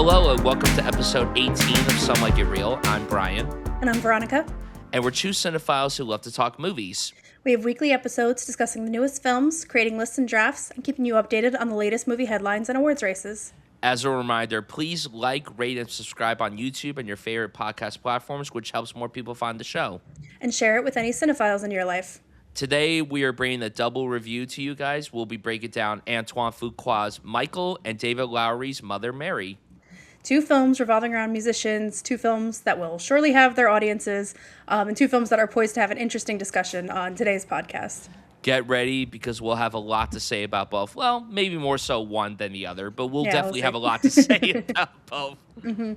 Hello and welcome to episode 18 of Some Like It Real. I'm Bryan. And I'm Veronica. And we're two cinephiles who love to talk movies. We have weekly episodes discussing the newest films, creating lists and drafts, and keeping you updated on the latest movie headlines and awards races. As a reminder, please like, rate, and subscribe on YouTube and your favorite podcast platforms, which helps more people find the show. And share it with any cinephiles in your life. Today, we are bringing a double review to you guys. We'll be breaking down Antoine Fuqua's Michael and David Lowery's Mother Mary. Two films revolving around musicians, two films that will surely have their audiences, and two films that are poised to have an interesting discussion on today's podcast. Get ready because we'll have a lot to say about both. Well, maybe more so one than the other, but we'll definitely have a lot to say about both. Mm-hmm.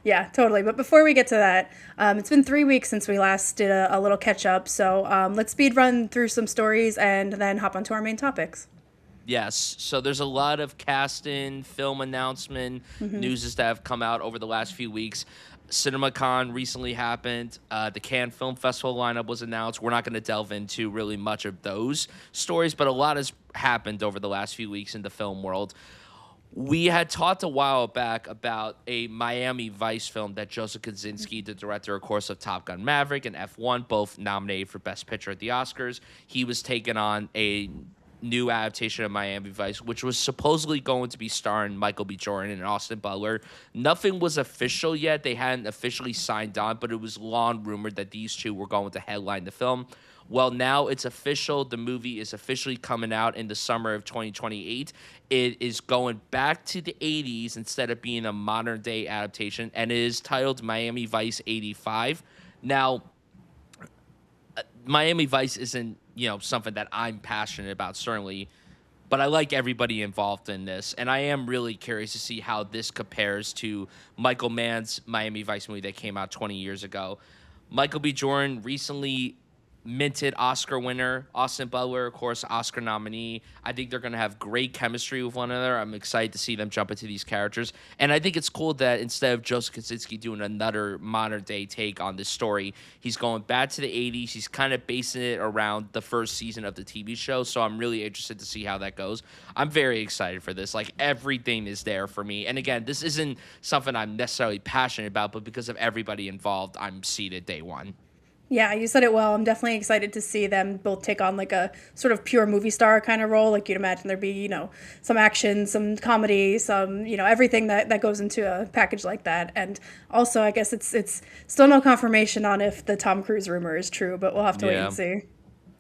Yeah, totally. But before we get to that, it's been 3 weeks since we last did a little catch-up, so let's speed run through some stories and then hop onto our main topics. Yes, so there's a lot of casting, film announcement, news that have come out over the last few weeks. CinemaCon recently happened. The Cannes Film Festival lineup was announced. We're not going to delve into really much of those stories, but a lot has happened over the last few weeks in the film world. We had talked a while back about a Miami Vice film that Joseph Kosinski, the director, of course, of Top Gun Maverick and F1, both nominated for Best Picture at the Oscars. He was taking on a new adaptation of Miami Vice, which was supposedly going to be starring Michael B. Jordan and Austin Butler. Nothing was official yet. They hadn't officially signed on, but it was long rumored that these two were going to headline the film. Well, now it's official. The movie is officially coming out in the summer of 2028. It is going back to the 80s instead of being a modern-day adaptation, and it is titled Miami Vice 85. Now, Miami Vice isn't, something that I'm passionate about, certainly, but I like everybody involved in this, and I am really curious to see how this compares to Michael Mann's Miami Vice movie that came out 20 years ago. Michael B. Jordan recently minted Oscar winner. Austin Butler, of course, Oscar nominee. I think they're going to have great chemistry with one another. I'm excited to see them jump into these characters. And I think it's cool that instead of Joseph Kosinski doing another modern-day take on this story, he's going back to the 80s. He's kind of basing it around the first season of the TV show, so I'm really interested to see how that goes. I'm very excited for this. Like, everything is there for me. And again, this isn't something I'm necessarily passionate about, but because of everybody involved, I'm seated day one. Yeah, you said it well. I'm definitely excited to see them both take on like a sort of pure movie star kind of role. Like you'd imagine there'd be, some action, some comedy, some, everything that goes into a package like that. And also, I guess it's still no confirmation on if the Tom Cruise rumor is true, but we'll have to wait and see.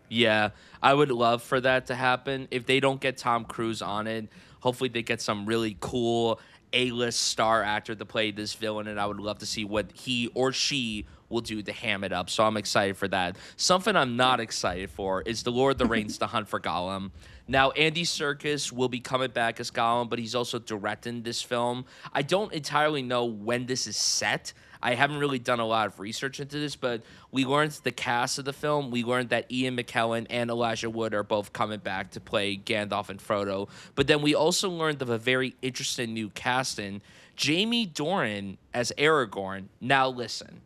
Yeah, I would love for that to happen. If they don't get Tom Cruise on it, hopefully they get some really cool A-list star actor to play this villain, and I would love to see what he or she will do to ham it up. So I'm excited for that. Something I'm not excited for is The Lord of the Rings, The Hunt for Gollum. Now, Andy Serkis will be coming back as Gollum, but he's also directing this film. I don't entirely know when this is set. I haven't really done a lot of research into this, but we learned the cast of the film. We learned that Ian McKellen and Elijah Wood are both coming back to play Gandalf and Frodo. But then we also learned of a very interesting new casting, Jamie Dornan as Aragorn. Now, listen.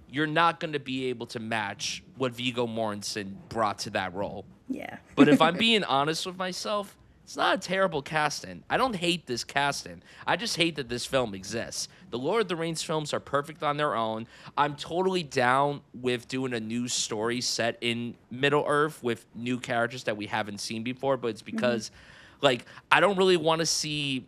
You're not going to be able to match what Viggo Mortensen brought to that role. Yeah. But if I'm being honest with myself, it's not a terrible casting. I don't hate this casting. I just hate that this film exists. The Lord of the Rings films are perfect on their own. I'm totally down with doing a new story set in Middle-earth with new characters that we haven't seen before, but it's because, I don't really want to see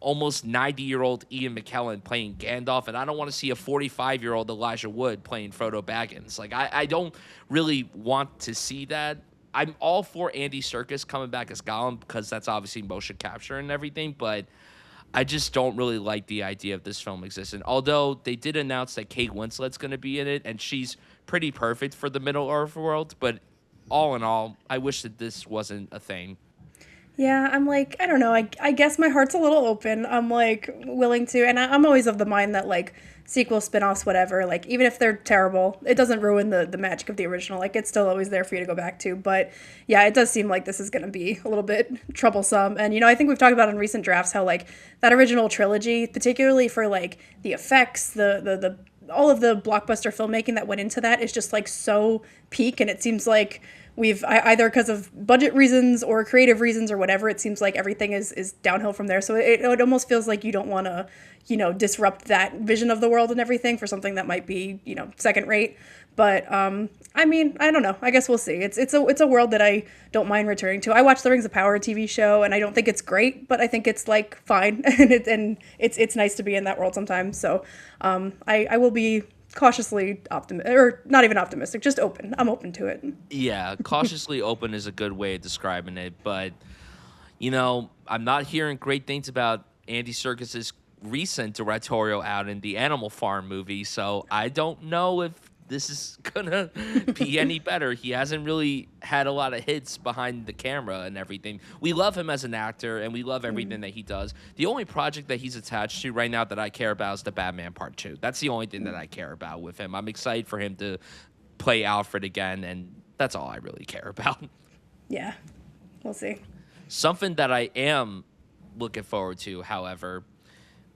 almost 90-year-old Ian McKellen playing Gandalf, and I don't want to see a 45-year-old Elijah Wood playing Frodo Baggins. I don't really want to see that. I'm all for Andy Serkis coming back as Gollum because that's obviously motion capture and everything, but I just don't really like the idea of this film existing. Although they did announce that Kate Winslet's going to be in it, and she's pretty perfect for the Middle-earth world, but all in all, I wish that this wasn't a thing. Yeah, I'm I don't know. I guess my heart's a little open. I'm willing to, and I'm always of the mind that sequels, spin-offs, whatever, even if they're terrible, it doesn't ruin the magic of the original. It's still always there for you to go back to. But yeah, it does seem like this is going to be a little bit troublesome. And, I think we've talked about in recent drafts how that original trilogy, particularly for the effects, the all of the blockbuster filmmaking that went into that is just so peak. And it seems like either because of budget reasons or creative reasons or whatever, it seems like everything is downhill from there. So it almost feels like you don't want to, disrupt that vision of the world and everything for something that might be, second rate. But I mean, I don't know. I guess we'll see. It's a world that I don't mind returning to. I watched the Rings of Power TV show, and I don't think it's great, but I think it's like fine, and it's nice to be in that world sometimes. So I will be cautiously optimistic, or not even optimistic, just open. I'm open to it. Yeah, cautiously open is a good way of describing it. But, I'm not hearing great things about Andy Serkis's recent directorial outing, the Animal Farm movie. So I don't know if this is gonna be any better. He hasn't really had a lot of hits behind the camera and everything. We love him as an actor, and we love everything that he does. The only project that he's attached to right now that I care about is the Batman Part 2. That's the only thing that I care about with him. I'm excited for him to play Alfred again, and that's all I really care about. Yeah, we'll see. Something that I am looking forward to, however,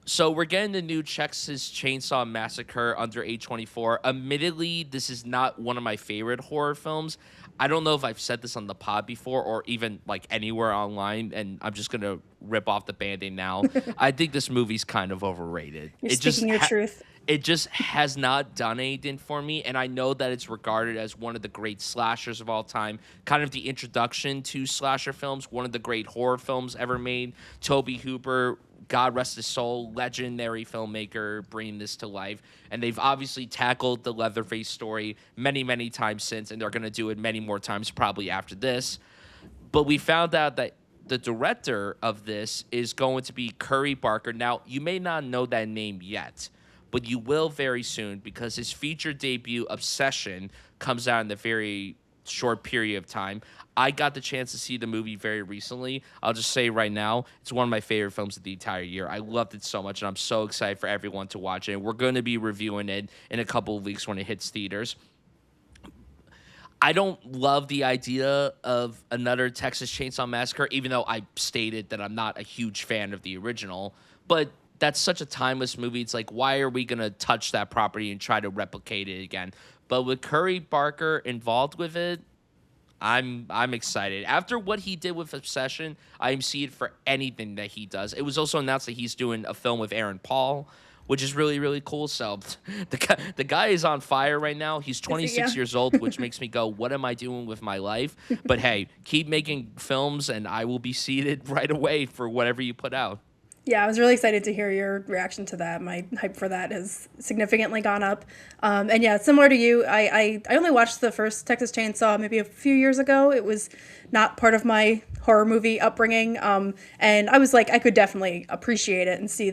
so we're getting the new Texas Chainsaw Massacre under A24. Admittedly, this is not one of my favorite horror films. I don't know if I've said this on the pod before or even like anywhere online, and I'm just gonna rip off the Band-Aid now. I think this movie's kind of overrated. You're speaking your truth. It just has not done anything for me, and I know that it's regarded as one of the great slashers of all time, kind of the introduction to slasher films, one of the great horror films ever made. Tobe Hooper, God rest his soul, legendary filmmaker, bringing this to life. And they've obviously tackled the Leatherface story many, many times since, and they're going to do it many more times probably after this. But we found out that the director of this is going to be Curry Barker. Now, you may not know that name yet, but you will very soon, because his feature debut, Obsession, comes out in the very short period of time. I got the chance to see the movie very recently. I'll just say right now, it's one of my favorite films of the entire year. I loved it so much, and I'm so excited for everyone to watch it. We're going to be reviewing it in a couple of weeks when it hits theaters. I don't love the idea of another Texas Chainsaw Massacre, even though I stated that I'm not a huge fan of the original. But that's such a timeless movie. It's like, why are we going to touch that property and try to replicate it again? But with Curry Barker involved with it, I'm excited. After what he did with Obsession, I'm seeing for anything that he does. It was also announced that he's doing a film with Aaron Paul, which is really, really cool. So the guy is on fire right now. He's 26 years old, which makes me go, what am I doing with my life? But hey, keep making films, and I will be seated right away for whatever you put out. Yeah, I was really excited to hear your reaction to that. My hype for that has significantly gone up. And yeah, similar to you, I only watched the first Texas Chainsaw maybe a few years ago. It was not part of my horror movie upbringing. And I was like, I could definitely appreciate it and see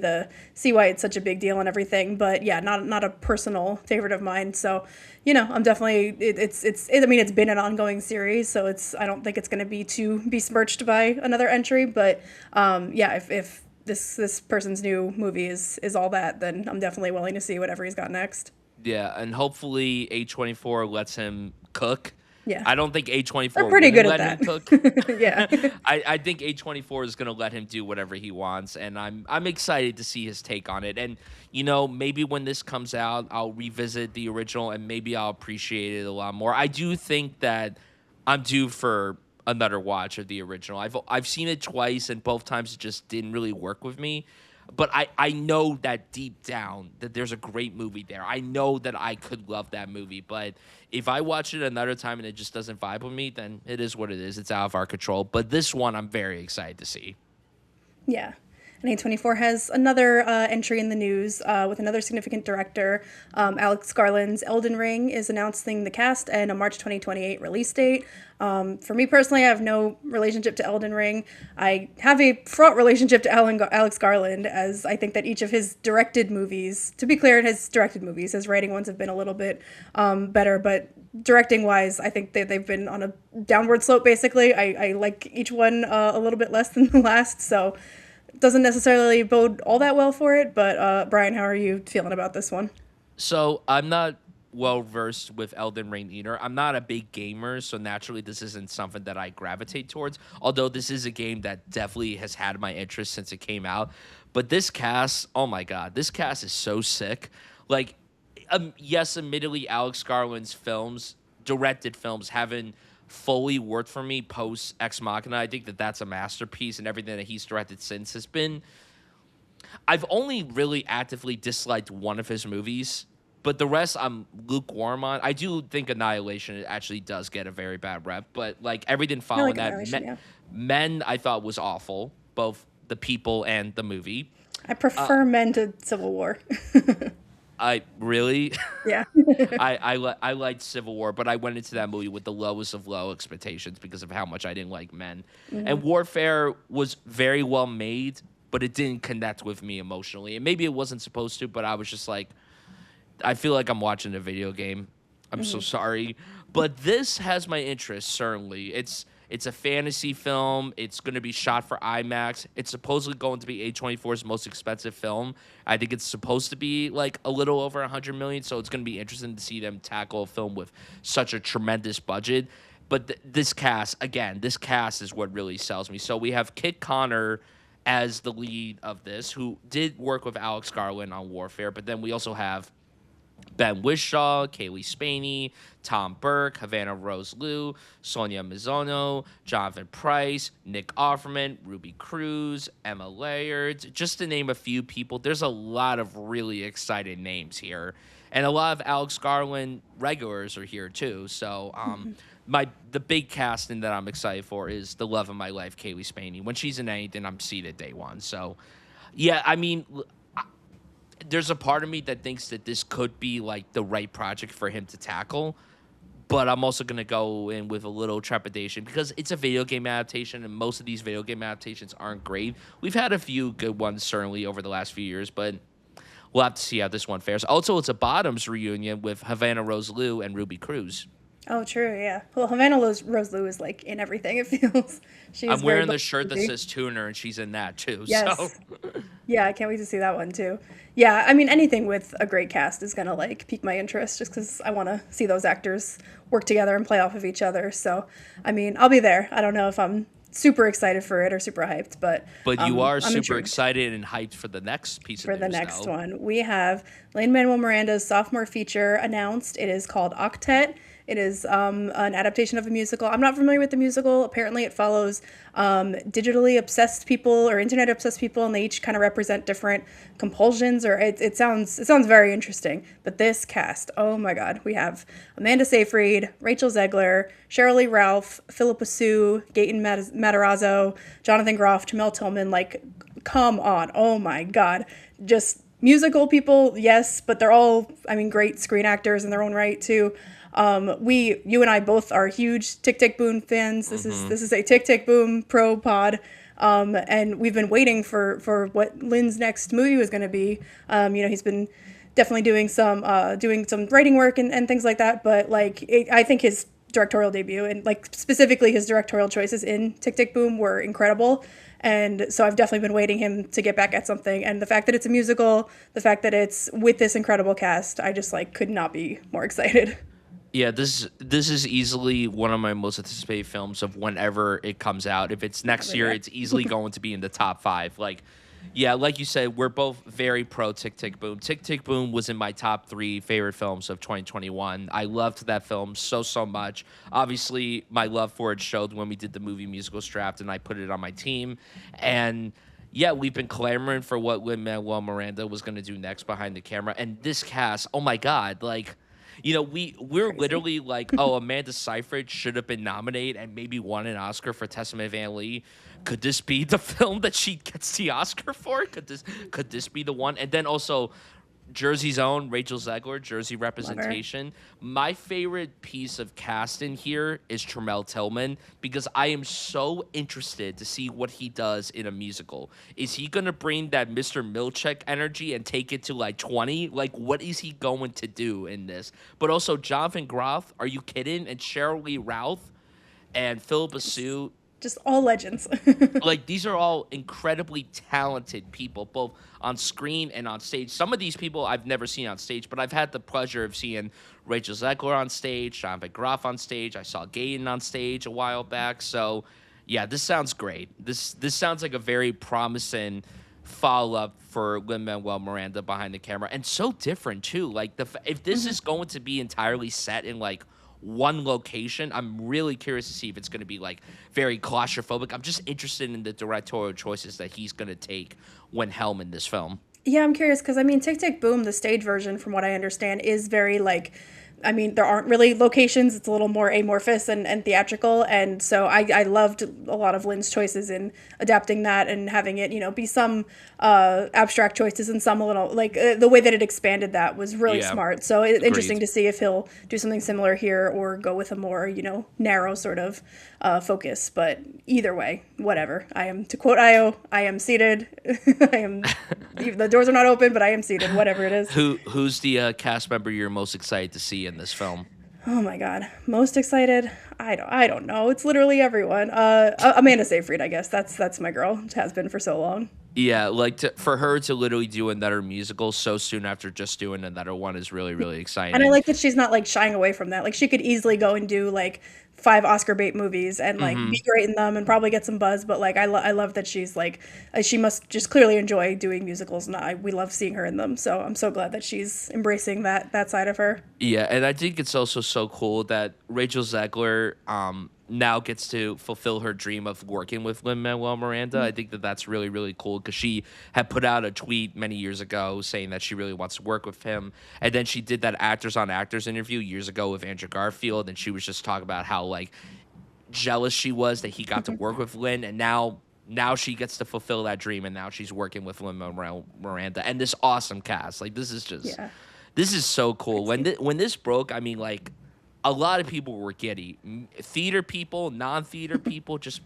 why it's such a big deal and everything. But yeah, not a personal favorite of mine. So, I'm definitely, I mean, it's been an ongoing series, so I don't think it's going to be too besmirched by another entry. But yeah, if this person's new movie is all that, then I'm definitely willing to see whatever he's got next. Yeah, and hopefully A24 lets him cook. Yeah. I don't think A24 They're pretty good let at him that. cook. Yeah. I think A24 is going to let him do whatever he wants, and I'm excited to see his take on it. And, maybe when this comes out, I'll revisit the original, and maybe I'll appreciate it a lot more. I do think that I'm due for another watch of the original. I've seen it twice, and both times it just didn't really work with me. But I know that deep down that there's a great movie there. I know that I could love that movie. But if I watch it another time and it just doesn't vibe with me, then it is what it is. It's out of our control. But this one I'm very excited to see. Yeah. And A24 has another entry in the news with another significant director. Alex Garland's Elden Ring is announcing the cast and a March 2028 release date. For me personally, I have no relationship to Elden Ring. I have a fraught relationship to Alex Garland, as I think that each of his directed movies, to be clear, his directed movies, his writing ones have been a little bit better, but directing-wise, I think they've been on a downward slope, basically. I like each one a little bit less than the last, so doesn't necessarily bode all that well for it. But Bryan, how are you feeling about this one? So I'm not well versed with Elden Ring either. I'm not a big gamer, so naturally this isn't something that I gravitate towards. Although this is a game that definitely has had my interest since it came out. But this cast, oh my god, this cast is so sick. Like, yes, admittedly, Alex Garland's directed films haven't fully worked for me post Ex Machina. I think that that's a masterpiece, and everything that he's directed since has been. I've only really actively disliked one of his movies, but the rest I'm lukewarm on. I do think Annihilation actually does get a very bad rep, but like everything I following like that, Annihilation, yeah. Men I thought was awful, both the people and the movie. I prefer Men to Civil War. I really, Yeah. I liked Civil War, but I went into that movie with the lowest of low expectations because of how much I didn't like Men. And Warfare was very well made, but it didn't connect with me emotionally. And maybe it wasn't supposed to, but I was just like, I feel like I'm watching a video game. I'm so sorry. But this has my interest, certainly. It's a fantasy film. It's going to be shot for IMAX. It's supposedly going to be A24's most expensive film. I think it's supposed to be like a little over $100 million, so it's going to be interesting to see them tackle a film with such a tremendous budget. But this cast is what really sells me. So we have Kit Connor as the lead of this, who did work with Alex Garland on Warfare, but then we also have Ben Whishaw, Kaylee Spaney, Tom Burke, Havana Rose Liu, Sonia Mizono, Jonathan Pryce, Nick Offerman, Ruby Cruz, Emma Laird, just to name a few people. There's a lot of really exciting names here. And a lot of Alex Garland regulars are here too. So the big casting that I'm excited for is the love of my life, Kaylee Spaney. When she's in anything, I'm seated day one. So, yeah, I mean, there's a part of me that thinks that this could be like the right project for him to tackle, but I'm also going to go in with a little trepidation because it's a video game adaptation, and most of these video game adaptations aren't great. We've had a few good ones certainly over the last few years, but we'll have to see how this one fares. Also, it's a Bottoms reunion with Havana Rose Liu and Ruby Cruz. Oh, true, yeah. Well, Havana Rose Liu is like in everything, it feels. I'm wearing the shirt that says Tuner, and she's in that too. Yes. So. Yeah, I can't wait to see that one too. Yeah, I mean, anything with a great cast is gonna like pique my interest just because I want to see those actors work together and play off of each other. So, I mean, I'll be there. I don't know if I'm super excited for it or super hyped, but you are I'm super intrigued. Excited and hyped for the next piece For of the news. next though. one, we have Lin-Manuel Miranda's sophomore feature announced. It is called Octet. It is an adaptation of a musical. I'm not familiar with the musical. Apparently, it follows digitally obsessed people or internet obsessed people, and they each kind of represent different compulsions. Or it sounds very interesting. But this cast, oh my God, we have Amanda Seyfried, Rachel Zegler, Cheryl Lee Ralph, Philippa Sue, Gaten Matarazzo, Jonathan Groff, Jamel Tillman. Like, come on, oh my God, just musical people, yes, but they're all, I mean, great screen actors in their own right too. You and I both are huge Tick Tick Boom fans. This is a Tick Tick Boom pro pod. And we've been waiting for what Lynn's next movie was going to be. He's been definitely doing some writing work and things like that. But like, I think his directorial debut and like specifically his directorial choices in Tick Tick Boom were incredible. And so I've definitely been waiting him to get back at something. And the fact that it's a musical, the fact that it's with this incredible cast, I just like could not be more excited. Yeah, this is easily one of my most anticipated films of whenever it comes out. If it's next year, it's easily going to be in the top 5. Like, yeah, like you said, we're both very pro Tick Tick Boom. Tick Tick Boom was in my top 3 favorite films of 2021. I loved that film so much. Obviously, my love for it showed when we did the movie Musicals Draft, and I put it on my team. And yeah, we've been clamoring for what Lin-Manuel Miranda was going to do next behind the camera. And this cast, oh my God, like, you know, we're literally like, oh, Amanda Seyfried should have been nominated and maybe won an Oscar for Testament Van Lee. Could this be the film that she gets the Oscar for? Could this be the one? And then also Jersey's own Rachel Zegler, Jersey representation. My favorite piece of casting here is Jamel Tillman because I am so interested to see what he does in a musical. Is he going to bring that Mr. Milchek energy and take it to like 20? Like, what is he going to do in this? But also Jonathan Groff, are you kidding? And Cheryl Lee Ralph and Philippa Sue. Just all legends. Like, these are all incredibly talented people, both on screen and on stage. Some of these people I've never seen on stage, but I've had the pleasure of seeing Rachel Zegler on stage, Jonathan Groff on stage. I saw Gaten on stage a while back. So, yeah, this sounds great. This sounds like a very promising follow-up for Lin-Manuel Miranda behind the camera. And so different, too. Like, if this is going to be entirely set in, like, one location. I'm really curious to see if it's going to be like very claustrophobic. I'm just interested in the directorial choices that he's going to take when helming this film. Yeah, I'm curious because I mean, Tick Tick Boom, the stage version, from what I understand, is very like, I mean, there aren't really locations. It's a little more amorphous and theatrical. And so I loved a lot of Lynn's choices in adapting that and having it, be some abstract choices and some a little, like the way that it expanded that was really Yeah, smart. So interesting agreed. to see if he'll do something similar here or go with a more, narrow sort of focus. But either way, whatever. To quote Io, I am seated. I am, the doors are not open, but I am seated, whatever it is. Who's the cast member you're most excited to see in this film? Oh my god, most excited? I don't know. It's literally everyone. Amanda Seyfried, I guess. That's my girl. It has been for so long. Yeah, like for her to literally do another musical so soon after just doing another one is really, really And I exciting. like that she's not like shying away from that. Like she could easily go and do like 5 Oscar bait movies and like be great in them and probably get some buzz. But like I love that she's like she must just clearly enjoy doing musicals and we love seeing her in them. So I'm so glad that she's embracing that side of her. Yeah, and I think it's also so cool that Rachel Zegler now gets to fulfill her dream of working with Lin-Manuel Miranda. I think that that's really, really cool because she had put out a tweet many years ago saying that she really wants to work with him. And then she did that Actors on Actors interview years ago with Andrew Garfield, and she was just talking about how, like, jealous she was that he got to work with Lin, and now she gets to fulfill that dream, and now she's working with Lin-Manuel Miranda and this awesome cast. Like, Yeah. this is so cool. Crazy. When this broke, I mean, like, a lot of people were giddy. Theater people, non-theater people, just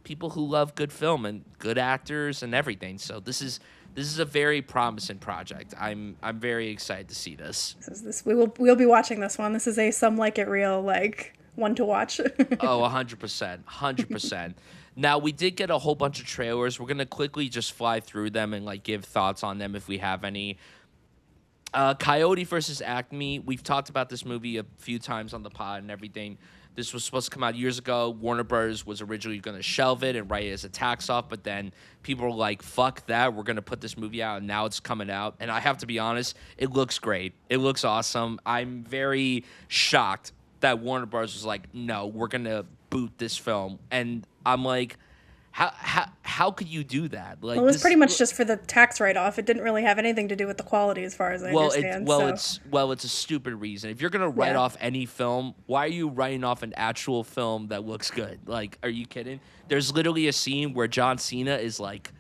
people who love good film and good actors and everything. So this is a very promising project. I'm very excited to see this. This we'll be watching this one. This is a some like it real like one to watch. Oh, 100%. 100%. Now, we did get a whole bunch of trailers. We're going to quickly just fly through them and, like, give thoughts on them if we have any. Coyote versus Acme. We've talked about this movie a few times on the pod and everything. This was supposed to come out years ago. Warner Bros. Was originally going to shelve it and write it as a tax off, but then people were like, fuck that. We're going to put this movie out, and now it's coming out. And I have to be honest, it looks great. It looks awesome. I'm very shocked that Warner Bros. Was like, no, we're going to boot this film. And I'm like, how could you do that? Like, Well, it was this, pretty much just for the tax write-off. It didn't really have anything to do with the quality, as far as I understand. it's a stupid reason. If you're gonna write Yeah. off any film, why are you writing off an actual film that looks good? Like, are you kidding? There's literally a scene where John Cena is like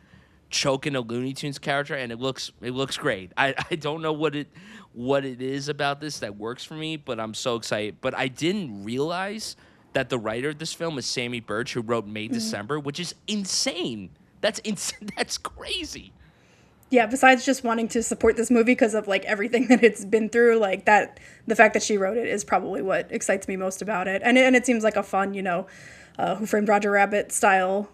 choking a Looney Tunes character, and it looks great. I don't know what it is about this that works for me, but I'm so excited. But I didn't realize that the writer of this film is Sammy Birch, who wrote May December, which is insane. That's insane. That's crazy. Yeah, besides just wanting to support this movie because of like everything that it's been through, like that, the fact that she wrote it is probably what excites me most about it. And it seems like a fun, Who Framed Roger Rabbit style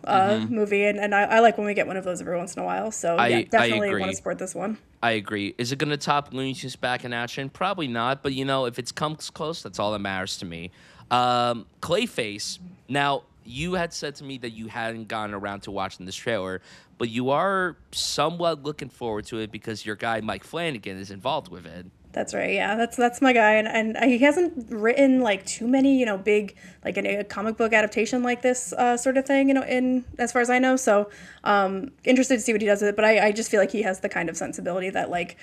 movie. And I like when we get one of those every once in a while. So yeah, I definitely agree. want to support this one. I agree. Is it going to top Looney Tunes Back in Action? Probably not. But, if it comes close, that's all that matters to me. Clayface. Now, you had said to me that you hadn't gotten around to watching this trailer, but you are somewhat looking forward to it because your guy, Mike Flanagan, is involved with it. That's right. Yeah, that's my guy, and he hasn't written like too many, big like a comic book adaptation like this sort of thing, in as far as I know. So, interested to see what he does with it. But I just feel like he has the kind of sensibility that like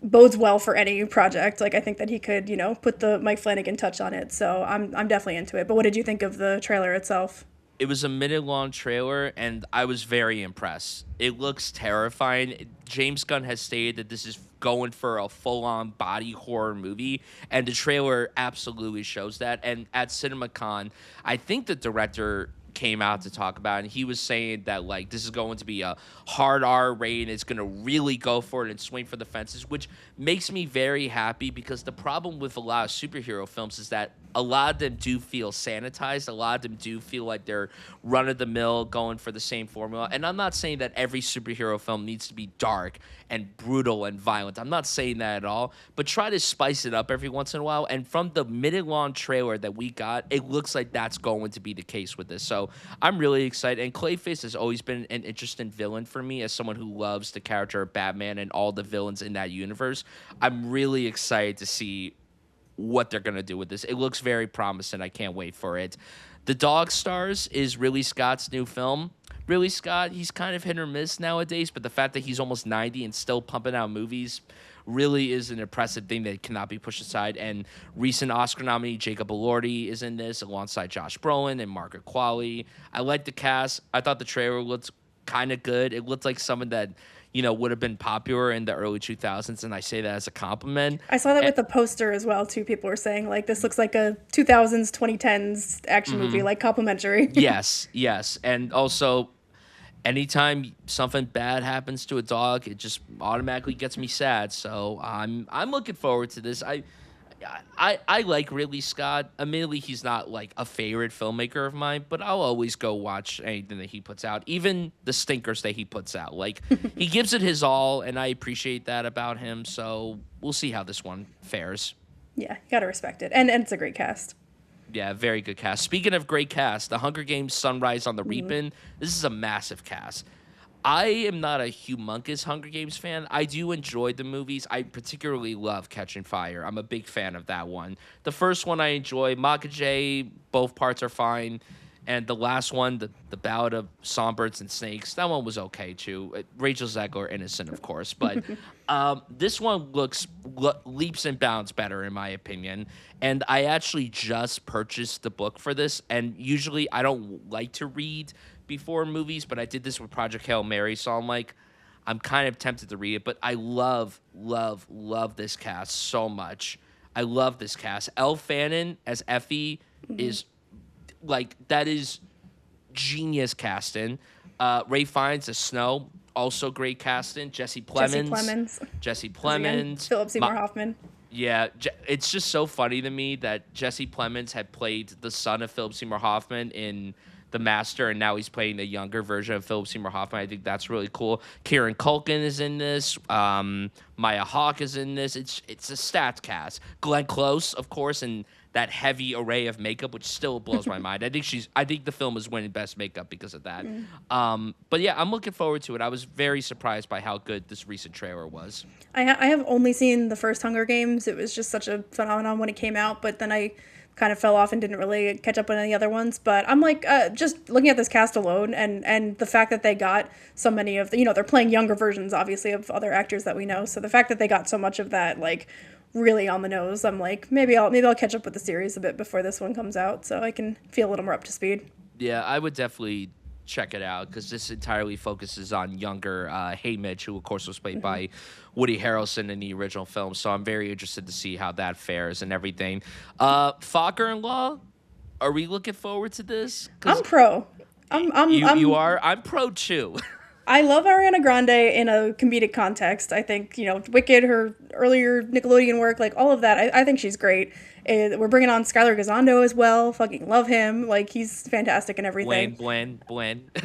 bodes well for any project. Like I think that he could, put the Mike Flanagan touch on it. So I'm definitely into it. But what did you think of the trailer itself? It was a minute-long trailer, and I was very impressed. It looks terrifying. James Gunn has stated that this is going for a full-on body horror movie, and the trailer absolutely shows that. And at CinemaCon, I think the director came out to talk about it, and he was saying that like this is going to be a hard R rated. It's going to really go for it and swing for the fences, which makes me very happy because the problem with a lot of superhero films is that a lot of them do feel sanitized. A lot of them do feel like they're run-of-the-mill going for the same formula. And I'm not saying that every superhero film needs to be dark and brutal and violent. I'm not saying that at all. But try to spice it up every once in a while. And from the minute-long trailer that we got, it looks like that's going to be the case with this. So I'm really excited. And Clayface has always been an interesting villain for me as someone who loves the character of Batman and all the villains in that universe. I'm really excited to see what they're going to do with this. It looks very promising. I can't wait for it. The Dog Stars is Ridley Scott's new film. Ridley Scott, he's kind of hit or miss nowadays, but the fact that he's almost 90 and still pumping out movies really is an impressive thing that cannot be pushed aside. And recent Oscar nominee Jacob Elordi is in this alongside Josh Brolin and Margaret Qualley. I like the cast. I thought the trailer looked kind of good. It looked like someone that, would have been popular in the early 2000s, and I say that as a compliment. I saw that with the poster as well, too. People were saying, like, this looks like a 2000s, 2010s action movie, like, complimentary. Yes. And also, anytime something bad happens to a dog, it just automatically gets me sad. So I'm looking forward to this. I like Ridley Scott. Admittedly, he's not like a favorite filmmaker of mine, but I'll always go watch anything that he puts out, even the stinkers that he puts out. Like, he gives it his all, and I appreciate that about him. So we'll see how this one fares. Yeah, you gotta respect it. And it's a great cast. Yeah, very good cast. Speaking of great cast, The Hunger Games: Sunrise on the Reaping. This is a massive cast. I am not a humongous Hunger Games fan. I do enjoy the movies. I particularly love Catching Fire. I'm a big fan of that one. The first one I enjoy. Mockingjay, both parts are fine. And the last one, the Ballad of Songbirds and Snakes, that one was okay too. Rachel Zegler, innocent, of course. But this one looks leaps and bounds better, in my opinion. And I actually just purchased the book for this. And usually I don't like to read before movies, but I did this with Project Hail Mary, so I'm kind of tempted to read it. But I love this cast so much. I love this cast. Elle Fanning as Effie is like, that is genius casting. Ray Fiennes as Snow, also great casting. Jesse Plemons. Philip Seymour Hoffman. Yeah, it's just so funny to me that Jesse Plemons had played the son of Philip Seymour Hoffman in The Master, and now he's playing the younger version of Philip Seymour Hoffman. I think that's really cool. Kieran Culkin is in this. Maya Hawke is in this. It's a stats cast. Glenn Close, of course, and that heavy array of makeup, which still blows my mind. I think the film is winning best makeup because of that. But yeah, I'm looking forward to it. I was very surprised by how good this recent trailer was. I have only seen the first Hunger Games. It was just such a phenomenon when it came out, but then I kind of fell off and didn't really catch up on any other ones. But I'm like, just looking at this cast alone and the fact that they got so many of the, they're playing younger versions, obviously, of other actors that we know. So the fact that they got so much of that, like, really on the nose, I'm like, maybe I'll catch up with the series a bit before this one comes out so I can feel a little more up to speed. Yeah, I would definitely check it out because this entirely focuses on younger Haymitch, who of course was played by Woody Harrelson in the original film. So I'm very interested to see how that fares and everything. Focker-in-Law, are we looking forward to this? I'm pro. You are? I'm pro too. I love Ariana Grande in a comedic context. I think, Wicked, her earlier Nickelodeon work, like all of that, I think she's great. We're bringing on Skylar Gisondo as well. Fucking love him. Like, he's fantastic in everything. Bien.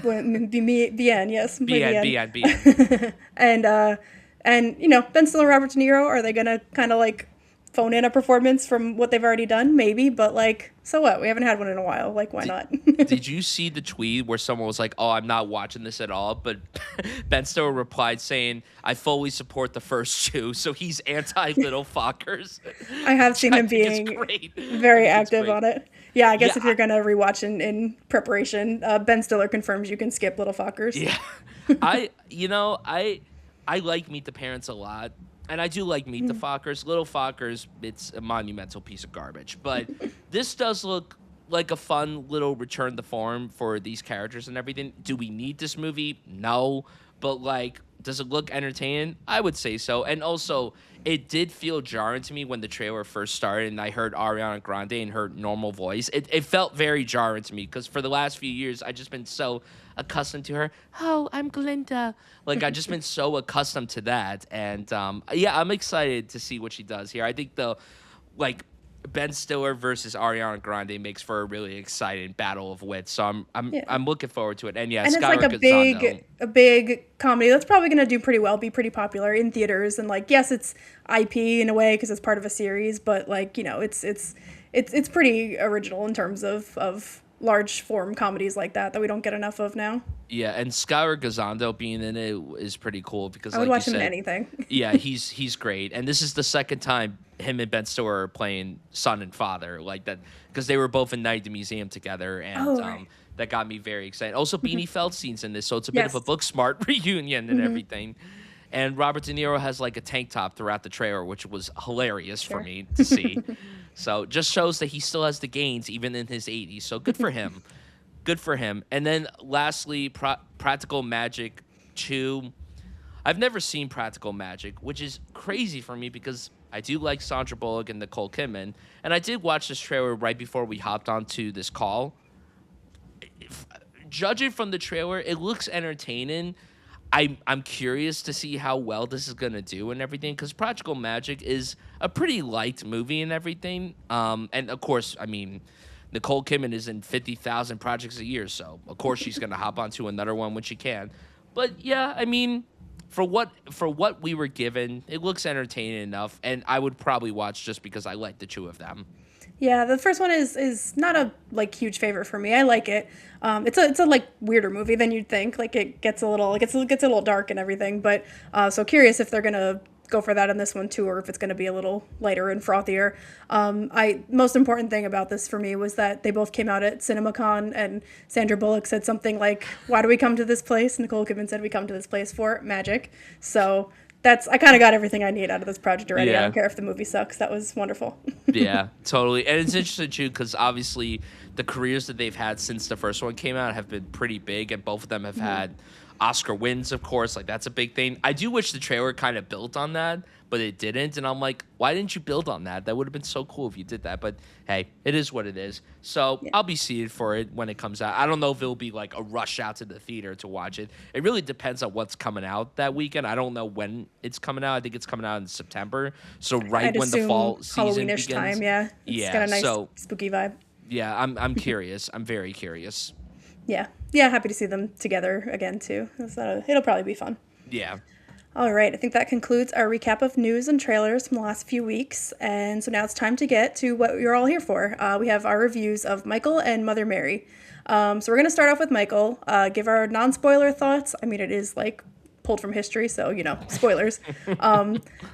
Bien, yes. Bien. And, Ben Stiller, Robert De Niro, are they going to kind of like phone in a performance from what they've already done? Maybe, but like, so what? We haven't had one in a while. Like, why not? Did you see the tweet where someone was like, "Oh, I'm not watching this at all," but Ben Stiller replied saying, "I fully support the first two," so he's anti Little Fockers. I have seen him being very active on it. Yeah, I guess if you're gonna rewatch in preparation, Ben Stiller confirms you can skip Little Fockers. Yeah, I like Meet the Parents a lot. And I do like Meet the Fockers. Little Fockers, it's a monumental piece of garbage. But this does look like a fun little return to form for these characters and everything. Do we need this movie? No. But, like, does it look entertaining? I would say so. And also, it did feel jarring to me when the trailer first started and I heard Ariana Grande in her normal voice. It felt very jarring to me because for the last few years, I've just been so accustomed to her. "Oh, I'm Glinda." Like, I've just been so accustomed to that. And, yeah, I'm excited to see what she does here. I think Ben Stiller versus Ariana Grande makes for a really exciting battle of wits. So I'm looking forward to it. And yeah, and it's like a big comedy that's probably going to do pretty well, be pretty popular in theaters. And like, yes, it's IP in a way because it's part of a series, but like, it's pretty original in terms of large form comedies like that we don't get enough of now. Yeah, and Skylar Gazando being in it is pretty cool because, I would like you watch him in said, anything. yeah, he's great, and this is the second time him and Ben Stiller are playing son and father like that because they were both in Night at the Museum together, and Oh, right. that got me very excited. Also, Beanie Feldstein's in this, so it's a bit of a Yes. book smart reunion and everything. And Robert De Niro has like a tank top throughout the trailer, which was hilarious for Sure. me to see. So just shows that he still has the gains even in his 80s. So good for him. Good for him. And then lastly, Practical Magic 2. I've never seen Practical Magic, which is crazy for me because I do like Sandra Bullock and Nicole Kidman. And I did watch this trailer right before we hopped onto this call. Judging from the trailer, it looks entertaining. I'm curious to see how well this is gonna do and everything because Practical Magic is a pretty light movie and everything. And of course, I mean, Nicole Kidman is in 50,000 projects a year, so of course she's gonna hop onto another one when she can. But yeah, I mean, for what we were given, it looks entertaining enough, and I would probably watch just because I like the two of them. Yeah, the first one is not a like huge favorite for me. I like it. It's a like weirder movie than you'd think. Like it gets a little dark and everything. But so curious if they're gonna go for that in this one too, or if it's gonna be a little lighter and frothier. I most important thing about this for me was that they both came out at CinemaCon, and Sandra Bullock said something like, "Why do we come to this place?" Nicole Kidman said, "We come to this place for magic." So I kind of got everything I need out of this project already. I Yeah. don't care if the movie sucks. That was wonderful. Yeah, totally. And it's interesting too because obviously the careers that they've had since the first one came out have been pretty big, and both of them have had Oscar wins, of course. Like that's a big thing. I do wish the trailer kind of built on that, but it didn't. And I'm like, why didn't you build on that? That would have been so cool if you did that. But hey, it is what it is. So Yeah. I'll be seated for it when it comes out. I don't know if it'll be like a rush out to the theater to watch it. It really depends on what's coming out that weekend. I don't know when it's coming out. I think it's coming out in September. So right I'd when the assume fall season Halloweenish begins. time. Yeah, it's got Yeah. a nice So spooky vibe. yeah, I'm curious. I'm very curious. Yeah, yeah. Happy to see them together again too. It'll probably be fun. Yeah. All right, I think that concludes our recap of news and trailers from the last few weeks. And so now it's time to get to what you're all here for. We have our reviews of Michael and Mother Mary. So we're going to start off with Michael, give our non spoiler thoughts. I mean, it is like pulled from history, so, spoilers.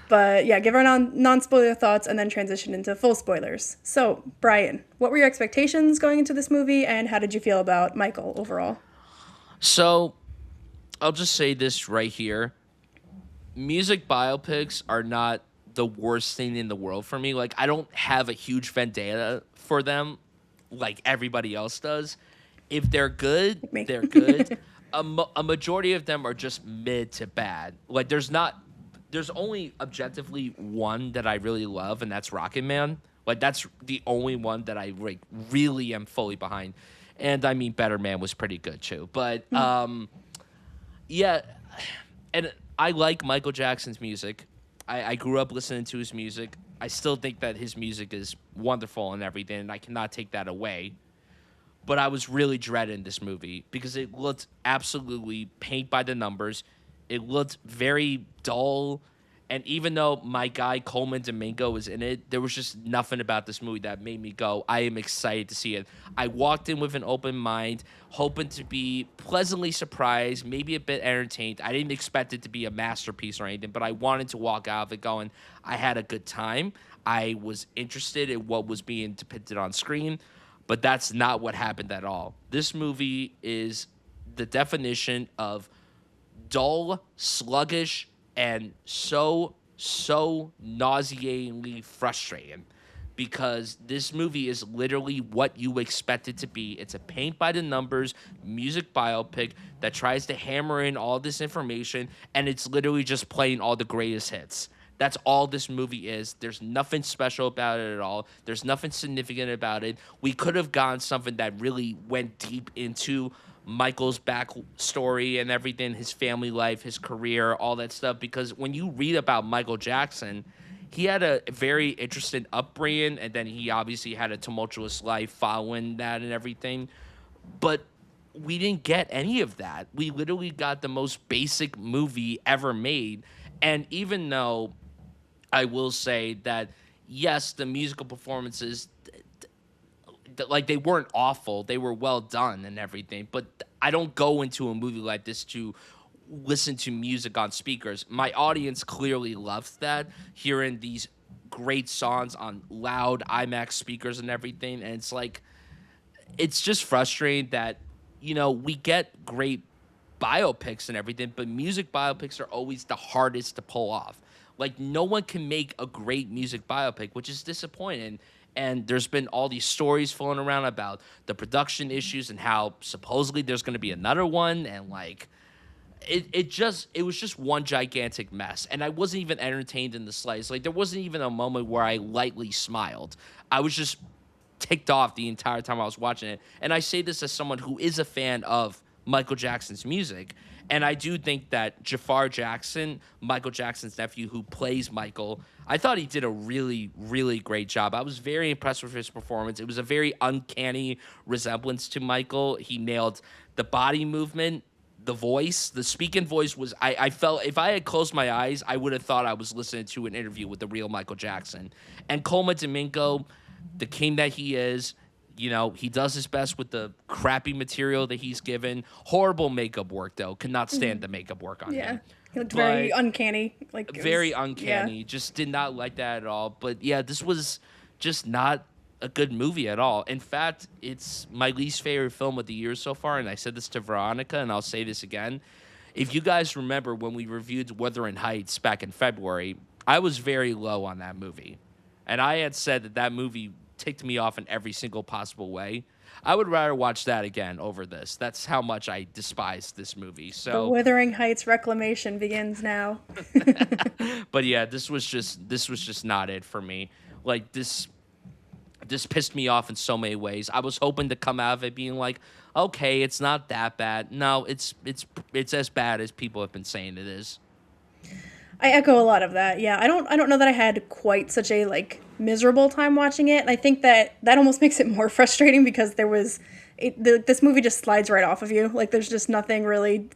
But yeah, give our non spoiler thoughts and then transition into full spoilers. So, Bryan, what were your expectations going into this movie, and how did you feel about Michael overall? So I'll just say this right here. Music biopics are not the worst thing in the world for me. Like, I don't have a huge vendetta for them like everybody else does. If they're good, Like me. they're good. A majority of them are just mid to bad. Like, there's only objectively one that I really love, and that's Rocket Man. Like, that's the only one that I like really am fully behind. And I mean, Better Man was pretty good too. But yeah, and I like Michael Jackson's music. I grew up listening to his music. I still think that his music is wonderful and everything, and I cannot take that away. But I was really dreading this movie because it looked absolutely paint by the numbers. It looked very dull. And even though my guy Coleman Domingo was in it, there was just nothing about this movie that made me go, I am excited to see it. I walked in with an open mind, hoping to be pleasantly surprised, maybe a bit entertained. I didn't expect it to be a masterpiece or anything, but I wanted to walk out of it going, I had a good time. I was interested in what was being depicted on screen, but that's not what happened at all. This movie is the definition of dull, sluggish, and so nauseatingly frustrating because this movie is literally what you expect it to be. It's a paint by the numbers music biopic that tries to hammer in all this information, and it's literally just playing all the greatest hits. That's all this movie is. There's nothing special about it at all. There's nothing significant about it. We could have gotten something that really went deep into Michael's backstory and everything, his family life, his career, all that stuff. Because when you read about Michael Jackson, he had a very interesting upbringing, and then he obviously had a tumultuous life following that and everything. But we didn't get any of that. We literally got the most basic movie ever made. And even though I will say that, yes, the musical performances like they weren't awful. They were well done and everything. But I don't go into a movie like this to listen to music on speakers. My audience clearly loves that, hearing these great songs on loud IMAX speakers and everything. And it's like, it's just frustrating that, we get great biopics and everything, but music biopics are always the hardest to pull off. Like, no one can make a great music biopic, which is disappointing. And there's been all these stories floating around about the production issues and how supposedly there's going to be another one. And like, it was just one gigantic mess. And I wasn't even entertained in the slightest. Like, there wasn't even a moment where I lightly smiled. I was just ticked off the entire time I was watching it. And I say this as someone who is a fan of Michael Jackson's music. And I do think that Jafar Jackson, Michael Jackson's nephew who plays Michael, I thought he did a really, really great job. I was very impressed with his performance. It was a very uncanny resemblance to Michael. He nailed the body movement, the voice, the speaking voice was, I felt, if I had closed my eyes, I would have thought I was listening to an interview with the real Michael Jackson. And Coleman Domingo, the king that he is, he does his best with the crappy material that he's given. Horrible makeup work, though. Could not stand the makeup work on him. He looked very uncanny. Very uncanny. Yeah. Just did not like that at all. But yeah, this was just not a good movie at all. In fact, it's my least favorite film of the year so far, and I said this to Veronica, and I'll say this again. If you guys remember when we reviewed Wuthering Heights back in February, I was very low on that movie. And I had said that movie ticked me off in every single possible way. I would rather watch that again over this. That's how much I despise this movie. So the Wuthering Heights reclamation begins now. But yeah, this was just not it for me. Like, this pissed me off in so many ways. I was hoping to come out of it being like, okay, it's not that bad. No, it's as bad as people have been saying it is. I echo a lot of that. Yeah, I don't know that I had quite such a miserable time watching it. And I think that almost makes it more frustrating because this movie just slides right off of you. Like, there's just nothing really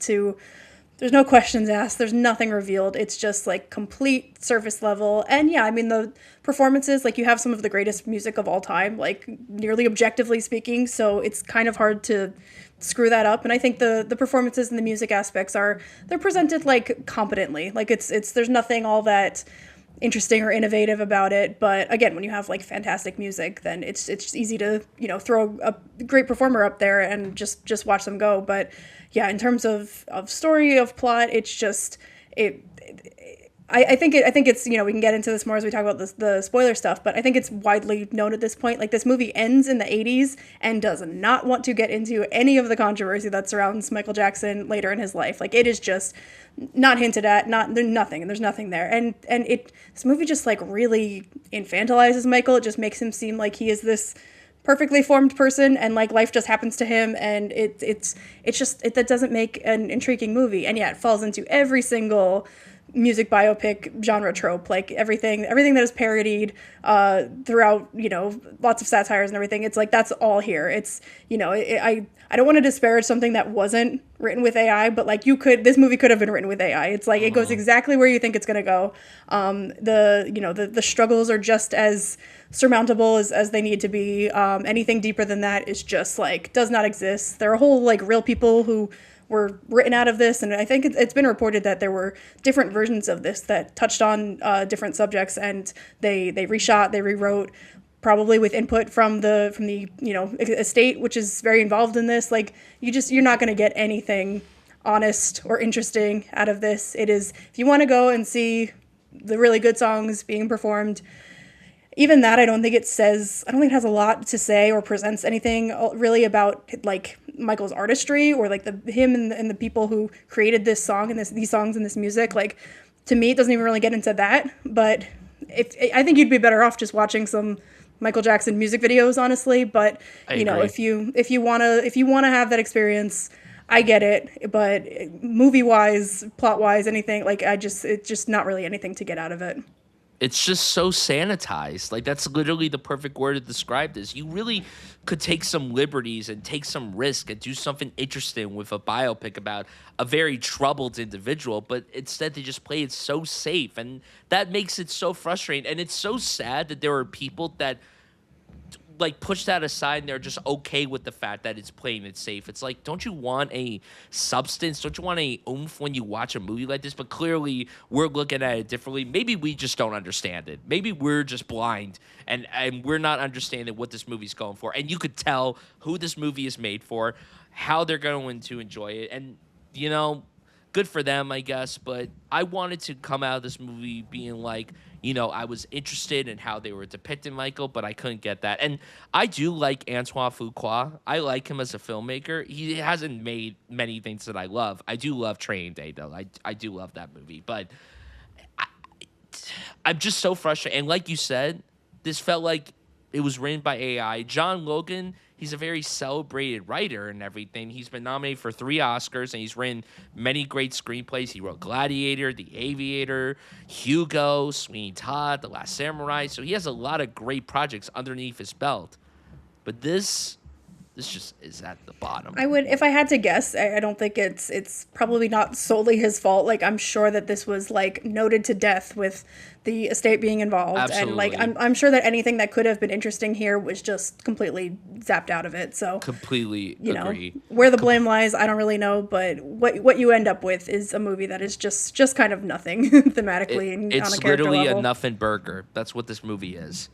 there's no questions asked. There's nothing revealed. It's just complete surface level. And yeah, I mean, the performances, you have some of the greatest music of all time, nearly objectively speaking. So it's kind of hard to screw that up. And I think the performances and the music aspects they're presented competently. There's nothing all that interesting or innovative about it. But again, when you have fantastic music, then it's just easy to, throw a great performer up there and just watch them go. But yeah, in terms of story, of plot, it's just I think it's, we can get into this more as we talk about the spoiler stuff, but I think it's widely known at this point. This movie ends in the 80s and does not want to get into any of the controversy that surrounds Michael Jackson later in his life. It is just not hinted at, nothing, and there's nothing there. And this movie just really infantilizes Michael. It just makes him seem like he is this perfectly formed person, and life just happens to him, and that doesn't make an intriguing movie. And yeah, it falls into every single music biopic genre trope, everything that is parodied throughout, lots of satires and everything. It's that's all here. It's, I don't want to disparage something that wasn't written with AI, but this movie could have been written with AI. It's it goes exactly where you think it's going to go. The struggles are just as surmountable as they need to be. Anything deeper than that is just does not exist. There are whole real people who were written out of this, and I think it's been reported that there were different versions of this that touched on different subjects, and they reshot, they rewrote, probably with input from the estate, which is very involved in this. You're not going to get anything honest or interesting out of this. It is, if you want to go and see the really good songs being performed, even that, I don't think it has a lot to say or presents anything really about Michael's artistry or him and the people who created this song and these songs and this music. To me, it doesn't even really get into that. But I think you'd be better off just watching some Michael Jackson music videos, honestly. But if you wanna have that experience, I get it. But movie wise, plot wise, anything it's just not really anything to get out of it. It's just so sanitized. That's literally the perfect word to describe this. You really could take some liberties and take some risk and do something interesting with a biopic about a very troubled individual, but instead they just play it so safe, and that makes it so frustrating. And it's so sad that there are people that like push that aside and they're just okay with the fact that it's playing it safe. It's like, don't you want a substance? Don't you want a oomph when you watch a movie like this? But clearly we're looking at it differently. Maybe we just don't understand it. Maybe we're just blind and we're not understanding what this movie's going for. And you could tell who this movie is made for, how they're going to enjoy it. And, you know, good for them, I guess. But I wanted to come out of this movie being like, you know, I was interested in how they were depicting Michael, but I couldn't get that. And I do like Antoine Fuqua. I like him as a filmmaker. He hasn't made many things that I love. I do love Training Day, though. I do love that movie. But I'm just so frustrated. And like you said, this felt like it was written by AI. John Logan, he's a very celebrated writer and everything. He's been nominated for 3 Oscars, and he's written many great screenplays. He wrote Gladiator, The Aviator, Hugo, Sweeney Todd, The Last Samurai. So he has a lot of great projects underneath his belt. But this just is at the bottom. I would, if I had to guess, I don't think it's probably not solely his fault. Like, I'm sure that this was like noted to death with the estate being involved. Absolutely. And like, I'm sure that anything that could have been interesting here was just completely zapped out of it. So completely agree. Where the blame lies, I don't really know, but what you end up with is a movie that is just kind of nothing thematically and on a It's character literally level. a nothing burger. That's what this movie is.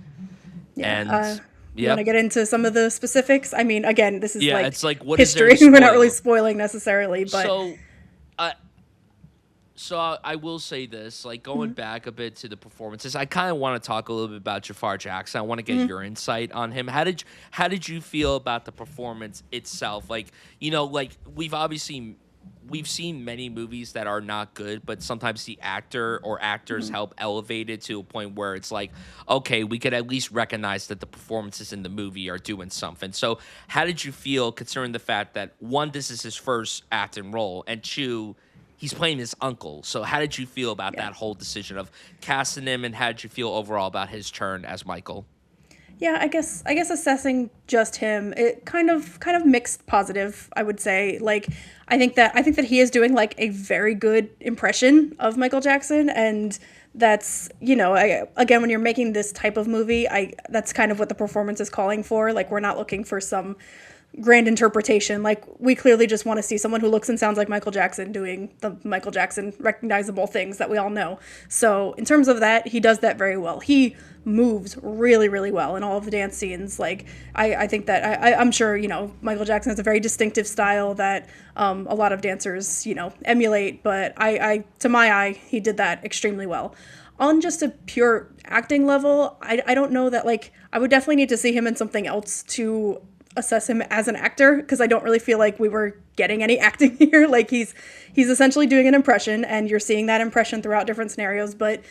Yeah. And you want to get into some of the specifics? I mean, again, this is it's like, what is there history. to We're not really spoil? spoiling necessarily, but So I will say this, like going back a bit to the performances, I kind of want to talk a little bit about Jafar Jackson. I want to get your insight on him. How did you feel about the performance itself? Like, you know, like we've seen many movies that are not good, but sometimes the actor or actors help elevate it to a point where it's like, okay, we could at least recognize that the performances in the movie are doing something. So how did you feel considering the fact that, one, this is his first acting role, and two, he's playing his uncle? So how did you feel about that whole decision of casting him, and how did you feel overall about his turn as Michael? Yeah, I guess assessing just him, it kind of mixed positive, I would say. Like, I think that he is doing like a very good impression of Michael Jackson, and that's, you know, again, when you're making this type of movie, that's kind of what the performance is calling for. Like, we're not looking for some grand interpretation. Like, we clearly just want to see someone who looks and sounds like Michael Jackson doing the Michael Jackson recognizable things that we all know. So in terms of that, he does that very well. He moves really, really well in all of the dance scenes. Like, I think that I'm sure, you know, Michael Jackson has a very distinctive style that a lot of dancers, you know, emulate, but I to my eye, he did that extremely well. On just a pure acting level, I don't know that, like, I would definitely need to see him in something else to assess him as an actor, because I don't really feel like we were getting any acting here. Like, he's essentially doing an impression, and you're seeing that impression throughout different scenarios, but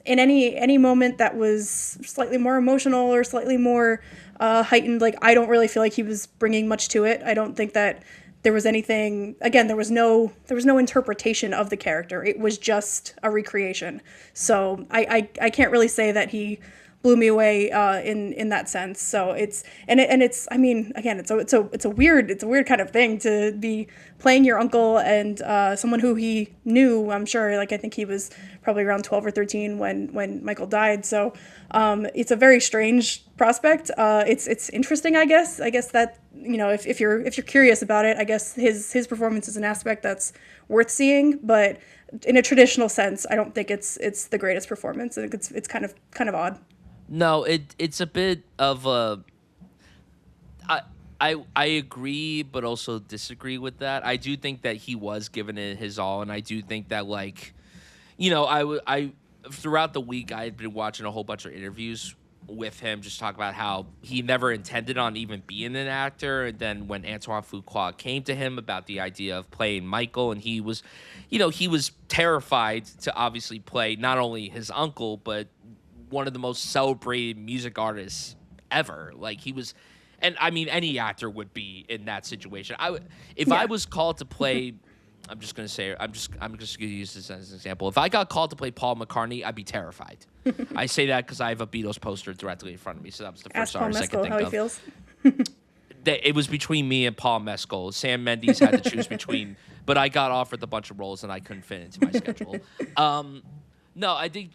in any moment that was slightly more emotional or slightly more heightened, like, I don't really feel like he was bringing much to it. I don't think that there was anything, again, there was no interpretation of the character. It was just a recreation. So I can't really say that he blew me away in that sense. So it's I mean, again, it's a weird kind of thing to be playing your uncle and someone who he knew. I'm sure, like, I think he was probably around 12 or 13 when Michael died. So it's a very strange prospect. It's interesting, I guess. I guess that, you know, if you're curious about it, I guess his performance is an aspect that's worth seeing. But in a traditional sense, I don't think it's the greatest performance. I think it's kind of odd. No, it's a bit of a. I agree, but also disagree with that. I do think that he was giving it his all, and I do think that, like, you know, I throughout the week I had been watching a whole bunch of interviews with him, just talk about how he never intended on even being an actor, and then when Antoine Fuqua came to him about the idea of playing Michael, and he was, you know, he was terrified to obviously play not only his uncle but one of the most celebrated music artists ever. Like, he was, and I mean, any actor would be in that situation. If I was called to play, I'm just gonna use this as an example. If I got called to play Paul McCartney, I'd be terrified. I say that because I have a Beatles poster directly in front of me, so that was the first artist I could think how he of. feels. It was between me and Paul Mescal. Sam Mendes had to choose between, but I got offered a bunch of roles and I couldn't fit into my schedule. No, I think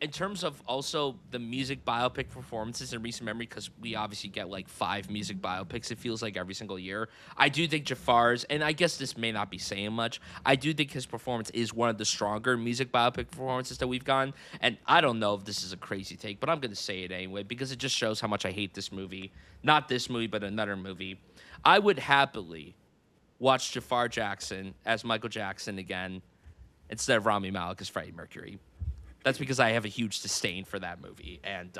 in terms of also the music biopic performances in recent memory, because we obviously get like 5 music biopics, it feels like every single year. I do think Jafar's, and I guess this may not be saying much, I do think his performance is one of the stronger music biopic performances that we've gotten. And I don't know if this is a crazy take, but I'm going to say it anyway because it just shows how much I hate this movie. Not this movie, but another movie. I would happily watch Jafar Jackson as Michael Jackson again instead of Rami Malek as Freddie Mercury. That's because I have a huge disdain for that movie, and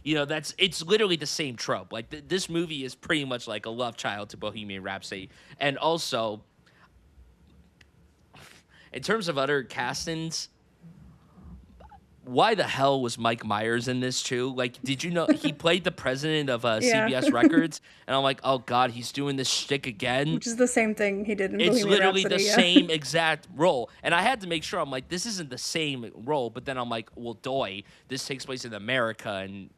it's literally the same trope. Like this movie is pretty much like a love child to Bohemian Rhapsody, and also in terms of other castings, why the hell was Mike Myers in this too? Like, did you know he played the president of Yeah. CBS Records? And I'm like, oh god, he's doing this shtick again. Which is the same thing he did in It's Bohemian literally Rhapsody, the yeah. same exact role. And I had to make sure, I'm like, this isn't the same role. But then I'm like, well, doy, this takes place in America, and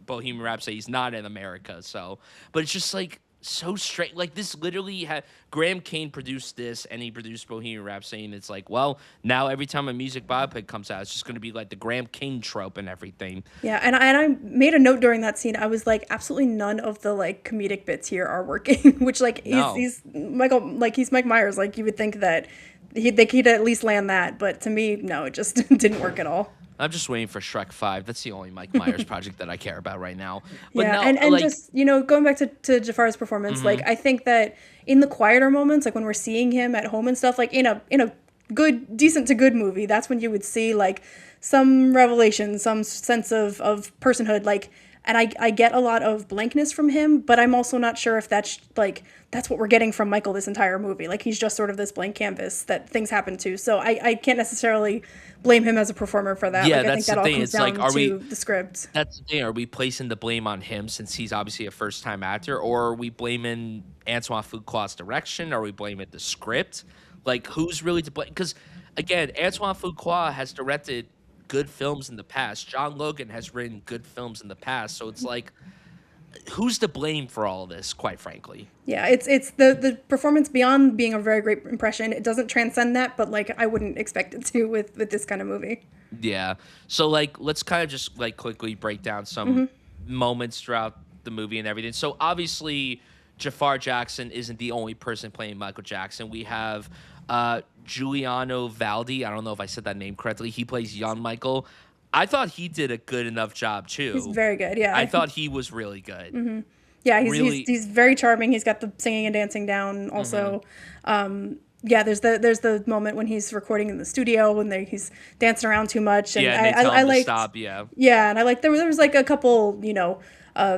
Bohemian Rhapsody is not in America. So, but it's just like so straight. Like this literally had Graham Kane produced this, and he produced Bohemian Rhapsody, and it's like, well, now every time a music biopic comes out, it's just going to be like the Graham Kane trope and everything. Yeah, and I made a note during that scene. I was like, absolutely none of the like comedic bits here are working. Which like No. he's Michael, like he's Mike Myers. Like you would think that he'd at least land that, but to me, no, it just didn't work at all. I'm just waiting for Shrek 5. That's the only Mike Myers project that I care about right now. But Yeah, no, and like, just going back to Jafar's performance, like I think that in the quieter moments, like when we're seeing him at home and stuff, like in a good, decent to good movie, that's when you would see like some revelation, some sense of personhood, like. And I get a lot of blankness from him, but I'm also not sure if that's what we're getting from Michael this entire movie. Like he's just sort of this blank canvas that things happen to. So I can't necessarily blame him as a performer for that. Yeah, like, I think that's that the all thing. comes It's down like, are to we- the script. that's the thing. Are we placing the blame on him since he's obviously a first-time actor, or are we blaming Antoine Fuqua's direction? Are we blaming the script? Like, who's really to blame? Because, again, Antoine Fuqua has directed good films in the past. John Logan has written good films in the past. So it's like, who's to blame for all of this, quite frankly? Yeah, it's the performance beyond being a very great impression. It doesn't transcend that, but like I wouldn't expect it to with this kind of movie. Yeah. So, like, let's kind of just, like, quickly break down some moments throughout the movie and everything. So, obviously, Jafar Jackson isn't the only person playing Michael Jackson. We have Giuliano Valdi. I don't know if I said that name correctly. He plays young Michael. I thought he did a good enough job, too. He's very good, yeah. I thought he was really good. Yeah, really- he's very charming. He's got the singing and dancing down. Also, yeah, there's the moment when he's recording in the studio when he's dancing around too much, and Yeah, and they tell him to stop, yeah. Yeah, and I like there was like a couple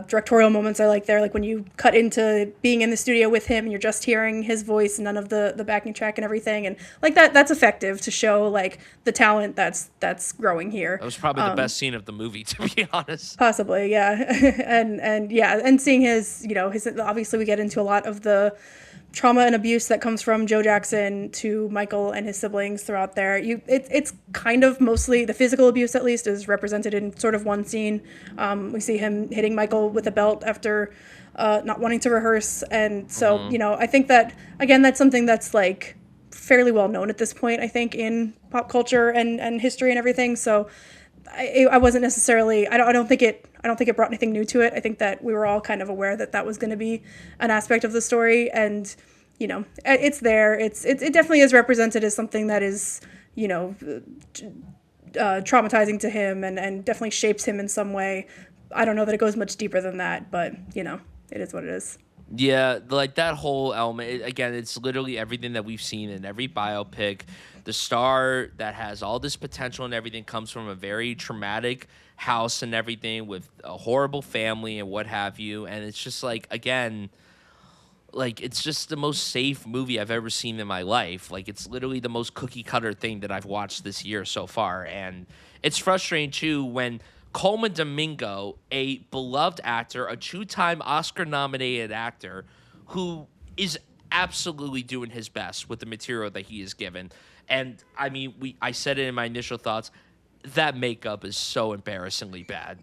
directorial moments I like there, like when you cut into being in the studio with him and you're just hearing his voice, none of the backing track and everything, and like that's effective to show like the talent that's growing here. That was probably the best scene of the movie, to be honest. Possibly, yeah. and yeah, and seeing his obviously we get into a lot of the trauma and abuse that comes from Joe Jackson to Michael and his siblings throughout there. It's kind of mostly the physical abuse, at least, is represented in sort of one scene. We see him hitting Michael with a belt after not wanting to rehearse, and so I think that again that's something that's like fairly well known at this point. I think in pop culture and history and everything. So I wasn't necessarily. I don't think it brought anything new to it. I think that we were all kind of aware that was going to be an aspect of the story, and it's there. It definitely is represented as something that is traumatizing to him and definitely shapes him in some way. I don't know that it goes much deeper than that, but it is what it is. Yeah, like that whole element, again, it's literally everything that we've seen in every biopic. The star that has all this potential and everything comes from a very traumatic house and everything with a horrible family and what have you. And it's just like, again, like it's just the most safe movie I've ever seen in my life. Like it's literally the most cookie cutter thing that I've watched this year so far. And it's frustrating too when Coleman Domingo, a beloved actor, a two-time Oscar-nominated actor, who is absolutely doing his best with the material that he is given. And I mean, I said it in my initial thoughts, that makeup is so embarrassingly bad.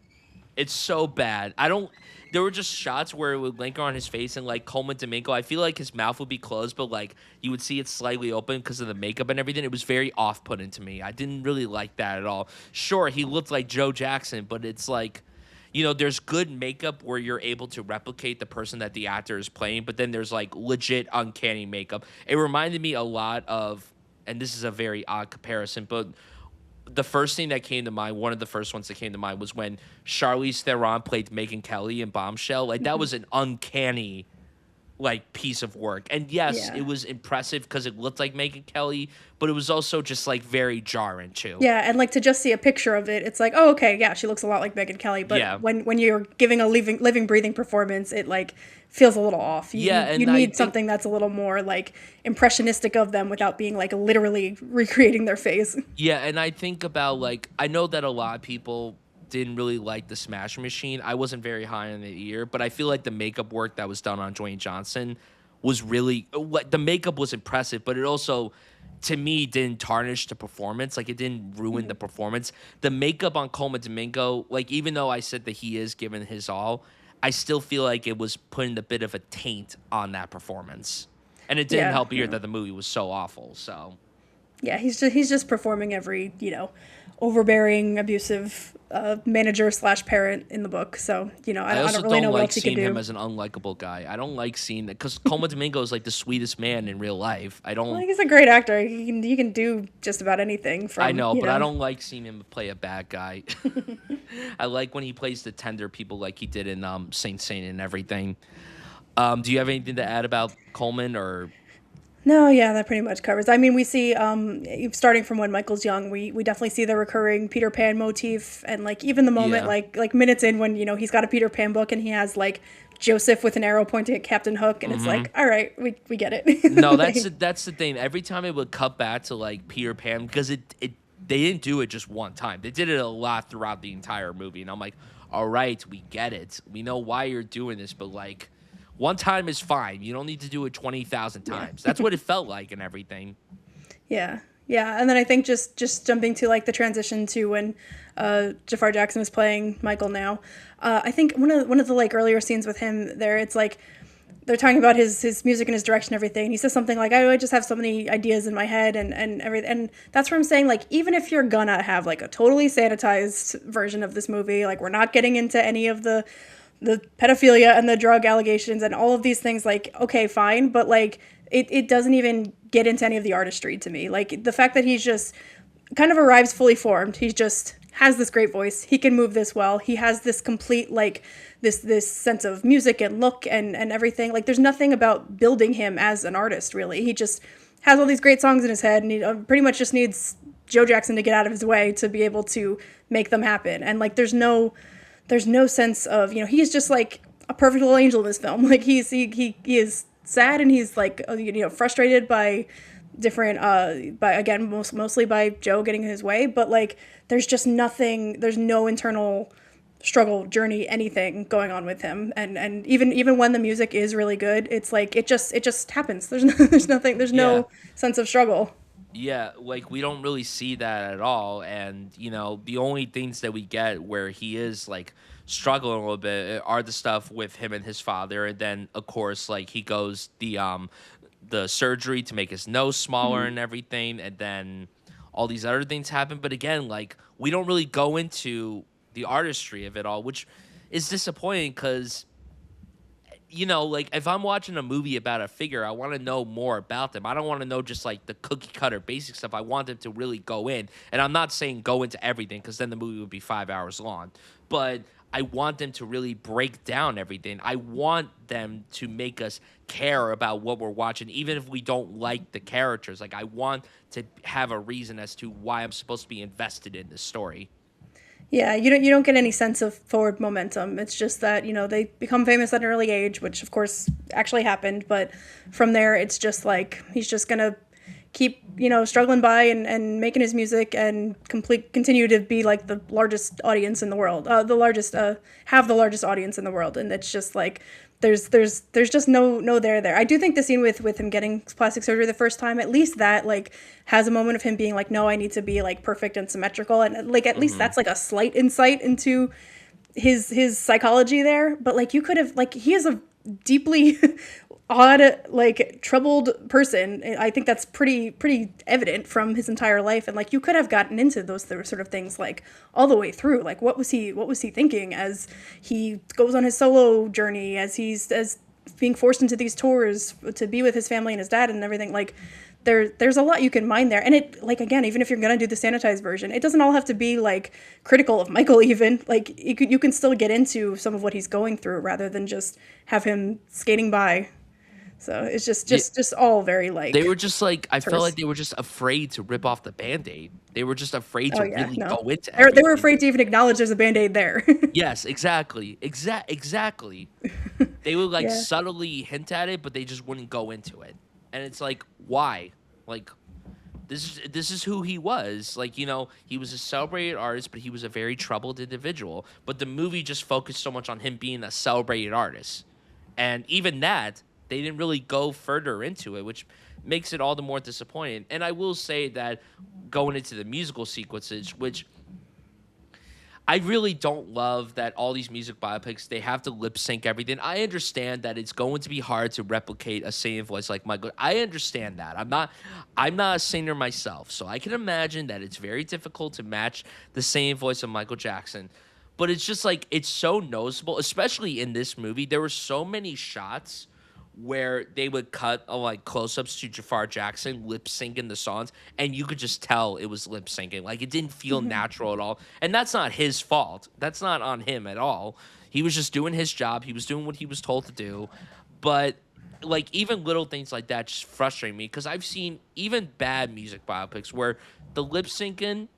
It's so bad. I don't. There were just shots where it would linger on his face, and like Coleman Domingo, I feel like his mouth would be closed, but like you would see it slightly open because of the makeup and everything. It was very off-putting to me. I didn't really like that at all. Sure, he looked like Joe Jackson, but it's like, there's good makeup where you're able to replicate the person that the actor is playing, but then there's like legit uncanny makeup. It reminded me a lot of, and this is a very odd comparison, but the first thing that came to mind, one of the first ones that came to mind, was when Charlize Theron played Megyn Kelly in Bombshell. Like, that was an uncanny, like, piece of work. And yes, Yeah. it was impressive because it looked like Megyn Kelly, but it was also just, like, very jarring, too. Yeah, and like to just see a picture of it, it's like, oh, okay, yeah, she looks a lot like Megyn Kelly. But Yeah. when you're giving a living, breathing performance, it like feels a little off. Yeah, and you I need think- something that's a little more like impressionistic of them without being like literally recreating their face. Yeah, and I think about, like, I know that a lot of people didn't really like the Smash Machine. I wasn't very high on it either, but I feel like the makeup work that was done on Dwayne Johnson was really, the makeup was impressive, but it also, to me, didn't tarnish the performance. Like, it didn't ruin the performance. The makeup on Coleman Domingo, like, even though I said that he is giving his all, I still feel like it was putting a bit of a taint on that performance. And it didn't Yeah, help either yeah. that the movie was so awful, so. Yeah, he's just performing every overbearing, abusive manager slash parent in the book. So I I also don't really know don't what like else he can seeing him do. as an unlikable guy. I don't like seeing that because Coleman Domingo is like the sweetest man in real life. I Well, don't. he's a great actor. He can do just about anything. I From know, but I don't like seeing him play a bad guy. I like when he plays the tender people like he did in Saint and everything. Do you have anything to add about Coleman or? No, yeah, that pretty much covers. I mean, we see starting from when Michael's young, we definitely see the recurring Peter Pan motif, and like even the moment Yeah. like minutes in when he's got a Peter Pan book and he has like Joseph with an arrow pointing at Captain Hook, and it's like, all right, we get it. No, Like, that's the thing. Every time it would cut back to like Peter Pan, because they didn't do it just one time. They did it a lot throughout the entire movie, and I'm like, all right, we get it. We know why you're doing this, but like, one time is fine. You don't need to do it 20,000 times. That's what it felt like and everything. yeah, yeah, and then I think just jumping to like the transition to when Jafar Jackson is playing Michael now. I think one of the like earlier scenes with him there, it's like they're talking about his music and his direction and everything. He says something like, I just have so many ideas in my head and everything. And that's where I'm saying, like, even if you're gonna have like a totally sanitized version of this movie, like we're not getting into any of the pedophilia and the drug allegations and all of these things, like, okay, fine, but like it doesn't even get into any of the artistry to me. Like the fact that he's just kind of arrives fully formed. He just has this great voice. He can move this well. He has this complete like this sense of music and look and everything. Like there's nothing about building him as an artist really. He just has all these great songs in his head, and he pretty much just needs Joe Jackson to get out of his way to be able to make them happen. And like there's no sense of he's just like a perfect little angel in this film. Like he is sad, and he's like frustrated by different by again mostly by Joe getting in his way, but like there's just nothing, there's no internal struggle, journey, anything going on with him. And even when the music is really good, it's like it just happens. There's nothing, there's Yeah. no sense of struggle. Yeah, like we don't really see that at all. And, the only things that we get where he is like struggling a little bit are the stuff with him and his father. And then of course, like he goes the surgery to make his nose smaller and everything, and then all these other things happen. But again, like we don't really go into the artistry of it all, which is disappointing because like if I'm watching a movie about a figure, I want to know more about them. I don't want to know just like the cookie cutter basic stuff. I want them to really go in. And I'm not saying go into everything because then the movie would be 5 hours long. But I want them to really break down everything. I want them to make us care about what we're watching, even if we don't like the characters. Like I want to have a reason as to why I'm supposed to be invested in this story. Yeah, you don't get any sense of forward momentum. It's just that, they become famous at an early age, which of course actually happened, but from there it's just like he's just gonna keep, struggling by and making his music and continue to be like the largest audience in the world. Have the largest audience in the world. And it's just like there's just no there. I do think the scene with him getting plastic surgery the first time, at least that like has a moment of him being like, no, I need to be like perfect and symmetrical, and like at least that's like a slight insight into his psychology there, but like you could have like he is a deeply odd, like troubled person. I think that's pretty evident from his entire life, and like you could have gotten into those sort of things like all the way through. Like what was he thinking as he goes on his solo journey, as being forced into these tours to be with his family and his dad and everything. Like there's a lot you can mine there. And it, like, again, even if you're gonna do the sanitized version, it doesn't all have to be like critical of Michael. Even like you can still get into some of what he's going through rather than just have him skating by. So it's just all very like they were just like I terse. felt like they were just afraid to rip off the Band-Aid. They were just afraid to really go into they were everything. afraid to even acknowledge there's a Band-Aid there. Yes, exactly. Exactly. They would like subtly hint at it, but they just wouldn't go into it. And it's like, why? Like this is who he was. Like, you know, he was a celebrated artist, but he was a very troubled individual. But the movie just focused so much on him being a celebrated artist. And even that, they didn't really go further into it, which makes it all the more disappointing. And I will say that going into the musical sequences, which I really don't love that all these music biopics, they have to lip sync everything. I understand that it's going to be hard to replicate a singing voice like Michael. I understand that. I'm not a singer myself, so I can imagine that it's very difficult to match the singing voice of Michael Jackson. But it's just like, it's so noticeable, especially in this movie. There were so many shots where they would cut like close-ups to Jafar Jackson lip syncing the songs, and you could just tell it was lip syncing. Like it didn't feel natural at all, and that's not his fault. That's not on him at all. He was just doing his job. He was doing what he was told to do, but like even little things like that just frustrate me because I've seen even bad music biopics where the lip syncing,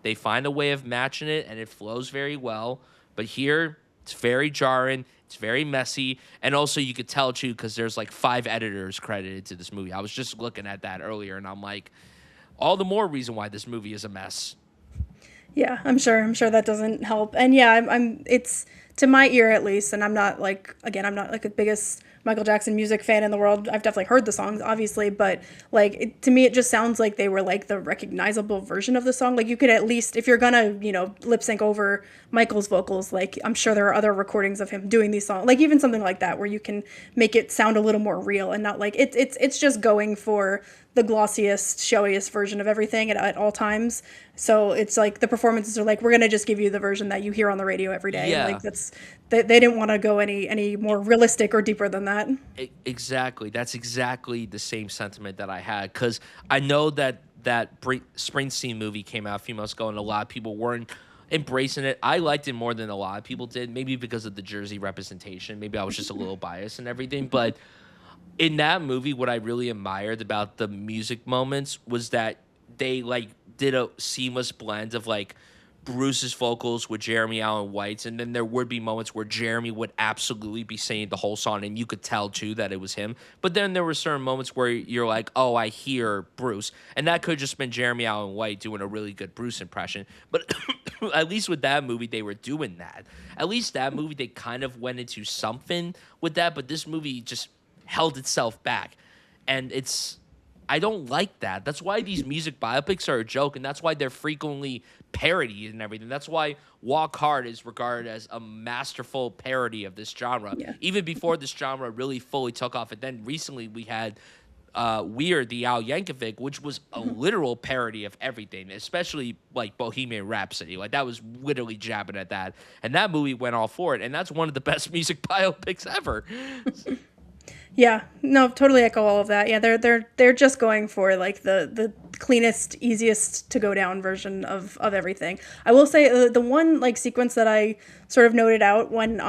they find a way of matching it and it flows very well, but here it's very jarring. It's very messy, and also you could tell too because there's like 5 editors credited to this movie. I was just looking at that earlier, and I'm like, all the more reason why this movie is a mess. Yeah, I'm sure that doesn't help. And yeah, I'm it's to my ear at least, and I'm not like, again, I'm not like the biggest Michael Jackson music fan in the world. I've definitely heard the songs, obviously, but like to me, it just sounds like they were like the recognizable version of the song. Like you could at least, if you're gonna, you know, lip sync over Michael's vocals, like I'm sure there are other recordings of him doing these songs, like even something like that where you can make it sound a little more real and not like it's just going for the glossiest, showiest version of everything at all times. So it's like the performances are like, we're gonna just give you the version that you hear on the radio every day. Yeah. Like they didn't want to go any more realistic or deeper than that. Exactly. That's exactly the same sentiment that I had because I know that Springsteen movie came out a few months ago and a lot of people weren't embracing it. I liked it more than a lot of people did, maybe because of the Jersey representation. Maybe I was just a little biased and everything, but in that movie, what I really admired about the music moments was that they like did a seamless blend of like Bruce's vocals with Jeremy Allen White's, and then there would be moments where Jeremy would absolutely be singing the whole song, and you could tell too that it was him. But then there were certain moments where you're like, "Oh, I hear Bruce," and that could have just been Jeremy Allen White doing a really good Bruce impression. But at least with that movie, they were doing that. At least that movie, they kind of went into something with that. But this movie just held itself back, and I don't like that. That's why these music biopics are a joke, and that's why they're frequently parodied and everything. That's why Walk Hard is regarded as a masterful parody of this genre, even before this genre really fully took off. And then recently we had Weird, the Al Yankovic, which was a literal parody of everything, especially like Bohemian Rhapsody. Like that was literally jabbing at that. And that movie went all for it, and that's one of the best music biopics ever. Yeah, no, totally echo all of that. Yeah, they're just going for like the cleanest, easiest to go down version of everything. I will say the one like sequence that I sort of noted out when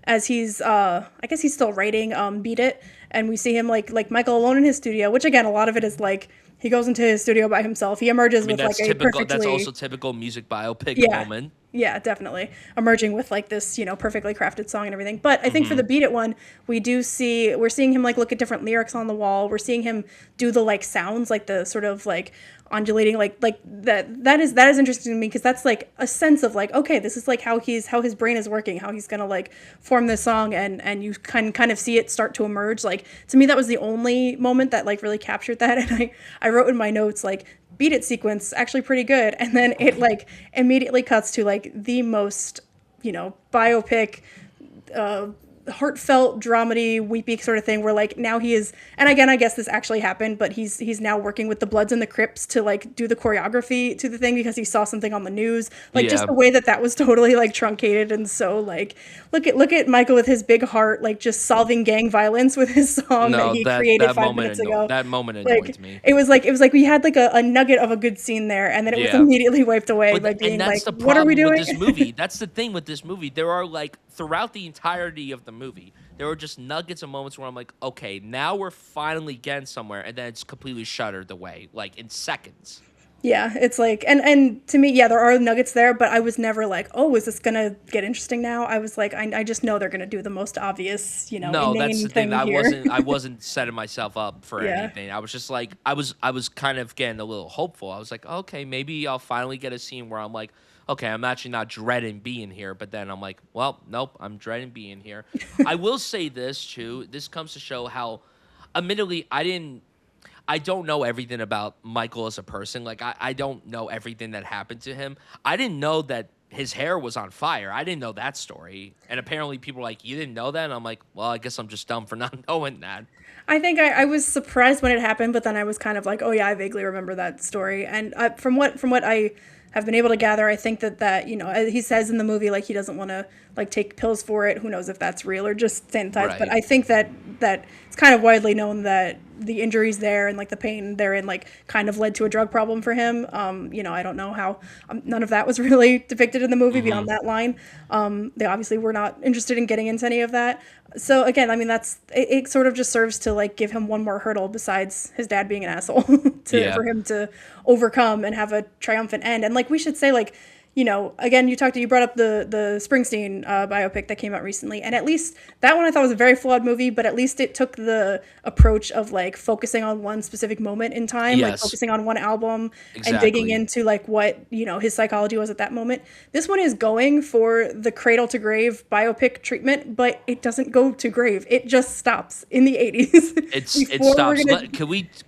as he's I guess he's still writing Beat It, and we see him like Michael alone in his studio, which again a lot of it is like he goes into his studio by himself. He emerges with like a perfectly... That's also typical music biopic moment. Yeah, definitely. Emerging with like this, you know, perfectly crafted song and everything. But I think for the Beat It one, we're seeing him like look at different lyrics on the wall. We're seeing him do the like sounds, like the sort of like undulating, like that is interesting to me because that's like a sense of like, okay, this is like how his brain is working, how he's gonna like form this song, and you can kind of see it start to emerge. Like to me, that was the only moment that like really captured that, and I wrote in my notes like, Beat It sequence actually pretty good, and then it like immediately cuts to like the most biopic, heartfelt dramedy weepy sort of thing where like now he is, and again I guess this actually happened, but he's now working with the Bloods and the Crips to like do the choreography to the thing because he saw something on the news, like just the way that was totally like truncated. And so like look at Michael with his big heart like just solving gang violence with his song that he created 5 minutes ago. That moment annoyed me. It was like we had like a nugget of a good scene there, and then it was immediately wiped away, but, like being like, what are we doing with this movie? That's the thing with this movie. There are like throughout the entirety of the movie, there were just nuggets of moments where I'm like, okay, now we're finally getting somewhere, and then it's completely shuttered away, like in seconds. Yeah, it's like, and to me, there are nuggets there, but I was never like, oh, is this gonna get interesting now? I was like, I just know they're gonna do the most obvious, no, that's the thing. Here. I wasn't setting myself up for anything. I was just like, I was kind of getting a little hopeful. I was like, okay, maybe I'll finally get a scene where I'm like, okay, I'm actually not dreading being here, but then I'm like, well, nope, I'm dreading being here. I will say this too. This comes to show how, admittedly, I don't know everything about Michael as a person. Like, I don't know everything that happened to him. I didn't know that his hair was on fire. I didn't know that story. And apparently people were like, you didn't know that? And I'm like, well, I guess I'm just dumb for not knowing that. I think I was surprised when it happened, but then I was kind of like, oh yeah, I vaguely remember that story. And from what I have been able to gather, I think that he says in the movie like he doesn't want to like take pills for it. Who knows if that's real or just sanitized? Right. But I think that it's kind of widely known that the injuries there and like the pain therein like kind of led to a drug problem for him. I don't know how none of that was really depicted in the movie beyond that line. They obviously were not interested in getting into any of that. So again, I mean, it sort of just serves to like give him one more hurdle besides his dad being an asshole for him to overcome and have a triumphant end. And like we should say, like, again, you brought up the Springsteen biopic that came out recently, and at least that one I thought was a very flawed movie, but at least it took the approach of like focusing on one specific moment in time, like focusing on one album and digging into like what his psychology was at that moment. This one is going for the cradle to grave biopic treatment, but it doesn't go to grave. It just stops in the 80s. It stops.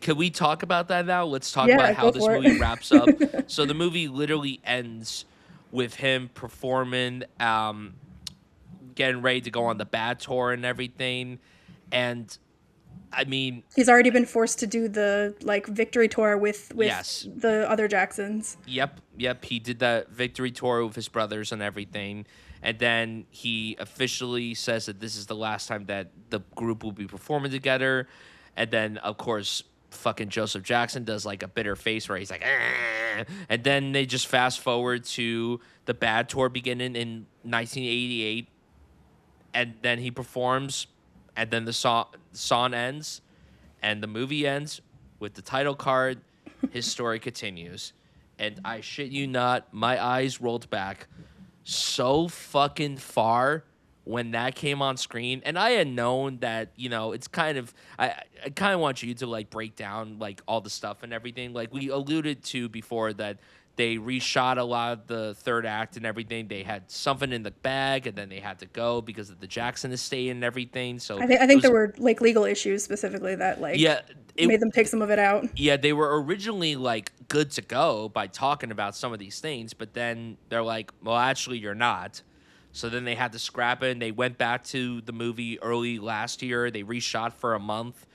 Can we talk about that now? Let's talk about how this movie wraps up. So the movie literally ends with him performing, getting ready to go on the Bad Tour and everything. And I mean, he's already been forced to do the like victory tour with the other Jacksons. Yep. He did that victory tour with his brothers and everything. And then he officially says that this is the last time that the group will be performing together. And then, of course, fucking Joseph Jackson does like a bitter face where he's like, ah! And then they just fast forward to the Bad Tour beginning in 1988, and then he performs, and then the song ends, and the movie ends with the title card. His story continues, and I shit you not, my eyes rolled back so fucking far when that came on screen. And I had known that, it's kind of, I kind of want you to like break down like all the stuff and everything. Like we alluded to before that they reshot a lot of the third act and everything. They had something in the bag and then they had to go because of the Jackson estate and everything. So I think there were like legal issues specifically that like made them take some of it out. Yeah, they were originally like good to go by talking about some of these things, but then they're like, well, actually you're not. So then they had to scrap it, and they went back to the movie early last year. They reshot for a month,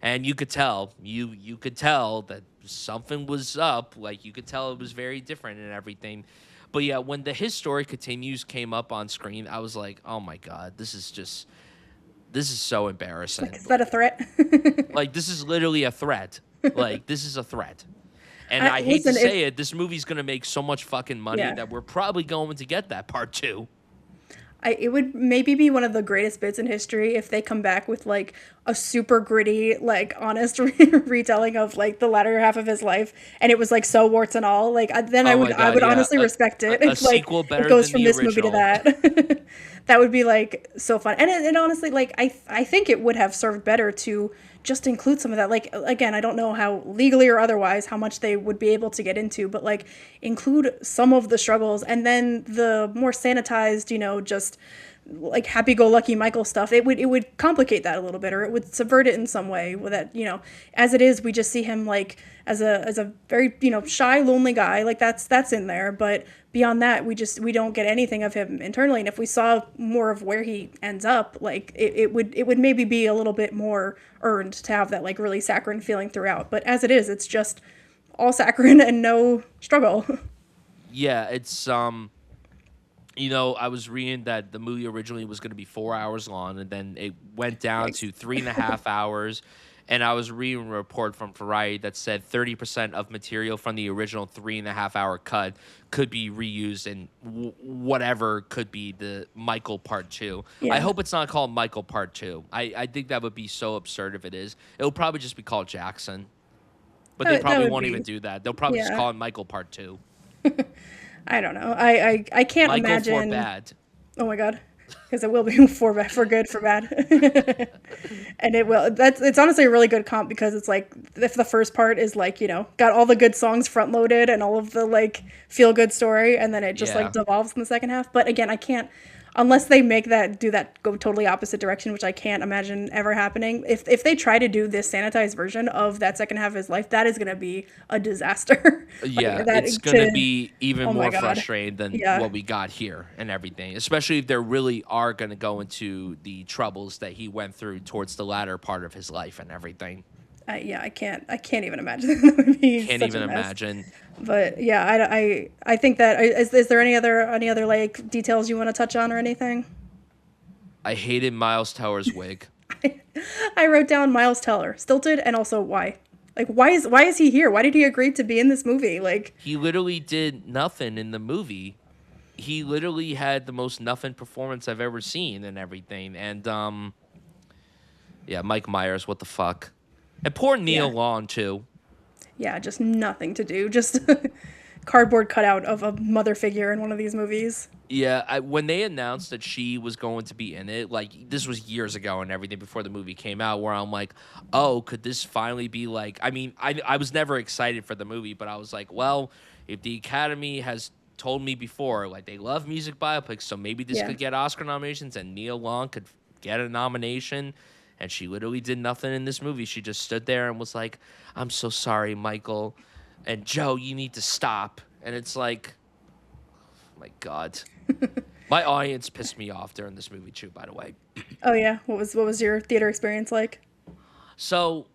and you could tell. You could tell that something was up. Like, you could tell it was very different and everything. But, yeah, when the His Story Continues came up on screen, I was like, oh, my God, this is so embarrassing. Like, is that a threat? Like, this is literally a threat. Like, this is a threat. And I hate to say it, this movie's going to make so much fucking money that we're probably going to get that part 2. It would maybe be one of the greatest bits in history if they come back with like a super gritty, like honest retelling of like the latter half of his life, and it was like so warts and all. Like then I would honestly respect it. A sequel better it goes than from the this original. movie to that. That would be like so fun. And honestly, like I think it would have served better to just include some of that. Like, again, I don't know how legally or otherwise how much they would be able to get into, but like include some of the struggles and then the more sanitized, just like happy-go-lucky Michael stuff. It would complicate that a little bit, or it would subvert it in some way. With that, as it is, we just see him like as a very shy, lonely guy. Like that's in there, but beyond that, we don't get anything of him internally. And if we saw more of where he ends up, like it would maybe be a little bit more earned to have that like really saccharine feeling throughout. But as it is, it's just all saccharine and no struggle. Yeah, it's I was reading that the movie originally was going to be 4 hours long, and then it went down to 3.5 hours. And I was reading a report from Variety that said 30% of material from the original 3.5 hour cut could be reused in whatever could be the Michael Part 2. Yeah. I hope it's not called Michael Part 2. I think that would be so absurd if it is. It'll probably just be called Jackson. But they probably won't even do that. They'll probably just call it Michael Part 2. I don't know. I can't Michael imagine. for bad. Oh my god, because it will be for good, for bad, and it will. It's honestly a really good comp because it's like if the first part is like got all the good songs front loaded and all of the like feel good story, and then it just like devolves in the second half. But again, I can't. Unless they go totally opposite direction, which I can't imagine ever happening. If they try to do this sanitized version of that second half of his life, that is going to be a disaster. Yeah, it's going to be even more frustrating than what we got here and everything, especially if they really are going to go into the troubles that he went through towards the latter part of his life and everything. I can't even imagine. That would be can't even imagine. But yeah, I think that is there any other like details you want to touch on or anything? I hated Miles Teller's wig. I wrote down Miles Teller, stilted, and also why. Like why is he here? Why did he agree to be in this movie? Like he literally did nothing in the movie. He literally had the most nothing performance I've ever seen and everything. And Mike Myers, what the fuck? And poor Neil Long, too. Yeah, just nothing to do. Just cardboard cutout of a mother figure in one of these movies. Yeah, when they announced that she was going to be in it, like, this was years ago and everything before the movie came out, where I'm like, oh, could this finally be like... I mean, I was never excited for the movie, but I was like, well, if the Academy has told me before, like, they love music biopics, so maybe this could get Oscar nominations and Neil Long could get a nomination... And she literally did nothing in this movie. She just stood there and was like, I'm so sorry, Michael. And Joe, you need to stop. And it's like, oh my God. My audience pissed me off during this movie too, by the way. Oh yeah? What was your theater experience like? So,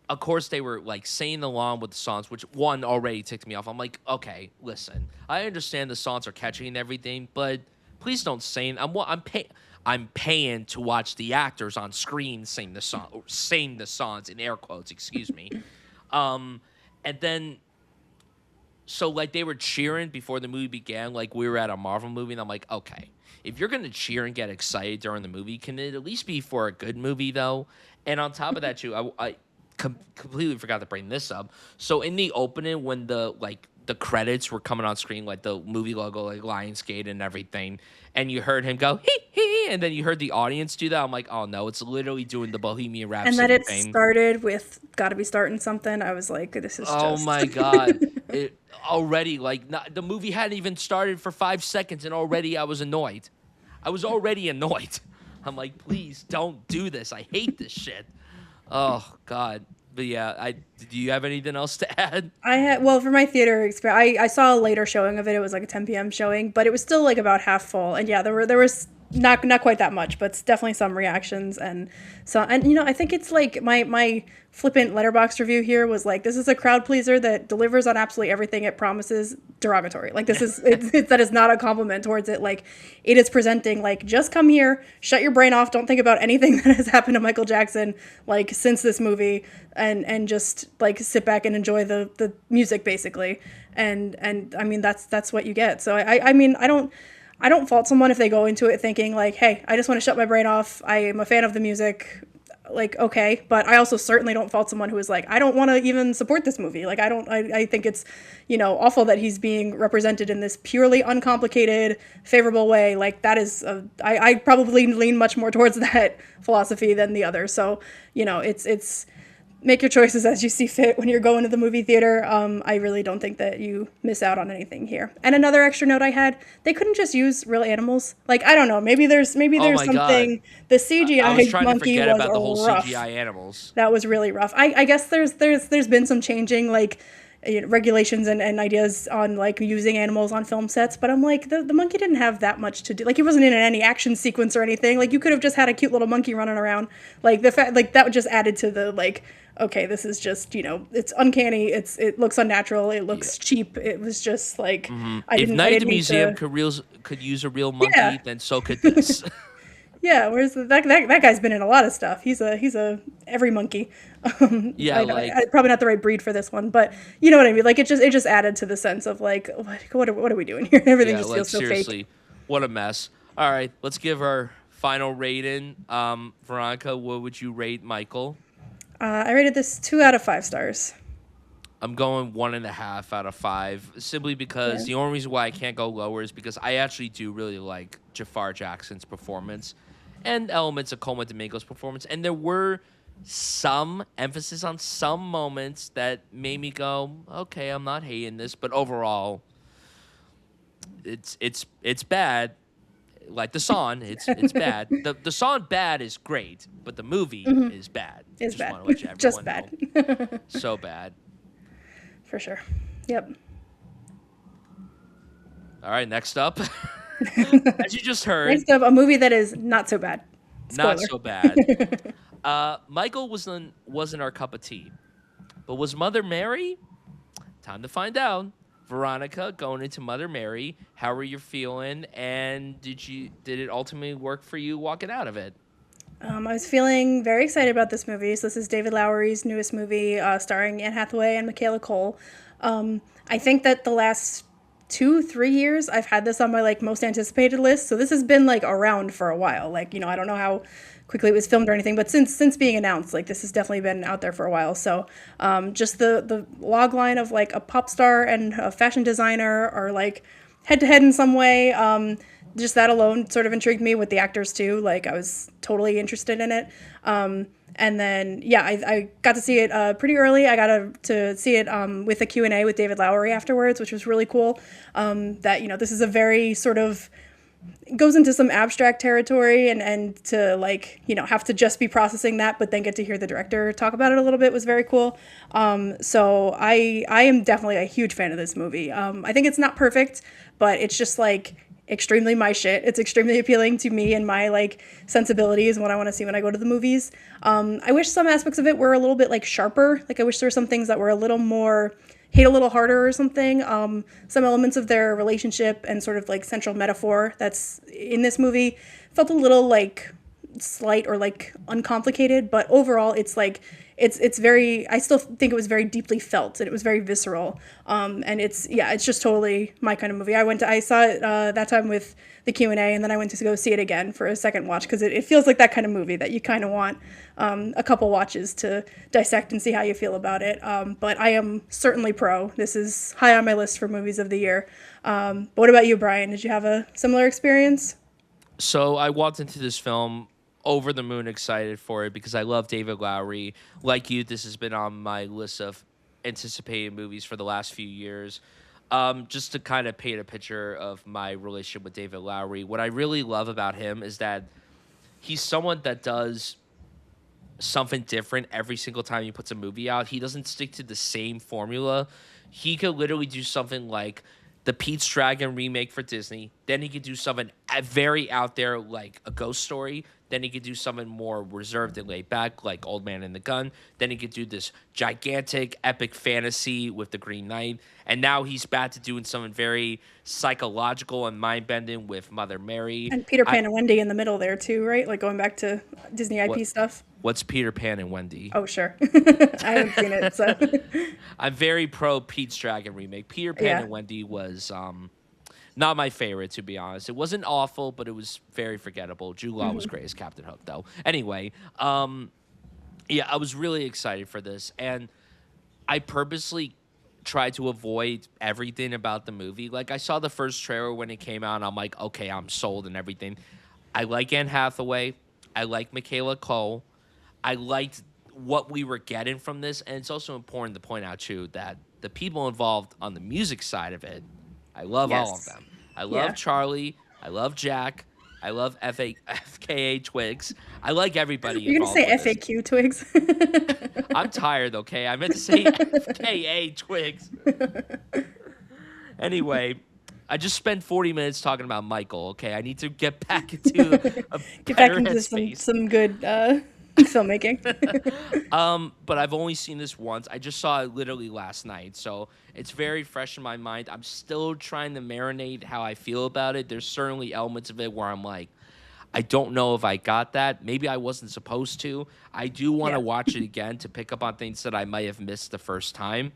of course, they were like singing along with the songs, which one already ticked me off. I'm like, okay, listen. I understand the songs are catchy and everything, but please don't sing. I'm paying to watch the actors on screen sing the songs in air quotes, excuse me. And then, so like they were cheering before the movie began, like we were at a Marvel movie, and I'm like, okay, if you're gonna cheer and get excited during the movie, can it at least be for a good movie though? And on top of that too, I completely forgot to bring this up. So in the opening, when the credits were coming on screen, like the movie logo, like Lionsgate and everything, and you heard him go, hee, hee, and then you heard the audience do that. I'm like, oh no, it's literally doing the Bohemian Rhapsody and that it thing. Started with Gotta Be Starting Something. I was like, this is oh my God. It already, the movie hadn't even started for 5 seconds, and already I was annoyed. I was already annoyed. I'm like, please don't do this. I hate this shit. Oh, God. But yeah, do you have anything else to add? For my theater experience, I saw a later showing of it. It was like a 10 p.m. showing, but it was still like about half full. And yeah, there was not quite that much, but definitely some reactions. And so, and I think it's like my flippant Letterboxd review here was like, this is a crowd pleaser that delivers on absolutely everything it promises. Derogatory. Like this is that is not a compliment towards it. Like it is presenting like, just come here, shut your brain off, don't think about anything that has happened to Michael Jackson like since this movie, and just like sit back and enjoy the music basically. And I mean that's what you get. So I mean I don't fault someone if they go into it thinking like, hey, I just want to shut my brain off. I am a fan of the music. Like, okay. But I also certainly don't fault someone who is like, I don't want to even support this movie. Like, I think it's, awful that he's being represented in this purely uncomplicated, favorable way. Like that is, I probably lean much more towards that philosophy than the other. So, it's make your choices as you see fit when you're going to the movie theater. I really don't think that you miss out on anything here. And another extra note I had, they couldn't just use real animals. Like, I don't know, maybe Oh there's my god. something. The I was CGI trying to monkey forget was about the whole rough. CGI animals. That was really rough. I guess there's been some changing, like, regulations and ideas on like using animals on film sets, but I'm like, the monkey didn't have that much to do. Like, he wasn't in any action sequence or anything. Like, you could have just had a cute little monkey running around. Like, the fact, like, that just added to the, like, okay, this is just, it's uncanny, it looks unnatural, it Yeah. looks cheap. It was just like, If I Night at the didn't need Museum to. could use a real Yeah. monkey, then so could this. Yeah, whereas that guy's been in a lot of stuff. He's a every monkey. Yeah, like Probably not the right breed for this one, but you know what I mean. Like, it just added to the sense of like, what are we doing here? Everything yeah, just like feels so fake. seriously, what a mess. All right, let's give our final rating. Veronica, what would you rate Michael? I rated this 2 out of 5 stars. I'm going 1.5 out of 5, simply Yeah. because the only reason why I can't go lower is because I actually do really like Jafar Jackson's performance and elements of Coleman Domingo's performance, and there were some emphasis on some moments that made me go, okay, I'm not hating this, but overall, it's bad. Like the song, it's bad. The song "Bad" is great, but the movie is bad. It's Just bad. want to let Just everyone bad. know, so bad. For sure. Yep. All right, next up, as you just heard, Next up, a movie that is not so bad. not Spoiler. so bad. Michael wasn't our cup of tea, but was Mother Mary? Time to find out. Veronica, going into Mother Mary, how were you feeling, and did it ultimately work for you walking out of it? I was feeling very excited about this movie. So this is David Lowery's newest movie, starring Anne Hathaway and Michaela Cole. I think that the last 2, 3 years I've had this on my like most anticipated list. So this has been like around for a while. Like, I don't know how quickly it was filmed or anything, but since being announced, like, this has definitely been out there for a while. So just the log line of like a pop star and a fashion designer are like head to head in some way. Just that alone sort of intrigued me, with the actors too. Like, I was totally interested in it. And then, yeah, I got to see it pretty early. I got to see it with a Q&A with David Lowery afterwards, which was really cool. That, this is a very sort of, goes into some abstract territory, and to like, have to just be processing that, but then get to hear the director talk about it a little bit was very cool. So I am definitely a huge fan of this movie. I think it's not perfect, but it's just like extremely my shit. It's extremely appealing to me and my like sensibilities and what I want to see when I go to the movies. I wish some aspects of it were a little bit like sharper. Like, I wish there were some things that were a little more hit a little harder or something. Some elements of their relationship and sort of like central metaphor that's in this movie felt a little like slight or like uncomplicated, but overall it's like it's very, I still think it was very deeply felt, and it was very visceral. And it's just totally my kind of movie. I saw it that time with the Q&A, and then I went to go see it again for a second watch, because it feels like that kind of movie that you kind of want a couple watches to dissect and see how you feel about it. But I am certainly pro. This is high on my list for movies of the year. But what about you, Brian? Did you have a similar experience? So I walked into this film over the moon excited for it because I love David Lowery. Like you, this has been on my list of anticipated movies for the last few years. Just to kind of paint a picture of my relationship with David Lowery, what I really love about him is that he's someone that does something different every single time he puts a movie out. He doesn't stick to the same formula. He could literally do something like the Pete's Dragon remake for Disney. Then he could do something very out there like a Ghost Story. Then he could do something more reserved and laid back like Old Man and the Gun. Then he could do this gigantic epic fantasy with The Green Knight. And now he's back to doing something very psychological and mind-bending with Mother Mary. And Peter Pan and Wendy in the middle there too, right? Like, going back to Disney IP What stuff. what's Peter Pan and Wendy? Oh, sure. I haven't seen it, so I'm very pro Pete's Dragon remake. Peter Pan yeah. and Wendy was not my favorite, to be honest. It wasn't awful, but it was very forgettable. Jude Law was great as Captain Hook, though. Anyway, yeah, I was really excited for this, and I purposely tried to avoid everything about the movie. Like, I saw the first trailer when it came out, and I'm like, okay, I'm sold and everything. I like Anne Hathaway. I like Michaela Cole. I liked what we were getting from this. And it's also important to point out too that the people involved on the music side of it, I love all of Yes. them. I love Yeah. Charlie. I love Jack. I love FKA Twigs. I like everybody You're gonna involved say with this. FAQ Twigs? I'm tired, okay? I meant to say FKA Twigs. Anyway, I just spent 40 minutes talking about Michael, okay? I need to get back into a Get back better into headspace. some good filmmaking. But I've only seen this once. I just saw it literally last night, so it's very fresh in my mind. I'm still trying to marinate how I feel about it. There's certainly elements of it where I'm like, I don't know if I got that. Maybe I wasn't supposed to. I do want to Yeah. watch it again to pick up on things that I might have missed the first time.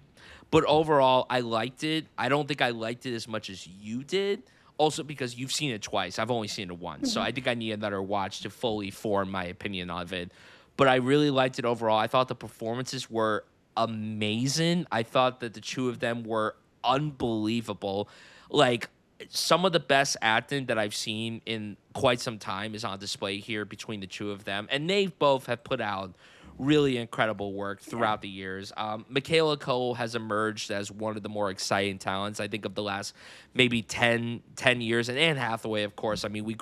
But overall, I liked it. I don't think I liked it as much as you did. Also, because you've seen it twice. I've only seen it once. So I think I need another watch to fully form my opinion of it. But I really liked it overall. I thought the performances were amazing. I thought that the two of them were unbelievable. Like, some of the best acting that I've seen in quite some time is on display here between the two of them. And they both have put out really incredible work throughout the years. Michaela Cole has emerged as one of the more exciting talents, I think, of the last maybe 10 years. And Anne Hathaway, of course. I mean, we've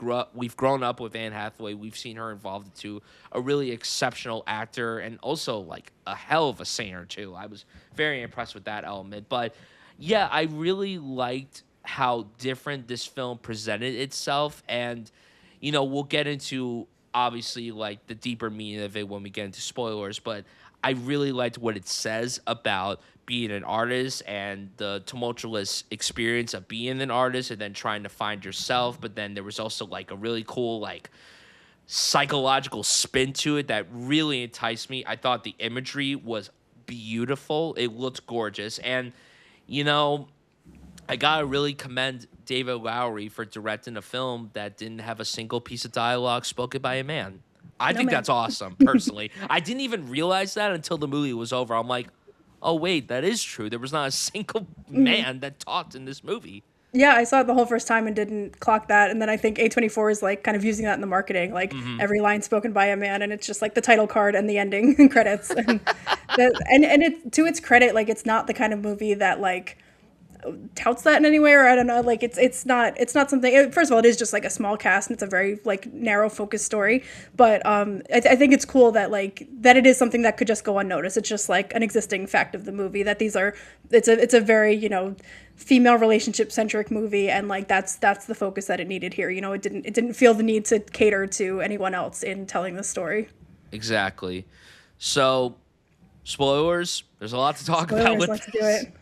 grown up with Anne Hathaway. We've seen her involved into a really exceptional actor and also like a hell of a singer too. I was very impressed with that element. But yeah, I really liked how different this film presented itself. And, you know, we'll get into obviously like the deeper meaning of it when we get into spoilers, but I really liked what it says about being an artist and the tumultuous experience of being an artist and then trying to find yourself. But then there was also like a really cool like psychological spin to it that really enticed me. I thought the imagery was beautiful. It looked gorgeous. And, you know, I gotta really commend David Lowery for directing a film that didn't have a single piece of dialogue spoken by a man. I No think man. that's awesome, personally. I didn't even realize that until the movie was over. I'm like, oh wait, that is true. There was not a single man that talked in this movie. Yeah, I saw it the whole first time and didn't clock that. And then I think A24 is like kind of using that in the marketing, like every line spoken by a man, and it's just like the title card and the ending credits. And and it, to its credit, like it's not the kind of movie that like touts that in any way, or I don't know, like it's not something. First of all, it is just like a small cast and it's a very like narrow focused story, but I think it's cool that like that it is something that could just go unnoticed. It's just like an existing fact of the movie that these are it's a very, you know, female relationship centric movie, and like that's the focus that it needed here. You know, it didn't feel the need to cater to anyone else in telling the story. Exactly. So, spoilers. There's a lot to talk about Spoilers, with let's this. do it.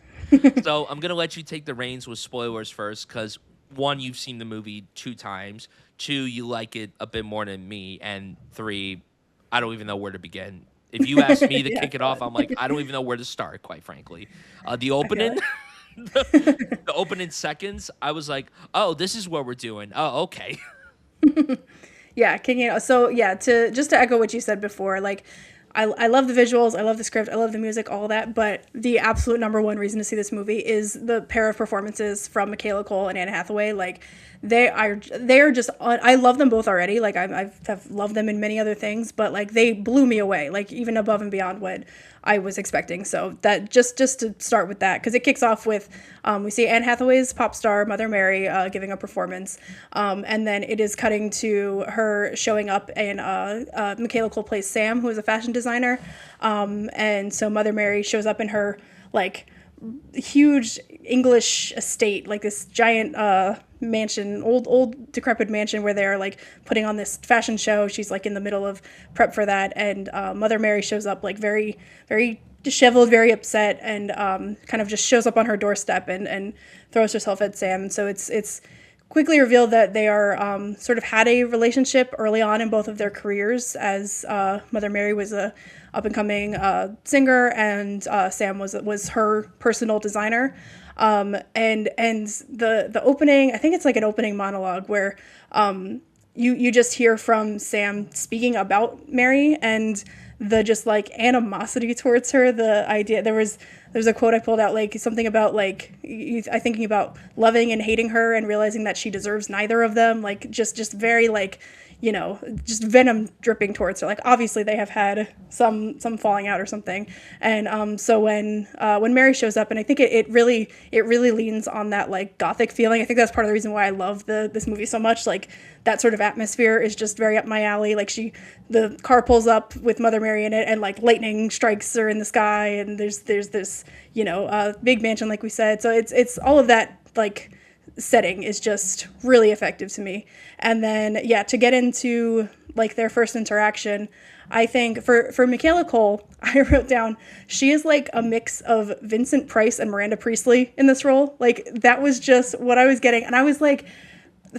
So I'm gonna let you take the reins with spoilers first, because one, you've seen the movie 2 times. 2, you like it a bit more than me, and 3, I don't even know where to begin. If you ask me to Yeah, kick it go off, on. I'm like, I don't even know where to start, quite frankly. The I feel opening, it. the opening seconds, I was like, oh, this is what we're doing. Oh, okay. Yeah, so yeah, to echo what you said before, like I love the visuals, I love the script, I love the music, all that, but the absolute number one reason to see this movie is the pair of performances from Michaela Cole and Anne Hathaway. Like they are just I love them both already. Like I've loved them in many other things, but like they blew me away, like even above and beyond what I was expecting. So that just to start with that, because it kicks off with we see Anne Hathaway's pop star Mother Mary giving a performance, and then it is cutting to her showing up, and Michaela Cole plays Sam, who is a fashion designer, and so Mother Mary shows up in her like huge English estate, like this giant mansion, old decrepit mansion, where they're like putting on this fashion show. She's like in the middle of prep for that, and Mother Mary shows up like very disheveled, very upset, and kind of just shows up on her doorstep and throws herself at Sam. And so it's quickly revealed that they are sort of had a relationship early on in both of their careers, as Mother Mary was a up-and-coming singer, and Sam was her personal designer. And the opening, I think it's like an opening monologue where you just hear from Sam speaking about Mary and the just like animosity towards her. The idea there's a quote I pulled out, like something about like I thinking about loving and hating her and realizing that she deserves neither of them. Like just very like, just venom dripping towards her. Like obviously they have had some falling out or something. And so when Mary shows up, and I think it really leans on that like gothic feeling. I think that's part of the reason why I love this movie so much. Like that sort of atmosphere is just very up my alley. Like the car pulls up with Mother Mary in it, and like lightning strikes her in the sky, and there's this big mansion like we said. So it's all of that like setting is just really effective to me. And then to get into like their first interaction, I think for Michaela Cole, I wrote down she is like a mix of Vincent Price and Miranda Priestley in this role. Like that was just what I was getting. And I was like,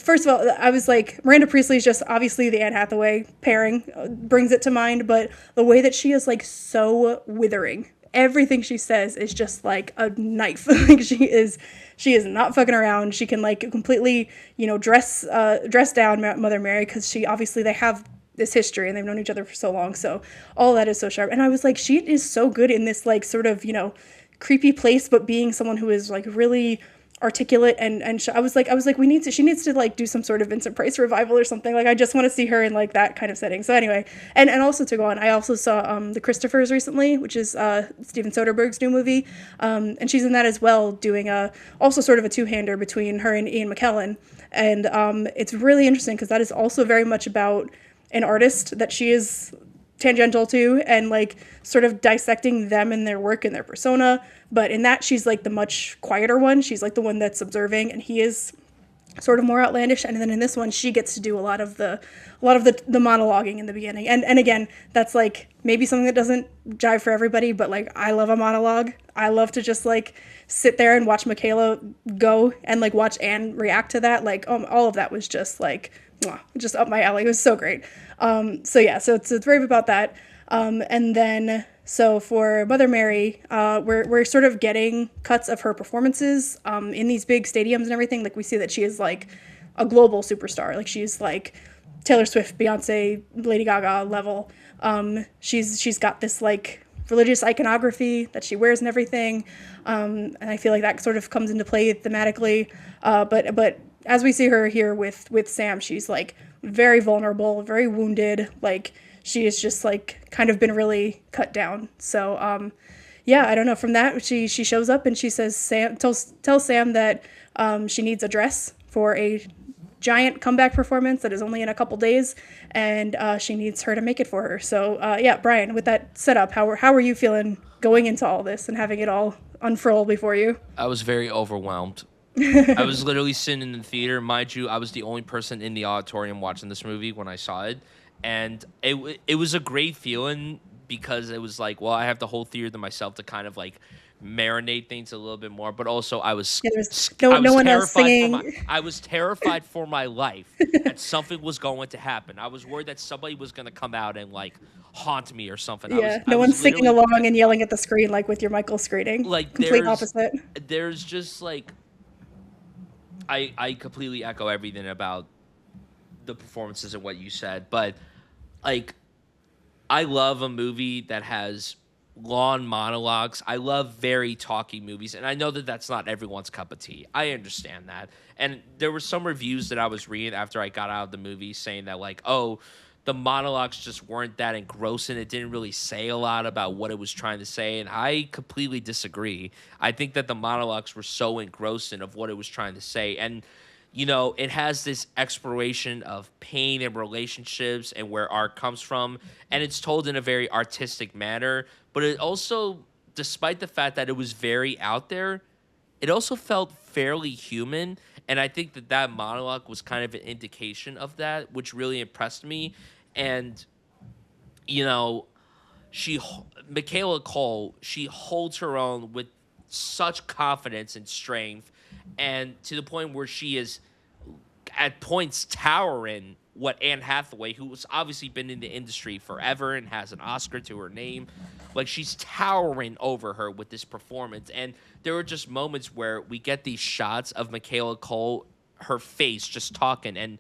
first of all, I was like, Miranda Priestley is just obviously the Anne Hathaway pairing brings it to mind, but the way that she is like so withering. Everything she says is just like a knife. Like she is not fucking around. She can like completely, dress down Mother Mary, because they have this history and they've known each other for so long. So all that is so sharp. And I was like, she is so good in this like sort of, creepy place, but being someone who is like really articulate and I was like she needs to like do some sort of Vincent Price revival or something. Like I just want to see her in like that kind of setting. So anyway, and also to go on, I also saw The Christophers recently, which is Steven Soderbergh's new movie, and she's in that as well, doing also sort of a two-hander between her and Ian McKellen. And it's really interesting because that is also very much about an artist that she is tangential to, and like sort of dissecting them and their work and their persona. But in that, she's like the much quieter one. She's like the one that's observing, and he is sort of more outlandish. And then in this one, she gets to do a lot of the monologuing in the beginning. And again, that's like maybe something that doesn't jive for everybody, but like I love a monologue. I love to just like sit there and watch Michaela go and like watch Anne react to that. Like all of that was just like just up my alley. It was so great. So it's rave about that. And then so for Mother Mary, we're sort of getting cuts of her performances in these big stadiums and everything. Like we see that she is like a global superstar. Like she's like Taylor Swift, Beyonce, Lady Gaga level. She's got this like religious iconography that she wears and everything. And I feel like that sort of comes into play thematically. But as we see her here with Sam, she's like very vulnerable, very wounded. Like she is just like kind of been really cut down. So I don't know. From that, she shows up and she says tells Sam that she needs a dress for a giant comeback performance that is only in a couple days, and she needs her to make it for her. So Bryan, with that setup, how are you feeling going into all this and having it all unfurl before you? I was very overwhelmed. I was literally sitting in the theater. Mind you, I was the only person in the auditorium watching this movie when I saw it. And it was a great feeling, because it was like, well, I have the whole theater to myself to kind of like marinate things a little bit more. But also I was no one else singing. I was terrified for my life that something was going to happen. I was worried that somebody was going to come out and like haunt me or something. Yeah, no one's singing along and yelling at the screen like with your Michael screening. Like complete opposite. There's just like, I completely echo everything about the performances and what you said, but like I love a movie that has long monologues. I love very talky movies, and I know that that's not everyone's cup of tea. I understand that. And there were some reviews that I was reading after I got out of the movie saying that like, oh, the monologues just weren't that engrossing. It didn't really say a lot about what it was trying to say, and I completely disagree. I think that the monologues were so engrossing of what it was trying to say, and it has this exploration of pain and relationships and where art comes from, and it's told in a very artistic manner, but it also, despite the fact that it was very out there, it also felt fairly human, and I think that monologue was kind of an indication of that, which really impressed me. And Michaela Cole, she holds her own with such confidence and strength, and to the point where she is at points towering what Anne Hathaway, who's obviously been in the industry forever and has an Oscar to her name, like she's towering over her with this performance. And there were just moments where we get these shots of Michaela Cole, her face just talking, and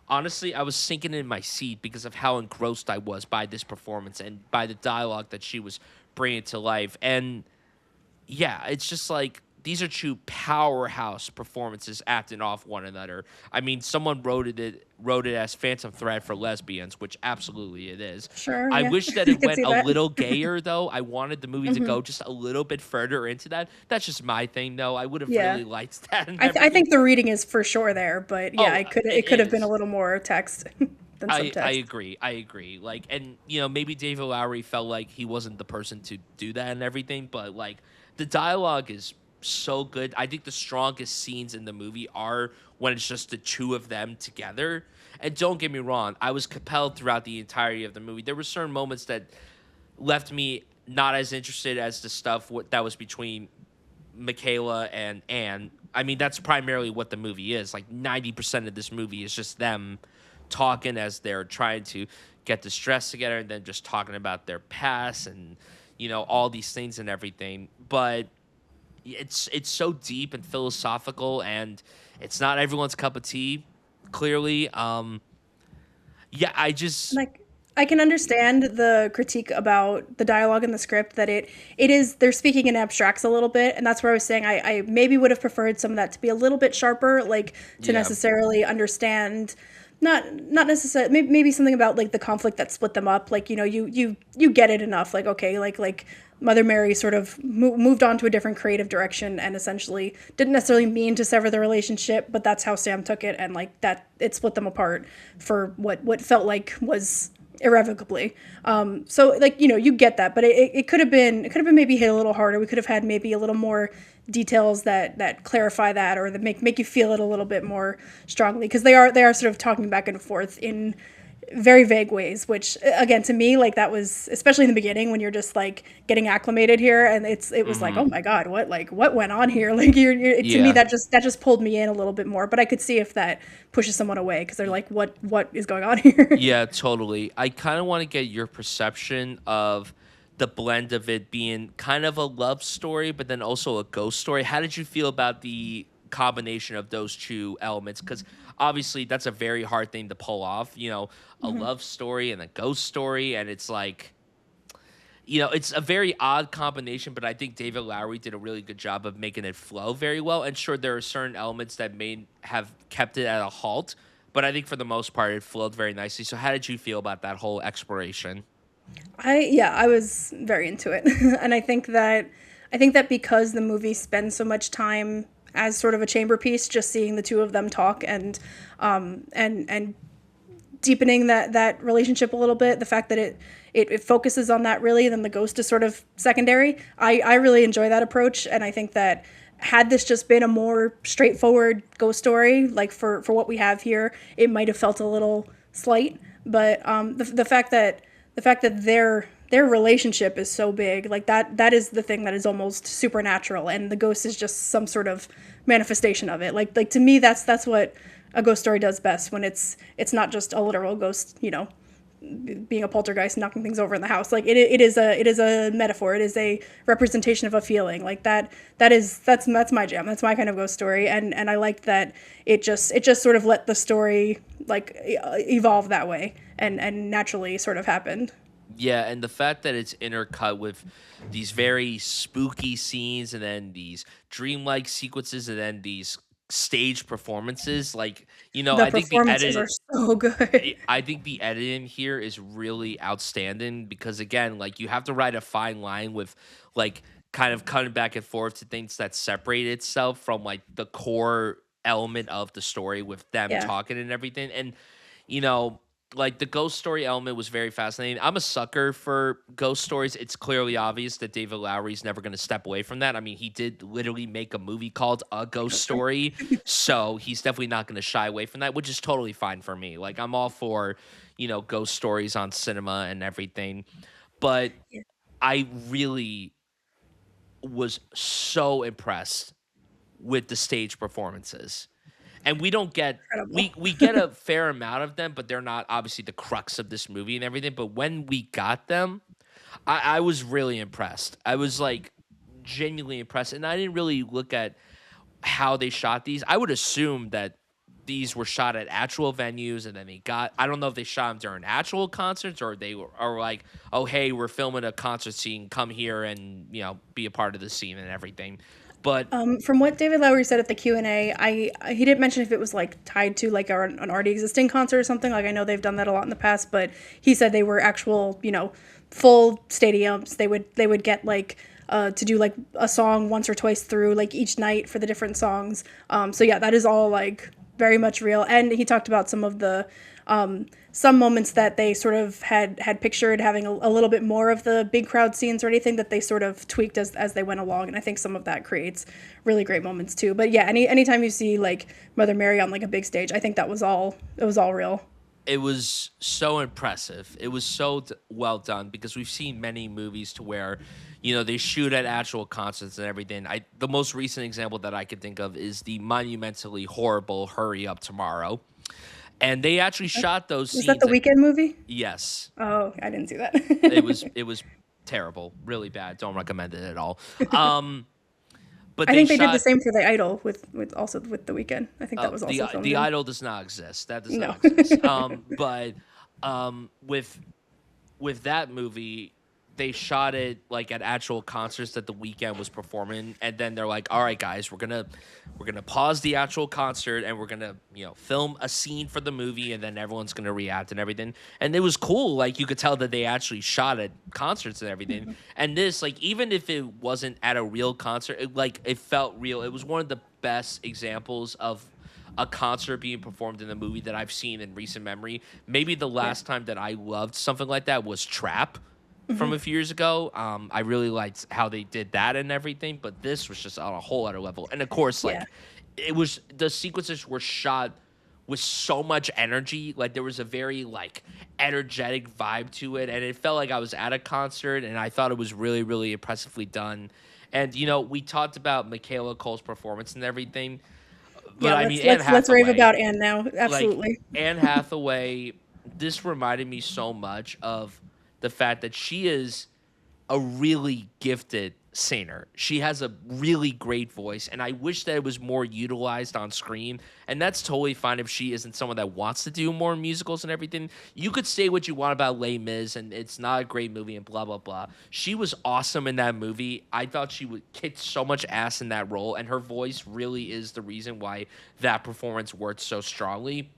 honestly, I was sinking in my seat because of how engrossed I was by this performance and by the dialogue that she was bringing to life. And yeah, it's just like these are two powerhouse performances acting off one another. I mean, someone wrote it as Phantom Thread for lesbians, which absolutely it is. Sure, I yeah, wish that I it can went see a that. little gayer though. I wanted the movie to Hmm. go just a little bit further into that. That's just my thing though. I would have Yeah, really liked that and I everything. think the reading is for sure there, but yeah, Oh, it it could have been a is. little more text than I subtext. agree. I agree. Like, and maybe David Lowery felt like he wasn't the person to do that and everything, but like the dialogue is so good. I think the strongest scenes in the movie are when it's just the two of them together. And don't get me wrong, I was compelled throughout the entirety of the movie. There were certain moments that left me not as interested as the stuff that was between Michaela and Anne. I mean, that's primarily what the movie is. Like 90% of this movie is just them talking as they're trying to get the stress together and then just talking about their past and all these things and everything. But it's so deep and philosophical and it's not everyone's cup of tea, clearly. Yeah, I just Like I can understand the critique about the dialogue in the script that it is they're speaking in abstracts a little bit, and that's where I was saying I maybe would have preferred some of that to be a little bit sharper, like to yeah. necessarily understand not necessarily maybe something about like the conflict that split them up, like you get it enough, like okay, like Mother Mary sort of moved on to a different creative direction and essentially didn't necessarily mean to sever the relationship, but that's how Sam took it, and like that it split them apart for what felt like was irrevocably. So like you get that, but it could have been maybe hit a little harder. We could have had maybe a little more details that clarify that or that make you feel it a little bit more strongly because they are sort of talking back and forth in very vague ways, which again to me like that was especially in the beginning when you're just like getting acclimated here and it was like Hmm. oh my god what went on here like to me Yeah. that just pulled me in a little bit more, but I could see if that pushes someone away because they're like what is going on here. Yeah, totally. I kind of want to get your perception of the blend of it being kind of a love story, but then also a ghost story. How did you feel about the combination of those two elements? Because obviously, that's a very hard thing to pull off. A love story and a ghost story, and it's like it's a very odd combination, but I think David Lowery did a really good job of making it flow very well. And sure, there are certain elements that may have kept it at a halt, but I think for the most part, it flowed very nicely. So, how did you feel about that whole exploration? I was very into it. And I think that because the movie spends so much time as sort of a chamber piece, just seeing the two of them talk and deepening that relationship a little bit, the fact that it focuses on that really, then the ghost is sort of secondary. I really enjoy that approach, and I think that had this just been a more straightforward ghost story, like for what we have here, it might have felt a little slight. But the fact that their relationship is so big, like that is the thing that is almost supernatural, and the ghost is just some sort of manifestation of it. Like to me, that's what a ghost story does best when it's not just a literal ghost, being a poltergeist knocking things over in the house. Like it is a metaphor, it is a representation of a feeling like that's my jam, that's my kind of ghost story, and I like that it just sort of let the story like evolve that way and naturally sort of happened. Yeah, and the fact that it's intercut with these very spooky scenes and then these dreamlike sequences and then these stage performances, like, The I think the performances edit are so good. I think the editing here is really outstanding because again, like you have to ride a fine line with like kind of cutting back and forth to things that separate itself from like the core element of the story with them Yeah. talking and everything. And you know, like the ghost story element was very fascinating. I'm a sucker for ghost stories. It's clearly obvious that David Lowery's never going to step away from that. I mean, he did literally make a movie called A Ghost Story, so he's definitely not going to shy away from that, which is totally fine for me. Like I'm all for, ghost stories on cinema and everything. But Yeah. I really was so impressed with the stage performances. And we don't get Incredible. we get a fair amount of them, but they're not obviously the crux of this movie and everything. But when we got them, I was really impressed. I was like genuinely impressed. And I didn't really look at how they shot these. I would assume that these were shot at actual venues and then I don't know if they shot them during actual concerts or they were or like, oh hey, we're filming a concert scene, come here and be a part of the scene and everything. But From what David Lowery said at the Q&A, he didn't mention if it was like tied to like an already existing concert or something. Like I know they've done that a lot in the past, but he said they were actual, full stadiums. They would get like to do like a song once or twice through like each night for the different songs. So yeah, that is all like very much real. And he talked about some of the some moments that they sort of had pictured having a little bit more of the big crowd scenes or anything that they sort of tweaked as they went along. And I think some of that creates really great moments too. But yeah, anytime you see like Mother Mary on like a big stage, I think it was all real. it was so impressive. It was so well done because we've seen many movies to where, they shoot at actual concerts and everything. The most recent example that I could think of is the monumentally horrible "Hurry Up Tomorrow," and they actually shot those Was scenes. that the Weekend movie? Yes, Oh, I didn't see that. it was terrible, really bad. Don't recommend it at all. But I they think they did the shot. same for The Idol with also with The Weekend. I think that was also filmed The in. idol does not exist. That does No. not exist. But with that movie, they shot it like at actual concerts that The Weeknd was performing, and then they're like, "All right, guys, we're gonna pause the actual concert and we're gonna film a scene for the movie, and then everyone's gonna react and everything." And it was cool. Like you could tell that they actually shot at concerts and everything. Mm-hmm. And this, like, even if it wasn't at a real concert, it felt real. It was one of the best examples of a concert being performed in a movie that I've seen in recent memory. Maybe the last time that I loved something like that was Trap from a few years ago. I really liked how they did that and everything, but this was just on a whole other level. And of course, like, the sequences were shot with so much energy. Like there was a very like energetic vibe to it, and it felt like I was at a concert, and I thought it was really, really impressively done. And we talked about Michaela Cole's performance and everything, but Yeah, I mean, let's rave about Anne now. Absolutely. like Anne Hathaway, this reminded me so much of the fact that she is a really gifted singer. She has a really great voice, and I wish that it was more utilized on screen. And that's totally fine if she isn't someone that wants to do more musicals and everything. You could say what you want about Les Mis, and it's not a great movie and blah, blah, blah. She was awesome in that movie. I thought she would kick so much ass in that role, and her voice really is the reason why that performance worked so strongly.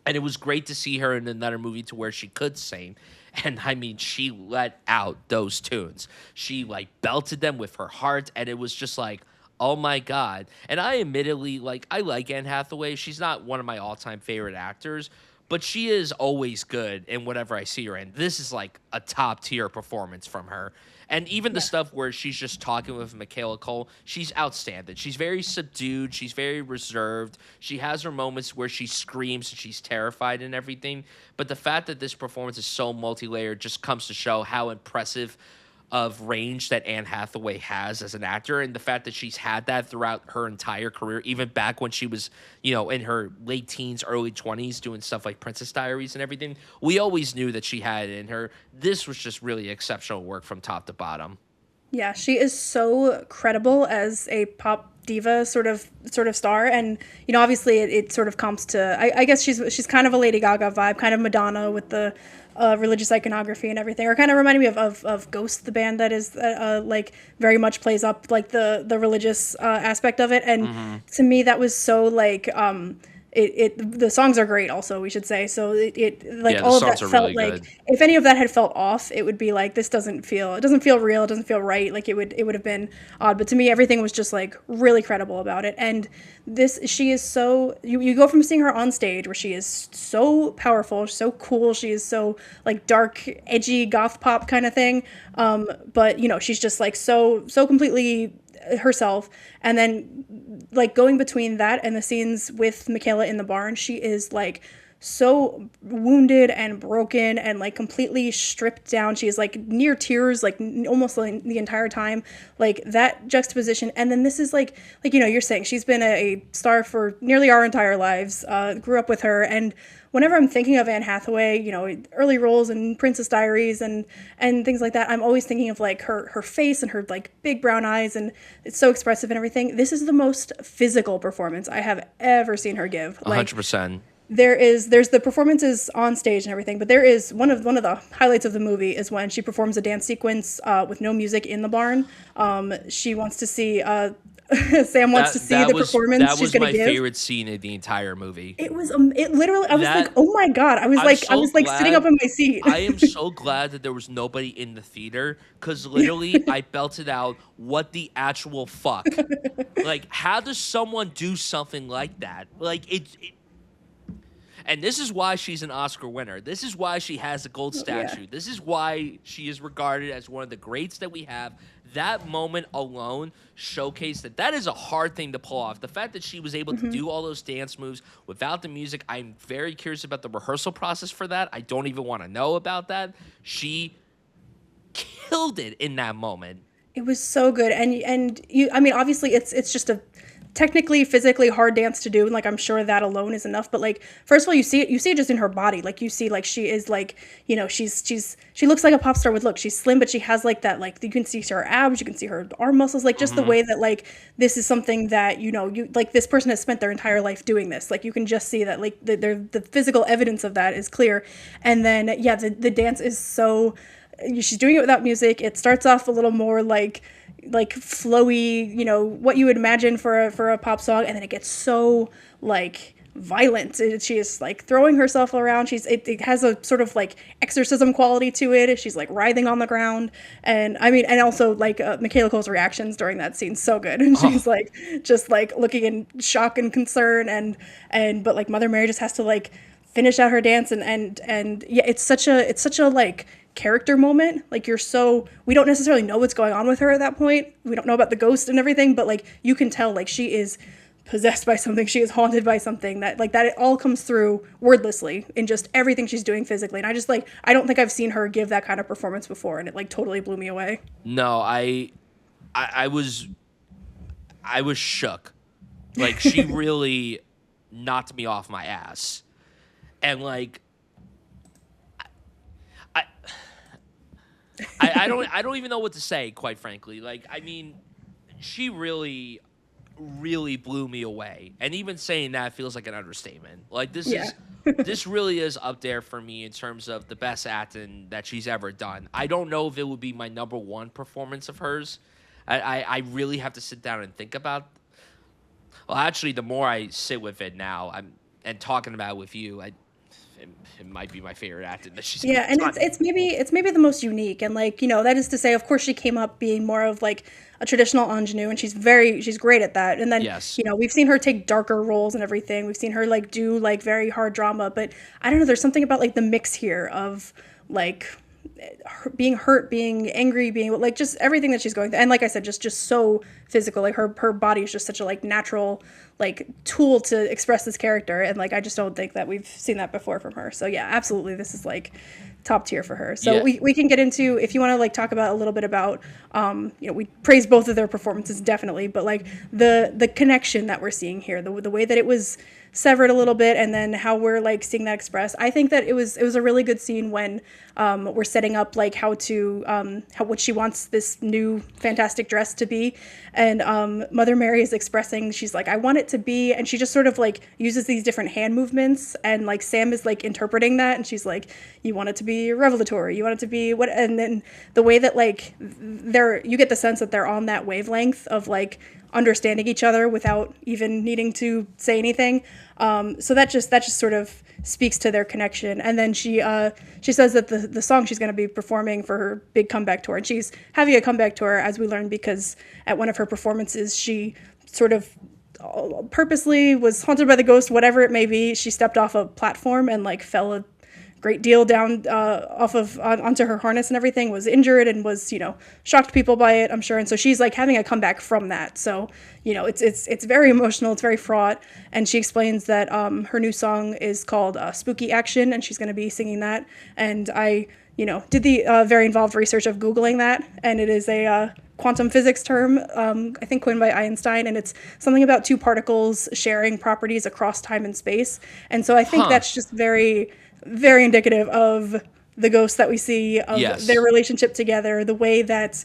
And it was great to see her in another movie to where she could sing. And I mean, she let out those tunes. She like belted them with her heart. And it was just like, oh my God. And I admittedly, like, I like Anne Hathaway. She's not one of my all-time favorite actors, but she is always good in whatever I see her in. This is like a top-tier performance from her. And even the stuff where she's just talking with Michaela Cole, she's outstanding. She's very subdued. She's very reserved. She has her moments where she screams and she's terrified and everything. But the fact that this performance is so multi-layered just comes to show how impressive of range that Anne Hathaway has as an actor, and the fact that she's had that throughout her entire career, even back when she was, in her late teens, early 20s, doing stuff like Princess Diaries and everything. We always knew that she had it in her. This was just really exceptional work from top to bottom. Yeah, she is so credible as a pop diva sort of star, and obviously it sort of comes to I guess she's kind of a Lady Gaga vibe, kind of Madonna with the religious iconography and everything, or kind of reminded me of Ghost, the band that is like very much plays up like the religious aspect of it, and to me that was so like the songs are great also, we should say. So it like all of that felt really like good. If any of that had felt off, it would be like, it doesn't feel real, it doesn't feel right. Like it would have been odd. But to me, everything was just like really credible about it. And she is so, you go from seeing her on stage where she is so powerful, so cool, she is so like dark, edgy, goth pop kind of thing. But she's just like so completely herself, and then like going between that and the scenes with Michaela in the barn, she is like so wounded and broken and like completely stripped down. She is like near tears, like almost like the entire time, like that juxtaposition. And then this is like you're saying, she's been a star for nearly our entire lives, grew up with her. And whenever I'm thinking of Anne Hathaway, early roles in Princess Diaries and things like that, I'm always thinking of like her face and her like big brown eyes, and it's so expressive and everything. This is the most physical performance I have ever seen her give. 100%. There's the performances on stage and everything, but there is one of the highlights of the movie is when she performs a dance sequence with no music in the barn. She wants to see Sam wants to see the performance she's going to give. That was my favorite scene in the entire movie. It was it literally. I was like, oh my god! I was like sitting up in my seat. I am so glad that there was nobody in the theater, because literally I belted out, "What the actual fuck?" Like, how does someone do something like that? Like it. And this is why she's an Oscar winner. This is why she has a gold statue. Yeah. This is why she is regarded as one of the greats that we have. That moment alone showcased that that is a hard thing to pull off. The fact that she was able to do all those dance moves without the music, I'm very curious about the rehearsal process for that. I don't even want to know about that. She killed it in that moment. It was so good. And you, I mean, obviously it's just a technically, physically hard dance to do, and like I'm sure that alone is enough. But like, first of all, you see it just in her body. Like you see, like she is like, you know, she looks like a pop star would look. She's slim, but she has like that, like you can see her abs, you can see her arm muscles, like just the way that like this is something that you know, you like this person has spent their entire life doing this. Like you can just see that, like the physical evidence of that is clear. And then yeah, the dance is so. She's doing it without music. It starts off a little more like flowy, you know, what you would imagine for a pop song, and then it gets so like violent. She is like throwing herself around. It has a sort of like exorcism quality to it. She's like writhing on the ground, and I mean, and also like Michaela Cole's reactions during that scene so good, and she's like just like looking in shock and concern, and but like Mother Mary just has to like finish out her dance, and yeah, it's such a like character moment. Like we don't necessarily know what's going on with her at that point. We don't know about the ghost and everything, but like you can tell like she is possessed by something. She is haunted by something that it all comes through wordlessly in just everything she's doing physically. And I just like, I don't think I've seen her give that kind of performance before, and it like totally blew me away. No, I was shook. Like she really knocked me off my ass. And like I don't even know what to say, quite frankly. Like, I mean, she really, really blew me away. And even saying that feels like an understatement. Like, this really is up there for me in terms of the best acting that she's ever done. I don't know if it would be my number one performance of hers. I really have to sit down and think about. Well, actually, the more I sit with it now, and talking about it with you, it might be my favorite acting that she's and it's maybe the most unique, and like, you know, that is to say, of course she came up being more of like a traditional ingenue, and she's great at that. And then you know, we've seen her take darker roles and everything. We've seen her like do like very hard drama, but I don't know, there's something about like the mix here of like being hurt, being angry, being like just everything that she's going through. And like I said, just so physical. Like her body is just such a like natural like tool to express this character, and like I just don't think that we've seen that before from her. So yeah, absolutely, this is like top tier for her. So we can get into, if you want to like talk about a little bit about you know, we praise both of their performances definitely, but like the connection that we're seeing here, the way that it was severed a little bit, and then how we're like seeing that expressed. I think that it was a really good scene when we're setting up like how what she wants this new fantastic dress to be, and Mother Mary is expressing, she's like, I want it to be, and she just sort of like uses these different hand movements, and like Sam is like interpreting that, and she's like, you want it to be revelatory, you want it to be what, and then the way that like you get the sense that they're on that wavelength of like understanding each other without even needing to say anything. So that just sort of speaks to their connection. And then she says that the song she's going to be performing for her big comeback tour, and she's having a comeback tour, as we learned, because at one of her performances she sort of purposely was haunted by the ghost, whatever it may be. She stepped off a platform and like fell a great deal down onto her harness and everything, was injured, and was, you know, shocked people by it, I'm sure. And so she's like having a comeback from that. So, you know, it's very emotional, it's very fraught. And she explains that her new song is called Spooky Action, and she's going to be singing that. And I, you know, did the very involved research of Googling that, and it is a quantum physics term, I think coined by Einstein, and it's something about two particles sharing properties across time and space. And so I think that's just very, very indicative of the ghosts that we see, of their relationship together, the way that,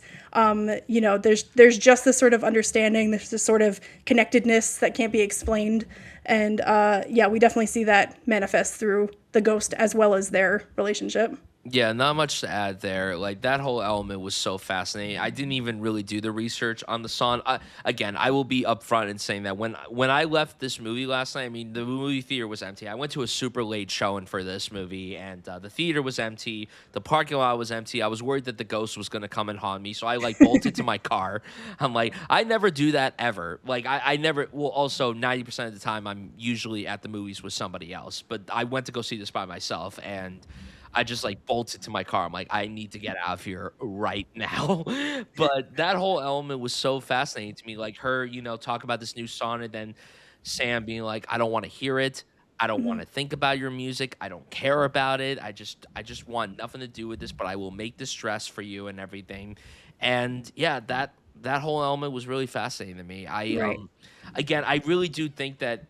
you know, there's just this sort of understanding, there's this sort of connectedness that can't be explained. And we definitely see that manifest through the ghost as well as their relationship. Yeah, not much to add there. Like that whole element was so fascinating. I didn't even really do the research on the song. Again, I will be upfront in saying that when I left this movie last night, I mean the movie theater was empty. I went to a super late showing for this movie, and the theater was empty. The parking lot was empty. I was worried that the ghost was going to come and haunt me, so I like bolted to my car. I'm like, I never do that ever. Like I never. Well, also 90% of the time, I'm usually at the movies with somebody else. But I went to go see this by myself, and I just like bolted to my car. I'm like, I need to get out of here right now. But that whole element was so fascinating to me. Like her, talk about this new song, and then Sam being like, I don't want to hear it. I don't want Mhm. to think about your music. I don't care about it. I just want nothing to do with this, but I will make this dress for you and everything. And yeah, that whole element was really fascinating to me. Right. Again, I really do think that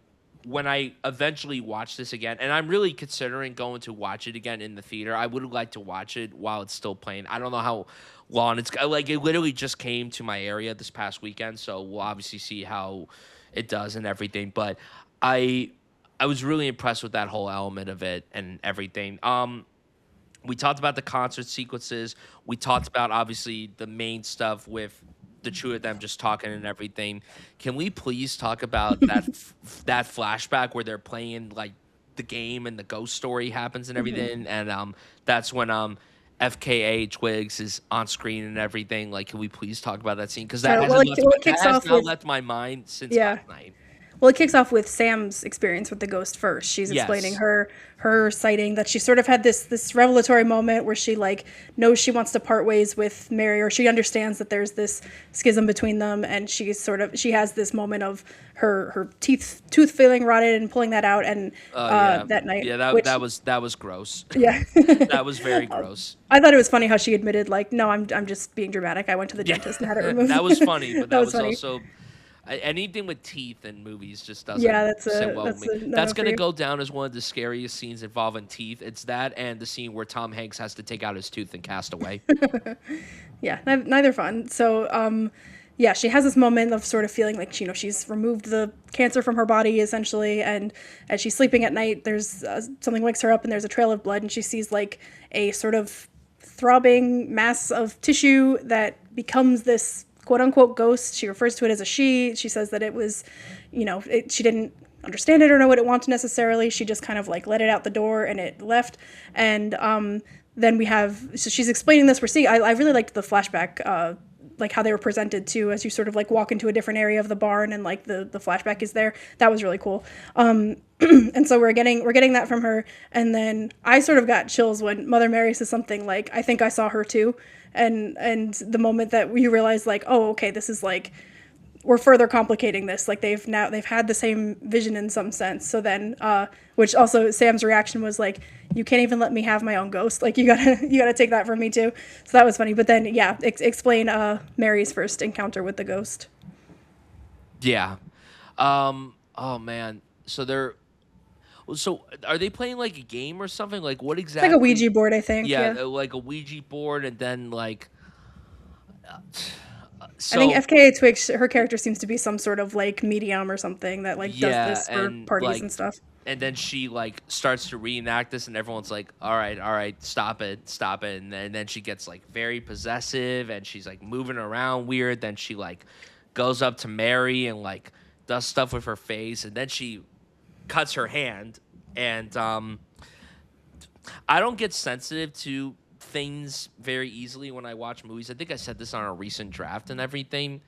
when I eventually watch this again, and I'm really considering going to watch it again in the theater, I would like to watch it while it's still playing. I don't know how long it's like. It literally just came to my area this past weekend, so we'll obviously see how it does and everything. But I I was really impressed with that whole element of it and everything. We talked about the concert sequences. We talked about obviously the main stuff with the two of them just talking and everything. Can we please talk about that flashback where they're playing like the game and the ghost story happens and Mhm. everything, and that's when FKA Twigs is on screen and everything. Like, can we please talk about that scene? Because Sure. Well, it that kicks has off not with left my mind since yeah. last night. Well, it kicks off with Sam's experience with the ghost first. She's explaining Yes. her sighting that she sort of had this revelatory moment where she like knows she wants to part ways with Mary, or she understands that there's this schism between them, and she has this moment of her tooth feeling rotted and pulling that out, and Oh yeah. that night, Yeah, that which that was gross. yeah. That was very gross. I thought it was funny how she admitted, like, no, I'm just being dramatic. I went to the Yeah, dentist and had it removed. that was funny, but That that was was funny. also anything with teeth in movies just Yeah, doesn't sit well with that's me. a no That's no for gonna you. go down as one of the scariest scenes involving teeth. It's that and the scene where Tom Hanks has to take out his tooth in Castaway. Yeah, neither fun. So, yeah, she has this moment of sort of feeling like she's removed the cancer from her body essentially, and as she's sleeping at night, there's something wakes her up, and there's a trail of blood, and she sees like a sort of throbbing mass of tissue that becomes this quote unquote ghost. She refers to it as a she. She says that it was, she didn't understand it or know what it wanted necessarily. She just kind of like let it out the door and it left. And then so she's explaining this. We're seeing, I really liked the flashback, like how they were presented too, as you sort of like walk into a different area of the barn and like the flashback is there. That was really cool. And so we're getting that from her, and then I sort of got chills when Mother Mary says something like, "I think I saw her too," and the moment that you realize like, oh, okay, this is like we're further complicating this. Like they've had the same vision in some sense. So then, which also Sam's reaction was like, "You can't even let me have my own ghost. Like you gotta take that from me too." So that was funny. But then yeah, explain Mary's first encounter with the ghost. Yeah. Oh man. So are they playing like a game or something? Like what It's like a exactly? Ouija board, I think. Yeah, Yeah. like a Ouija board, and then like I think so FKA Twigs, her character seems to be some sort of like medium or something that like does yeah, this for and parties like and stuff. and then she like starts to reenact this, and everyone's like, all right, stop it, and then she gets like very possessive, and she's like moving around weird. Then she like goes up to Mary and like does stuff with her face, and then she cuts her hand. And I don't get sensitive to things very easily when I watch movies. I think I said this on a recent draft and everything.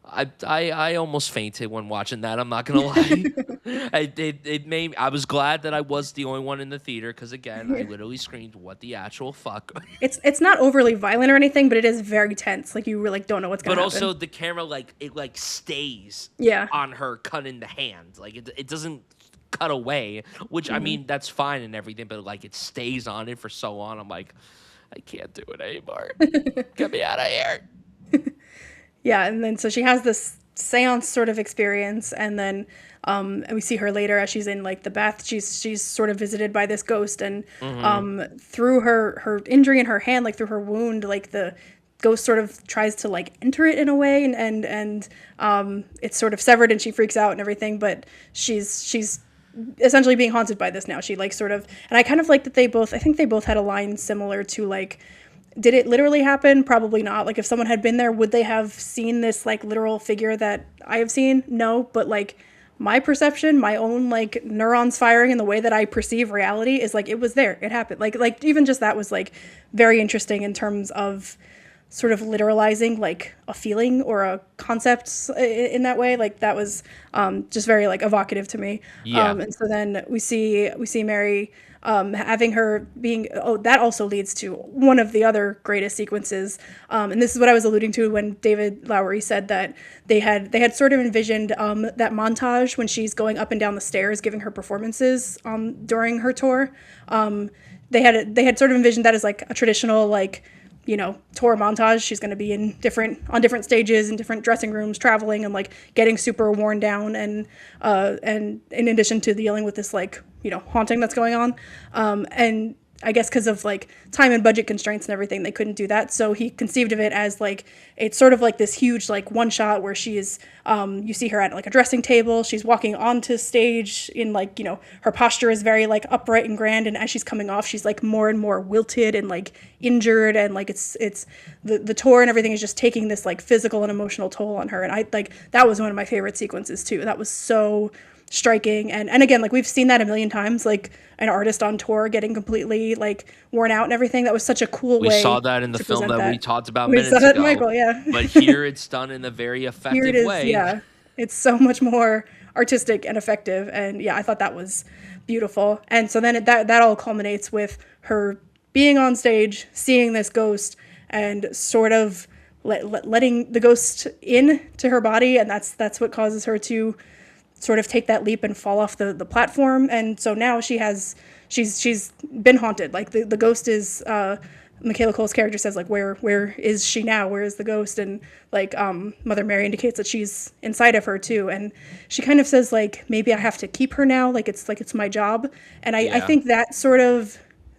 I almost fainted when watching that. I'm not gonna lie. It made. I was glad that I was the only one in the theater because again, I literally screamed, "What the actual fuck!" It's not overly violent or anything, but it is very tense. Like you really don't know what's gonna But happen. also the camera like it like stays Yeah. on her cutting the hand. Like it doesn't cut away, which I Hmm. mean that's fine and everything, but like it stays on it for so long. I'm like, I can't do it anymore. Get me out of here. Yeah, and then so she has this seance sort of experience, and then and we see her later as she's in like the bath. She's sort of visited by this ghost, and Hmm. through her injury in her hand, like through her wound, like the ghost sort of tries to like enter it in a way, and it's sort of severed, and she freaks out and everything. But she's essentially being haunted by this now. She like sort of, and I kind of like that I think they both had a line similar to like, did it literally happen? Probably not. Like if someone had been there, would they have seen this like literal figure that I have seen? No, but like my perception, my own like neurons firing in the way that I perceive reality is like it was there. It happened. Like even just that was like very interesting in terms of sort of literalizing like a feeling or a concept in that way. Like that was just very like evocative to me. Yeah. And so then we see Mary having her being, that also leads to one of the other greatest sequences. And this is what I was alluding to when David Lowery said that they had sort of envisioned that montage when she's going up and down the stairs giving her performances during her tour. They had sort of envisioned that as like a traditional like, you know, tour montage. She's going to be on different stages in different dressing rooms, traveling and like getting super worn down, and in addition to dealing with this like, you know, haunting that's going on, and I guess because of like time and budget constraints and everything, they couldn't do that. So he conceived of it as like, it's sort of like this huge like one shot where she is, you see her at like a dressing table. She's walking onto stage in like, you know, her posture is very like upright and grand. And as she's coming off, she's like more and more wilted and like injured. And like it's the tour and everything is just taking this like physical and emotional toll on her. And I like, that was one of my favorite sequences too. That was so striking. And again, like we've seen that a million times, like an artist on tour getting completely like worn out and everything. That was such a cool way. We saw that in the film that we talked about we minutes saw that ago. Michael, yeah. But here it's done in a very effective way. Yeah. It's so much more artistic and effective. And yeah, I thought that was beautiful. And so then that all culminates with her being on stage, seeing this ghost, and sort of letting the ghost in to her body. And that's what causes her to sort of take that leap and fall off the platform. And so now she's been haunted. Like the ghost is, Michaela Cole's character says like, where is she now? Where is the ghost? And like, Mother Mary indicates that she's inside of her too. And she kind of says like, maybe I have to keep her now. Like it's my job. And I think that sort of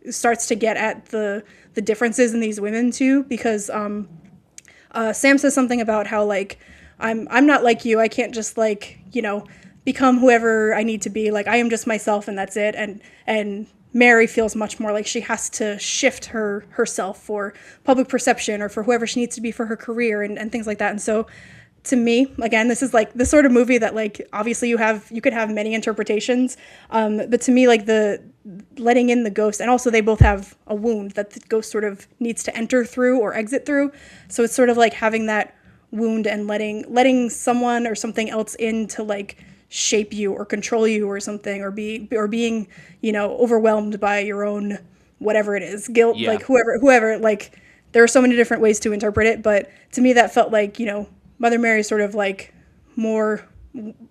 starts to get at the differences in these women too, because, Sam says something about how like, I'm not like you. I can't just like, you know, become whoever I need to be. Like I am just myself and that's it. And Mary feels much more like she has to shift herself for public perception or for whoever she needs to be for her career and things like that. And so to me, again, this is like the sort of movie that like, obviously you could have many interpretations. But to me, like the letting in the ghost, and also they both have a wound that the ghost sort of needs to enter through or exit through. So it's sort of like having that wound and letting someone or something else in to like shape you or control you or something, or being, you know, overwhelmed by your own whatever it is, guilt, like whoever, like there are so many different ways to interpret it, but to me that felt like, you know, Mother Mary is sort of like more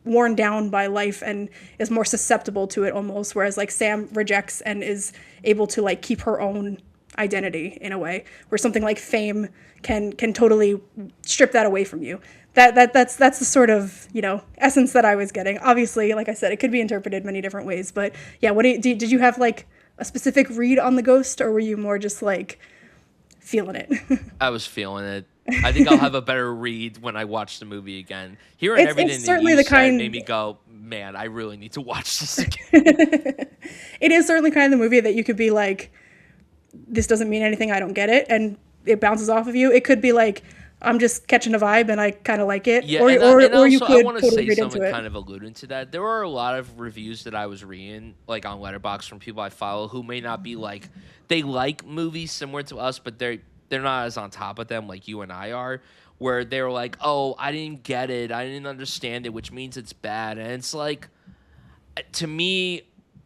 worn down by life and is more susceptible to it almost, whereas like Sam rejects and is able to like keep her own identity in a way where something like fame can totally strip that away from you. That's the sort of, you know, essence that I was getting. Obviously, like I said, it could be interpreted many different ways, but yeah, did you have like a specific read on the ghost, or were you more just like feeling it? I was feeling it. I think I'll have a better read when I watch the movie again. Hearing everything that you said made me go, man, I really need to watch this again. It is certainly kind of the movie that you could be like, this doesn't mean anything, I don't get it, and it bounces off of you. It could be like, I'm just catching a vibe and I kind of like it. Yeah, or also, you could I want to totally say read something into it. kind of alluding to that. There are a lot of reviews that I was reading, like on Letterboxd, from people I follow who may not be like, they like movies similar to us, but they're not as on top of them like you and I are, where they were like, oh, I didn't get it, I didn't understand it, which means it's bad. And it's like, to me,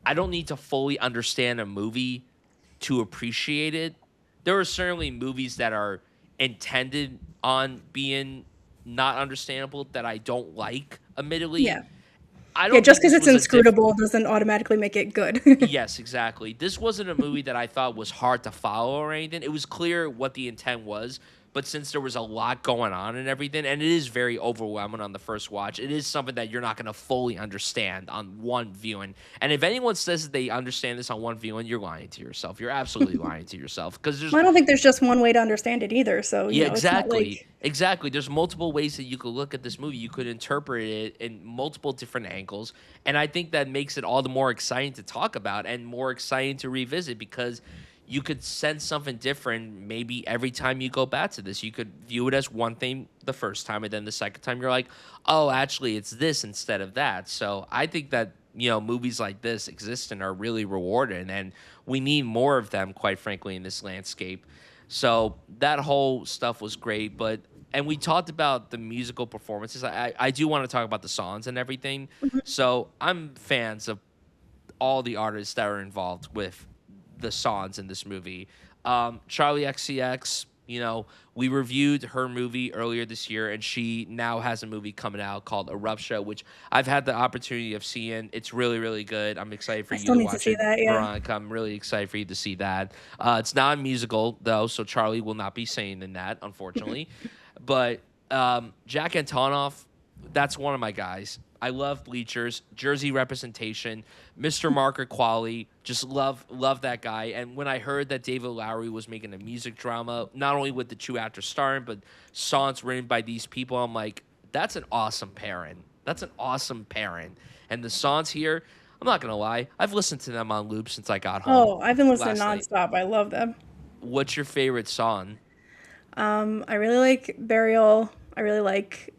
I don't need to fully understand a movie to appreciate it. There are certainly movies that are intended on being not understandable that I don't like, admittedly. Yeah. I don't just because it's inscrutable doesn't automatically make it good. Yes, exactly. This wasn't a movie that I thought was hard to follow or anything. It was clear what the intent was, But since there was a lot going on and everything, and it is very overwhelming on the first watch, it is something that you're not going to fully understand on one viewing. And if anyone says that they understand this on one viewing, you're lying to yourself. You're absolutely lying to yourself, because there's Well, I don't think there's just one way to understand it either. So, yeah, it's not exactly. like, Exactly. There's multiple ways that you could look at this movie. You could interpret it in multiple different angles. And I think that makes it all the more exciting to talk about and more exciting to revisit, because you could sense something different maybe every time you go back to this. You could view it as one thing the first time, and then the second time you're like, oh, actually, it's this instead of that. So I think that, movies like this exist and are really rewarding, and we need more of them, quite frankly, in this landscape. So that whole stuff was great, and we talked about the musical performances. I do want to talk about the songs and everything. So I'm fans of all the artists that are involved with the songs in this movie. Charlie XCX, we reviewed her movie earlier this year, and she now has a movie coming out called Eruption, which I've had the opportunity of seeing. It's really, really good. I'm excited for I you still to need watch to see it, that, yeah. Veronica. I'm really excited for you to see that. It's not a musical, though, so Charlie will not be singing in that, unfortunately. But Jack Antonoff, that's one of my guys. I love Bleachers, Jersey representation, Mr. Marker quality. Just love that guy. And when I heard that David Lowery was making a music drama, not only with the two actors starring, but songs written by these people, I'm like, that's an awesome pairing. That's an awesome pairing. And the songs here, I'm not gonna lie, I've listened to them on loop since I got home. Oh, I've been listening last night. nonstop. I love them. What's your favorite song? I really like Burial. I really like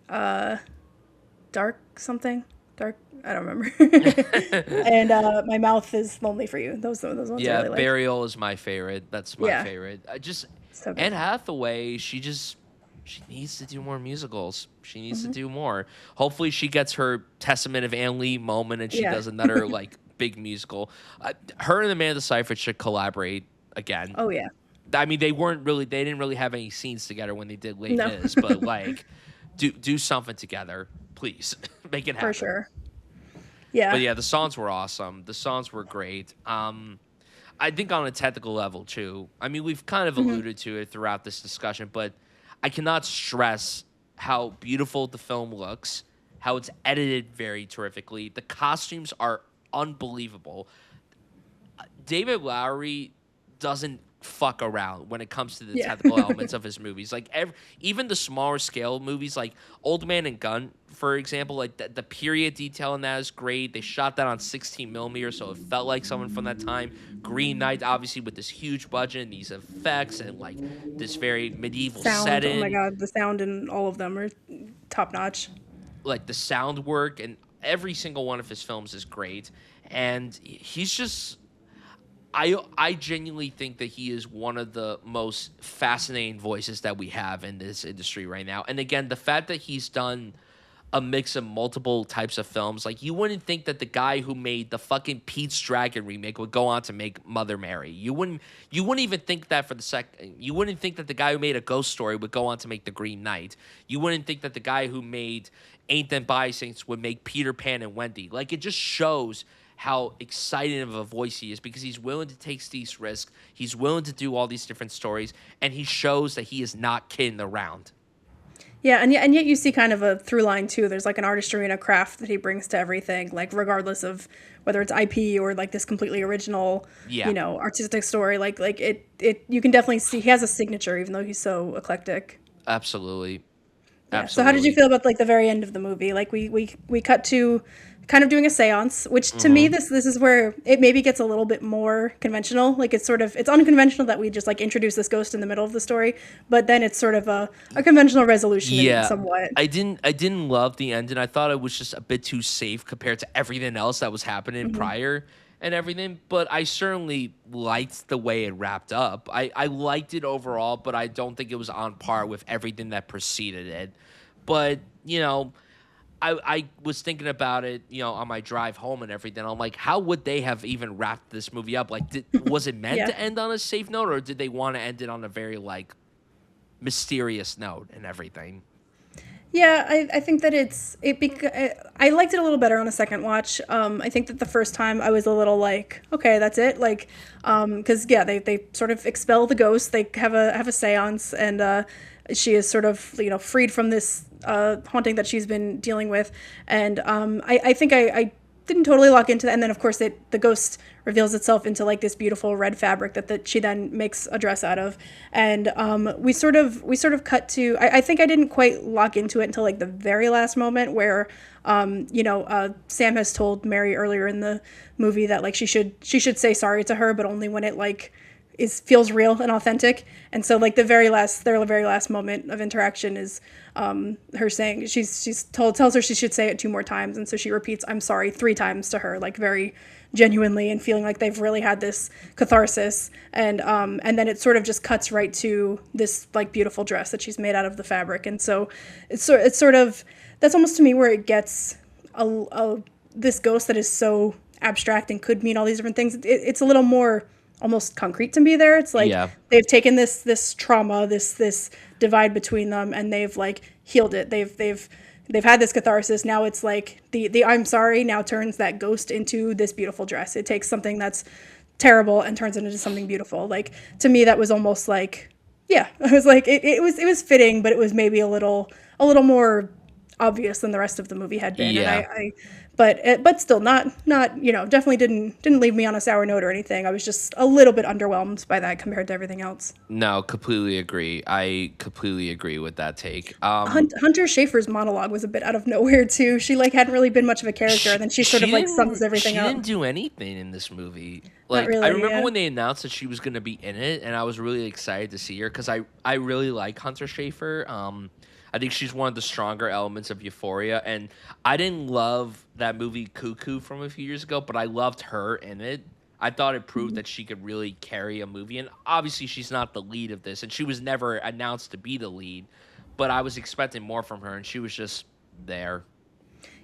Dark something. Dark. I don't remember. And My Mouth is Lonely for You. Those ones I Yeah, really like. Burial is my favorite. That's my Yeah, favorite. so good. Anne Hathaway, she needs to do more musicals. She needs to do more. Hopefully, she gets her Testament of Anne Lee moment, and she Yeah. does another like big musical. Her and Amanda Seyfried should collaborate again. Oh yeah. I mean, they didn't really have any scenes together when they did Les No. Mis, but like, do something together, please. Make it happen. For sure. Yeah. But yeah, the songs were awesome. The songs were great. I think on a technical level too. I mean, we've kind of alluded to it throughout this discussion, but I cannot stress how beautiful the film looks, how it's edited very terrifically. The costumes are unbelievable. David Lowery doesn't fuck around when it comes to the technical elements of his movies. Like even the smaller scale movies, like Old Man and Gun, for example, like the period detail in that is great. They shot that on 16 millimeter, so it felt like someone from that time. Green Knight, obviously with this huge budget and these effects and like this very medieval Sound. setting. Oh my god, the sound in all of them are top notch. Like the sound work and every single one of his films is great, and he's just. I genuinely think that he is one of the most fascinating voices that we have in this industry right now. And again, the fact that he's done a mix of multiple types of films, like you wouldn't think that the guy who made the fucking Pete's Dragon remake would go on to make Mother Mary. You wouldn't even think that for the second. You wouldn't think that the guy who made A Ghost Story would go on to make The Green Knight. You wouldn't think that the guy who made Ain't Them By Saints would make Peter Pan and Wendy. Like, it just shows how exciting of a voice he is, because he's willing to take these risks. He's willing to do all these different stories, and he shows that he is not kidding around. Yeah, and yet you see kind of a through line too. There's like an artistry and a craft that he brings to everything, like regardless of whether it's IP or like this completely original, artistic story. Like it you can definitely see he has a signature, even though he's so eclectic. Absolutely. Yeah. So how did you feel about like the very end of the movie? Like we cut to kind of doing a seance, which to me this is where it maybe gets a little bit more conventional. Like it's unconventional that we just like introduce this ghost in the middle of the story, but then it's sort of a conventional resolution somewhat. I didn't love the ending. I thought it was just a bit too safe compared to everything else that was happening prior and everything, but I certainly liked the way it wrapped up. I liked it overall, but I don't think it was on par with everything that preceded it. But, I was thinking about it, on my drive home and everything. I'm like, how would they have even wrapped this movie up? Like, was it meant to end on a safe note, or did they want to end it on a very, like, mysterious note and everything? Yeah, I think that I liked it a little better on a second watch. I think that the first time I was a little like, okay, that's it. Like, because yeah, they sort of expel the ghost. They have a séance, and she is sort of freed from this haunting that she's been dealing with. And I think I didn't totally lock into that. And then of course the ghost reveals itself into like this beautiful red fabric that she then makes a dress out of. And we sort of cut to, I think I didn't quite lock into it until like the very last moment where Sam has told Mary earlier in the movie that like she should say sorry to her, but only when it like feels real and authentic. And so like their very last moment of interaction is her saying tells her she should say it 2 more times, and so she repeats "I'm sorry" 3 times to her, like very genuinely, and feeling like they've really had this catharsis. And then it sort of just cuts right to this like beautiful dress that she's made out of the fabric. And so it's sort of, that's almost to me where it gets this ghost that is so abstract and could mean all these different things. It's a little more almost concrete to me there. It's like they've taken this trauma, this divide between them, and they've like healed it. They've had this catharsis. Now it's like the I'm sorry now turns that ghost into this beautiful dress. It takes something that's terrible and turns it into something beautiful. Like, to me that was almost like, yeah, I was like, it was fitting, but it was maybe a little more obvious than the rest of the movie had been. Yeah. And but still not definitely didn't leave me on a sour note or anything. I was just a little bit underwhelmed by that compared to everything else. No, completely agree. I completely agree with that take. Hunter Schafer's monologue was a bit out of nowhere too. She like hadn't really been much of a character, and then she sort of like sums everything up. She didn't do anything in this movie. Not Like, really, I remember yeah. when they announced that she was going to be in it, and I was really excited to see her because I really like Hunter Schafer. I think she's one of the stronger elements of Euphoria, and I didn't love that movie Cuckoo from a few years ago, but I loved her in it. I thought it proved that she could really carry a movie, and obviously she's not the lead of this, and she was never announced to be the lead, but I was expecting more from her, and she was just there.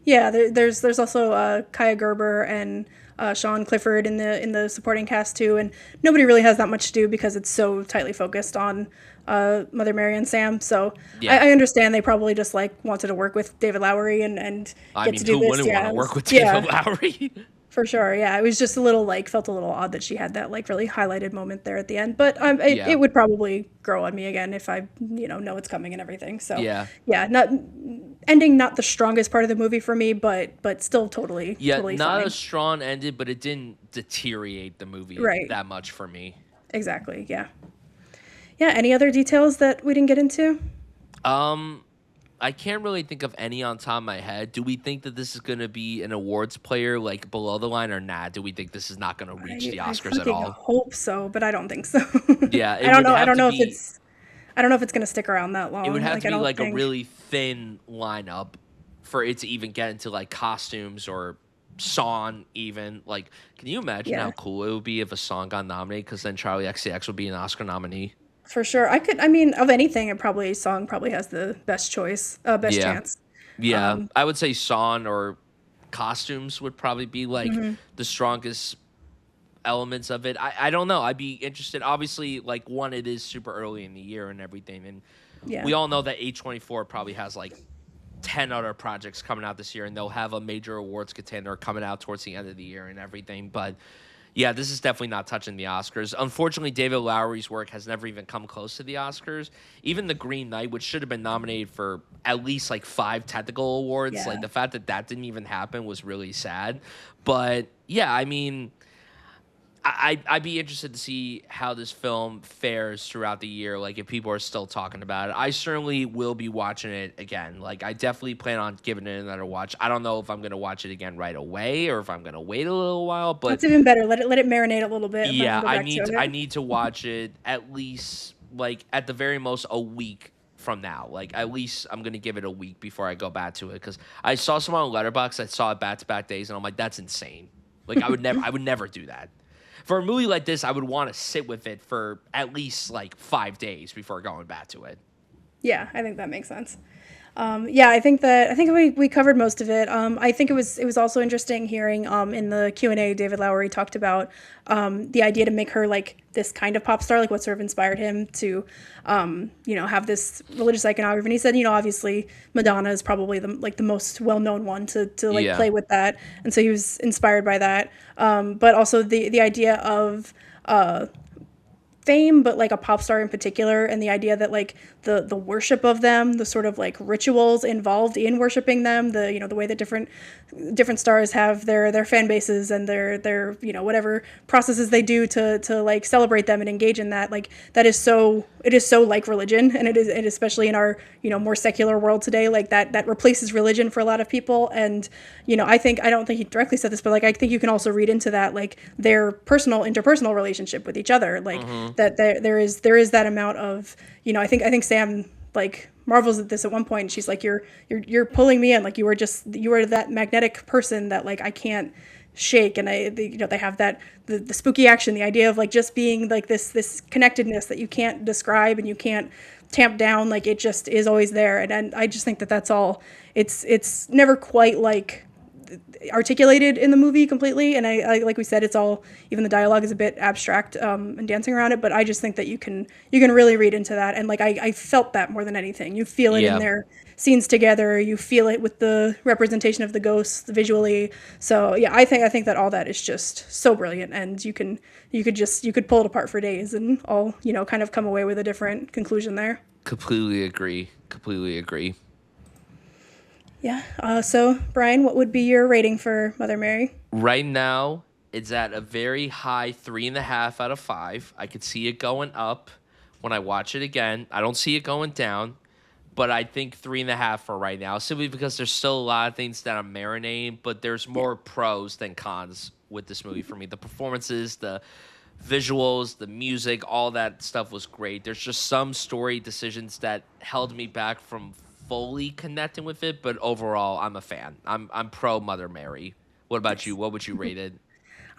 Yeah, there's also Kaya Gerber and Sean Clifford in the supporting cast too, and nobody really has that much to do because it's so tightly focused on Mother Mary and Sam. So Yeah. I understand they probably just like wanted to work with David Lowery and I get mean, to do who this. wouldn't want Yeah, to it work was- with yeah, David Lowery? for sure. Yeah, it was just a little like felt a little odd that she had that like really highlighted moment there at the end. But Yeah. it would probably grow on me again if I know it's coming and everything. So Yeah. yeah, not the strongest part of the movie for me, but still totally Yeah, totally not fine. a strong ending, but it didn't deteriorate the movie Right. that much for me. Exactly. Yeah. Yeah. Any other details that we didn't get into? Um, I can't really think of any on top of my head. Do we think that this is going to be an awards player like below the line or not? Do we think this is not going to reach the I Oscars at fucking all? hope so, but I don't think so. Yeah, I it don't would know. have to be. I don't know if it's gonna stick around that It would long. have Like to I be don't like a think. really thin lineup for it to even get into like costumes or song. Even like, can you imagine Yeah, how cool it would be if a song got nominated? Because then Charlie XCX would be an Oscar nominee. for sure. I mean, of anything, it probably song probably has the best choice, best Yeah. chance. Yeah, I would say song or costumes would probably be like the strongest elements of it. I don't know. I'd be interested. Obviously, like one, it is super early in the year and everything, and Yeah. we all know that A24 probably has like 10 other projects coming out this year, and they'll have a major awards contender coming out towards the end of the year and everything. But yeah, this is definitely not touching the Oscars. Unfortunately, David Lowery's work has never even come close to the Oscars. Even The Green Knight, which should have been nominated for at least like 5 technical awards, Yeah. like the fact that that didn't even happen was really sad. But yeah, I mean, I'd be interested to see how this film fares throughout the year. Like, if people are still talking about it, I certainly will be watching it again. Like, I definitely plan on giving it another watch. I don't know if I'm going to watch it again right away or if I'm going to wait a little while, but That's even better. Let it marinate a little bit, and then yeah, go back to it. I need to watch it at least like at the very most a week from now. Like, at least I'm gonna give it a week before I go back to it because I saw someone on Letterboxd that saw it back to back days, and I'm like, that's insane. Like, I would never do that. For a movie like this, I would want to sit with it for at least like 5 days before going back to it. Yeah, I think that makes sense. Yeah, I think we covered most of it. I think it was also interesting hearing in the Q&A David Lowery talked about the idea to make her like this kind of pop star, like what sort of inspired him to have this religious iconography. And he said, obviously Madonna is probably the most well-known one to like Yeah. play with that, and so he was inspired by that. But also the idea of fame, but like a pop star in particular, and the idea that like the worship of them, the sort of like rituals involved in worshiping them, the way that different stars have their fan bases and their whatever processes they do to like celebrate them and engage in that, like that is so it is so like religion, and it especially in our more secular world today, like that replaces religion for a lot of people. And I don't think he directly said this, but like I think you can also read into that like their interpersonal relationship with each other, like that there is that amount of I think Sam like marvels at this at one point, and she's like, you're pulling me in, like you are that magnetic person that like I can't shake. And they have that the spooky action, the idea of like just being like this connectedness that you can't describe and you can't tamp down, like it just is always there. And I just think that's all it's never quite like articulated in the movie completely, and I like we said, it's all, even the dialogue is a bit abstract and dancing around it, but I just think that you can really read into that. And like I felt that more than anything. You feel it in Yeah. their scenes together, you feel it with the representation of the ghosts visually. So yeah, I think that all that is just so brilliant, and you could pull it apart for days and all kind of come away with a different conclusion there. Completely agree. Completely agree. Yeah. So Brian, what would be your rating for Mother Mary? Right now, it's at a very high 3.5 out of 5. I could see it going up when I watch it again. I don't see it going down, but I think 3.5 for right now, simply because there's still a lot of things that I'm marinating, but there's more pros than cons with this movie for me. The performances, the visuals, the music, all that stuff was great. There's just some story decisions that held me back from fully connecting with it, but overall, I'm a fan. I'm pro Mother Mary. What about you? What would you rate it?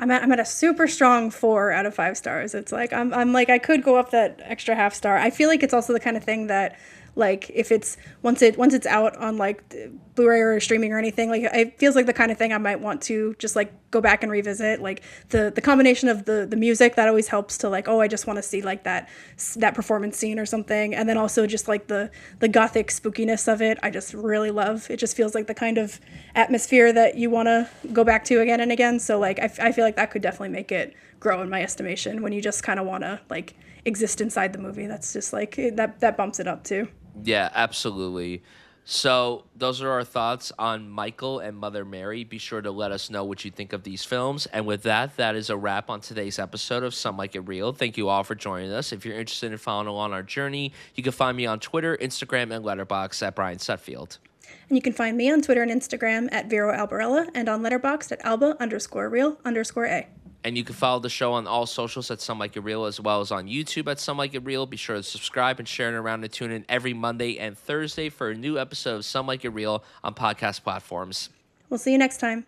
I'm at a super strong 4 out of 5 stars. It's like I'm like I could go up that extra half star. I feel like it's also the kind of thing that like if it's once it's out on like Blu-ray or streaming or anything, like it feels like the kind of thing I might want to just like go back and revisit. Like the combination of the music that always helps to like, oh, I just want to see like that performance scene or something, and then also just like the gothic spookiness of it. I just really love. It just feels like the kind of atmosphere that you want to go back to again and again. So like I feel like that could definitely make it grow in my estimation when you just kind of want to like exist inside the movie. That's just like that bumps it up too. Yeah, absolutely. So those are our thoughts on Michael and Mother Mary. Be sure to let us know what you think of these films. And with that, that is a wrap on today's episode of Some Like It Real. Thank you all for joining us. If you're interested in following along our journey, you can find me on Twitter, Instagram, and Letterboxd at Brian Sutfield. And you can find me on Twitter and Instagram at Vero Albarella, and on Letterboxd at Alba_real_A. And you can follow the show on all socials at Some Like It Real, as well as on YouTube at Some Like It Real. Be sure to subscribe and share it around, and tune in every Monday and Thursday for a new episode of Some Like It Real on podcast platforms. We'll see you next time.